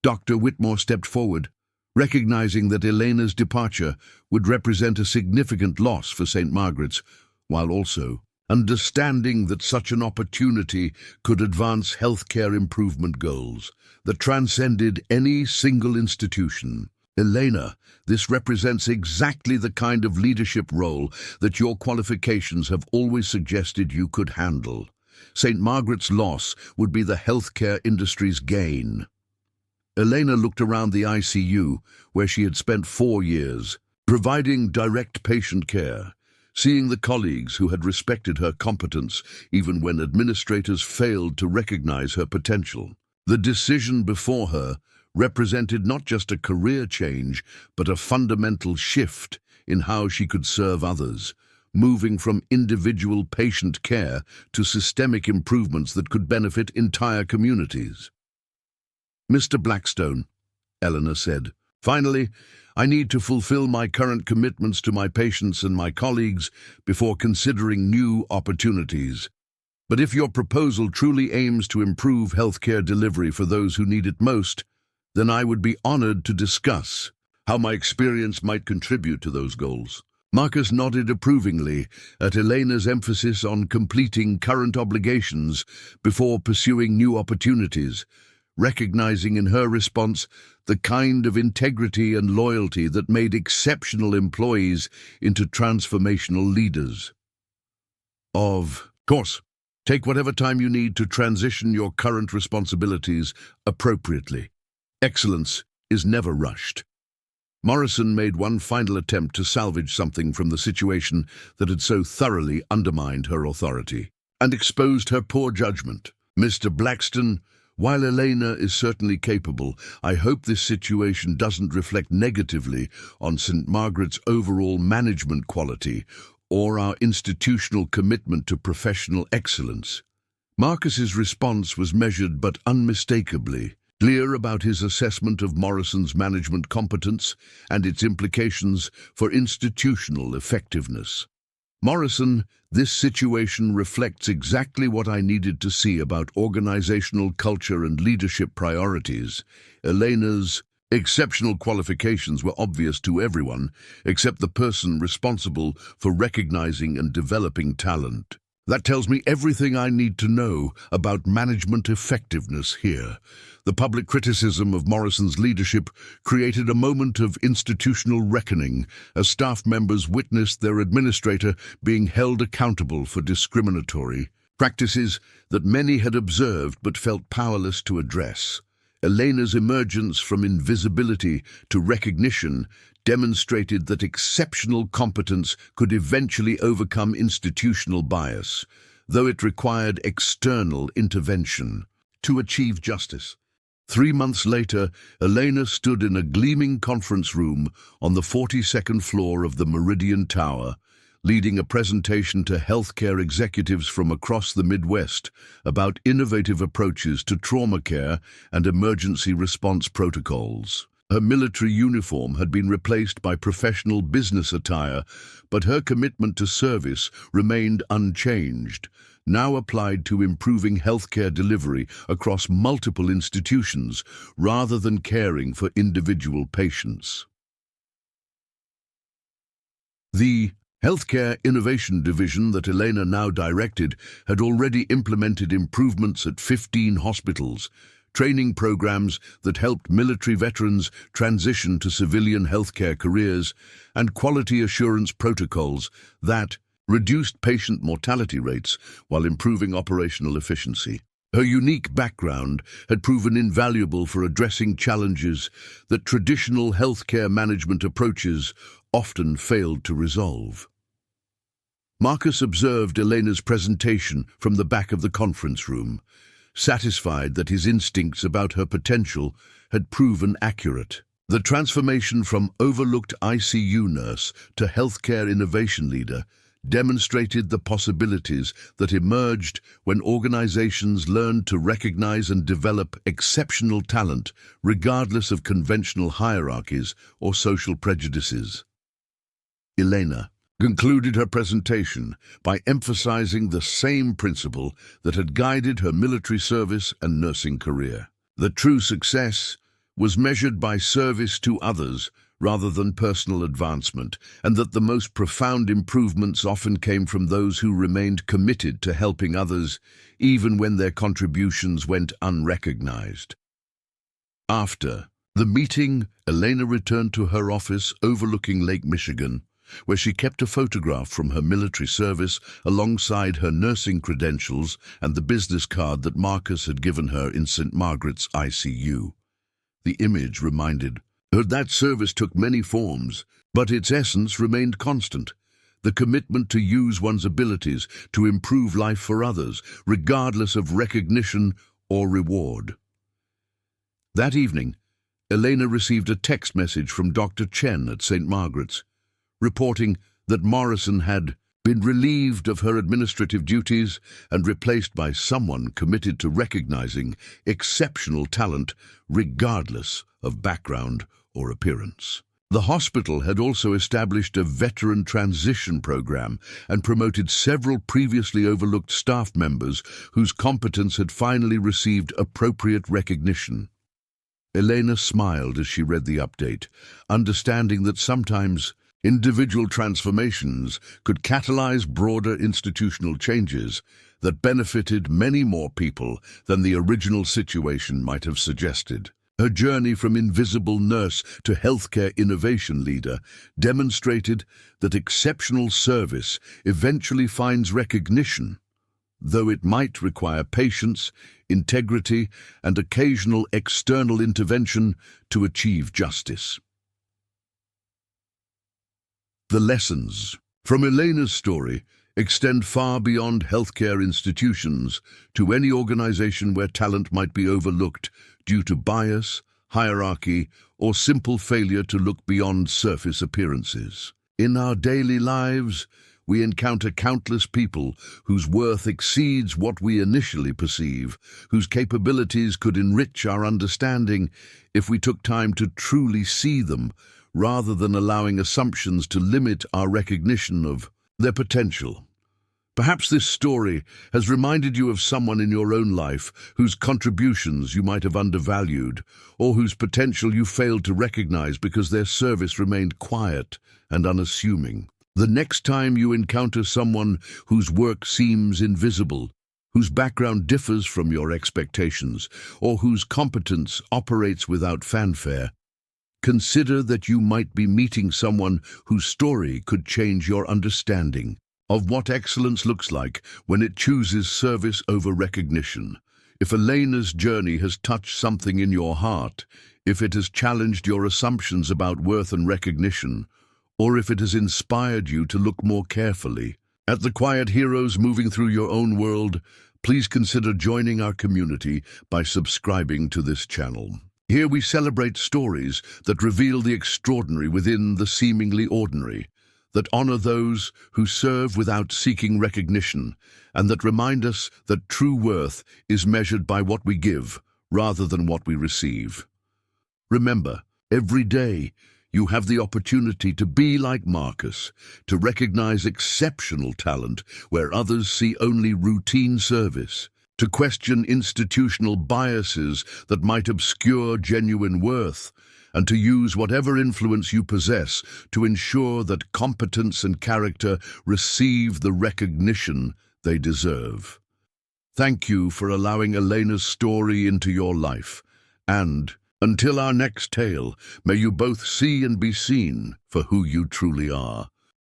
Dr. Whitmore stepped forward, recognizing that Elena's departure would represent a significant loss for St. Margaret's, while also understanding that such an opportunity could advance healthcare improvement goals that transcended any single institution. "Elena, this represents exactly the kind of leadership role that your qualifications have always suggested you could handle. St. Margaret's loss would be the healthcare industry's gain." Elena looked around the ICU, where she had spent 4 years, providing direct patient care, seeing the colleagues who had respected her competence even when administrators failed to recognize her potential. The decision before her represented not just a career change, but a fundamental shift in how she could serve others, moving from individual patient care to systemic improvements that could benefit entire communities. "Mr. Blackstone," Elena said, "finally, I need to fulfill my current commitments to my patients and my colleagues before considering new opportunities. But if your proposal truly aims to improve healthcare delivery for those who need it most, then I would be honored to discuss how my experience might contribute to those goals." Marcus nodded approvingly at Elena's emphasis on completing current obligations before pursuing new opportunities, recognizing in her response the kind of integrity and loyalty that made exceptional employees into transformational leaders. "Of course, take whatever time you need to transition your current responsibilities appropriately. Excellence is never rushed." Morrison made one final attempt to salvage something from the situation that had so thoroughly undermined her authority and exposed her poor judgment. "Mr. Blackstone, while Elena is certainly capable, I hope this situation doesn't reflect negatively on St. Margaret's overall management quality or our institutional commitment to professional excellence." Marcus's response was measured but unmistakably clear about his assessment of Morrison's management competence and its implications for institutional effectiveness. "Morrison, this situation reflects exactly what I needed to see about organizational culture and leadership priorities. Elena's exceptional qualifications were obvious to everyone except the person responsible for recognizing and developing talent. That tells me everything I need to know about management effectiveness here. The public criticism of Morrison's leadership created a moment of institutional reckoning as staff members witnessed their administrator being held accountable for discriminatory practices that many had observed but felt powerless to address. Elena's emergence from invisibility to recognition demonstrated that exceptional competence could eventually overcome institutional bias, though it required external intervention to achieve justice. 3 months later, Elena stood in a gleaming conference room on the 42nd floor of the Meridian Tower, leading a presentation to healthcare executives from across the Midwest about innovative approaches to trauma care and emergency response protocols. Her military uniform had been replaced by professional business attire, but her commitment to service remained unchanged, now applied to improving healthcare delivery across multiple institutions rather than caring for individual patients. The Healthcare Innovation Division that Elena now directed had already implemented improvements at 15 hospitals, training programs that helped military veterans transition to civilian healthcare careers, and quality assurance protocols that reduced patient mortality rates while improving operational efficiency. Her unique background had proven invaluable for addressing challenges that traditional healthcare management approaches often failed to resolve. Marcus observed Elena's presentation from the back of the conference room, satisfied that his instincts about her potential had proven accurate. The transformation from overlooked ICU nurse to healthcare innovation leader demonstrated the possibilities that emerged when organizations learned to recognize and develop exceptional talent regardless of conventional hierarchies or social prejudices. Elena concluded her presentation by emphasizing the same principle that had guided her military service and nursing career. The true success was measured by service to others rather than personal advancement, and that the most profound improvements often came from those who remained committed to helping others, even when their contributions went unrecognized. After the meeting, Elena returned to her office overlooking Lake Michigan, where she kept a photograph from her military service alongside her nursing credentials and the business card that Marcus had given her in St. Margaret's ICU. The image reminded her that service took many forms, but its essence remained constant: the commitment to use one's abilities to improve life for others, regardless of recognition or reward. That evening, Elena received a text message from Dr. Chen at St. Margaret's, reporting that Morrison had been relieved of her administrative duties and replaced by someone committed to recognizing exceptional talent regardless of background or appearance. The hospital had also established a veteran transition program and promoted several previously overlooked staff members whose competence had finally received appropriate recognition. Elena smiled as she read the update, understanding that sometimes individual transformations could catalyze broader institutional changes that benefited many more people than the original situation might have suggested. Her journey from invisible nurse to healthcare innovation leader demonstrated that exceptional service eventually finds recognition, though it might require patience, integrity, and occasional external intervention to achieve justice. The lessons from Elena's story extend far beyond healthcare institutions to any organization where talent might be overlooked due to bias, hierarchy, or simple failure to look beyond surface appearances. In our daily lives, we encounter countless people whose worth exceeds what we initially perceive, whose capabilities could enrich our understanding if we took time to truly see them, rather than allowing assumptions to limit our recognition of their potential. Perhaps this story has reminded you of someone in your own life whose contributions you might have undervalued, or whose potential you failed to recognize because their service remained quiet and unassuming. The next time you encounter someone whose work seems invisible, whose background differs from your expectations, or whose competence operates without fanfare, consider that you might be meeting someone whose story could change your understanding of what excellence looks like when it chooses service over recognition. If Elena's journey has touched something in your heart, if it has challenged your assumptions about worth and recognition, or if it has inspired you to look more carefully at the quiet heroes moving through your own world, please consider joining our community by subscribing to this channel. Here we celebrate stories that reveal the extraordinary within the seemingly ordinary, that honor those who serve without seeking recognition, and that remind us that true worth is measured by what we give rather than what we receive. Remember, every day you have the opportunity to be like Marcus, to recognize exceptional talent where others see only routine service, to question institutional biases that might obscure genuine worth, and to use whatever influence you possess to ensure that competence and character receive the recognition they deserve. Thank you for allowing Elena's story into your life, and until our next tale, may you both see and be seen for who you truly are.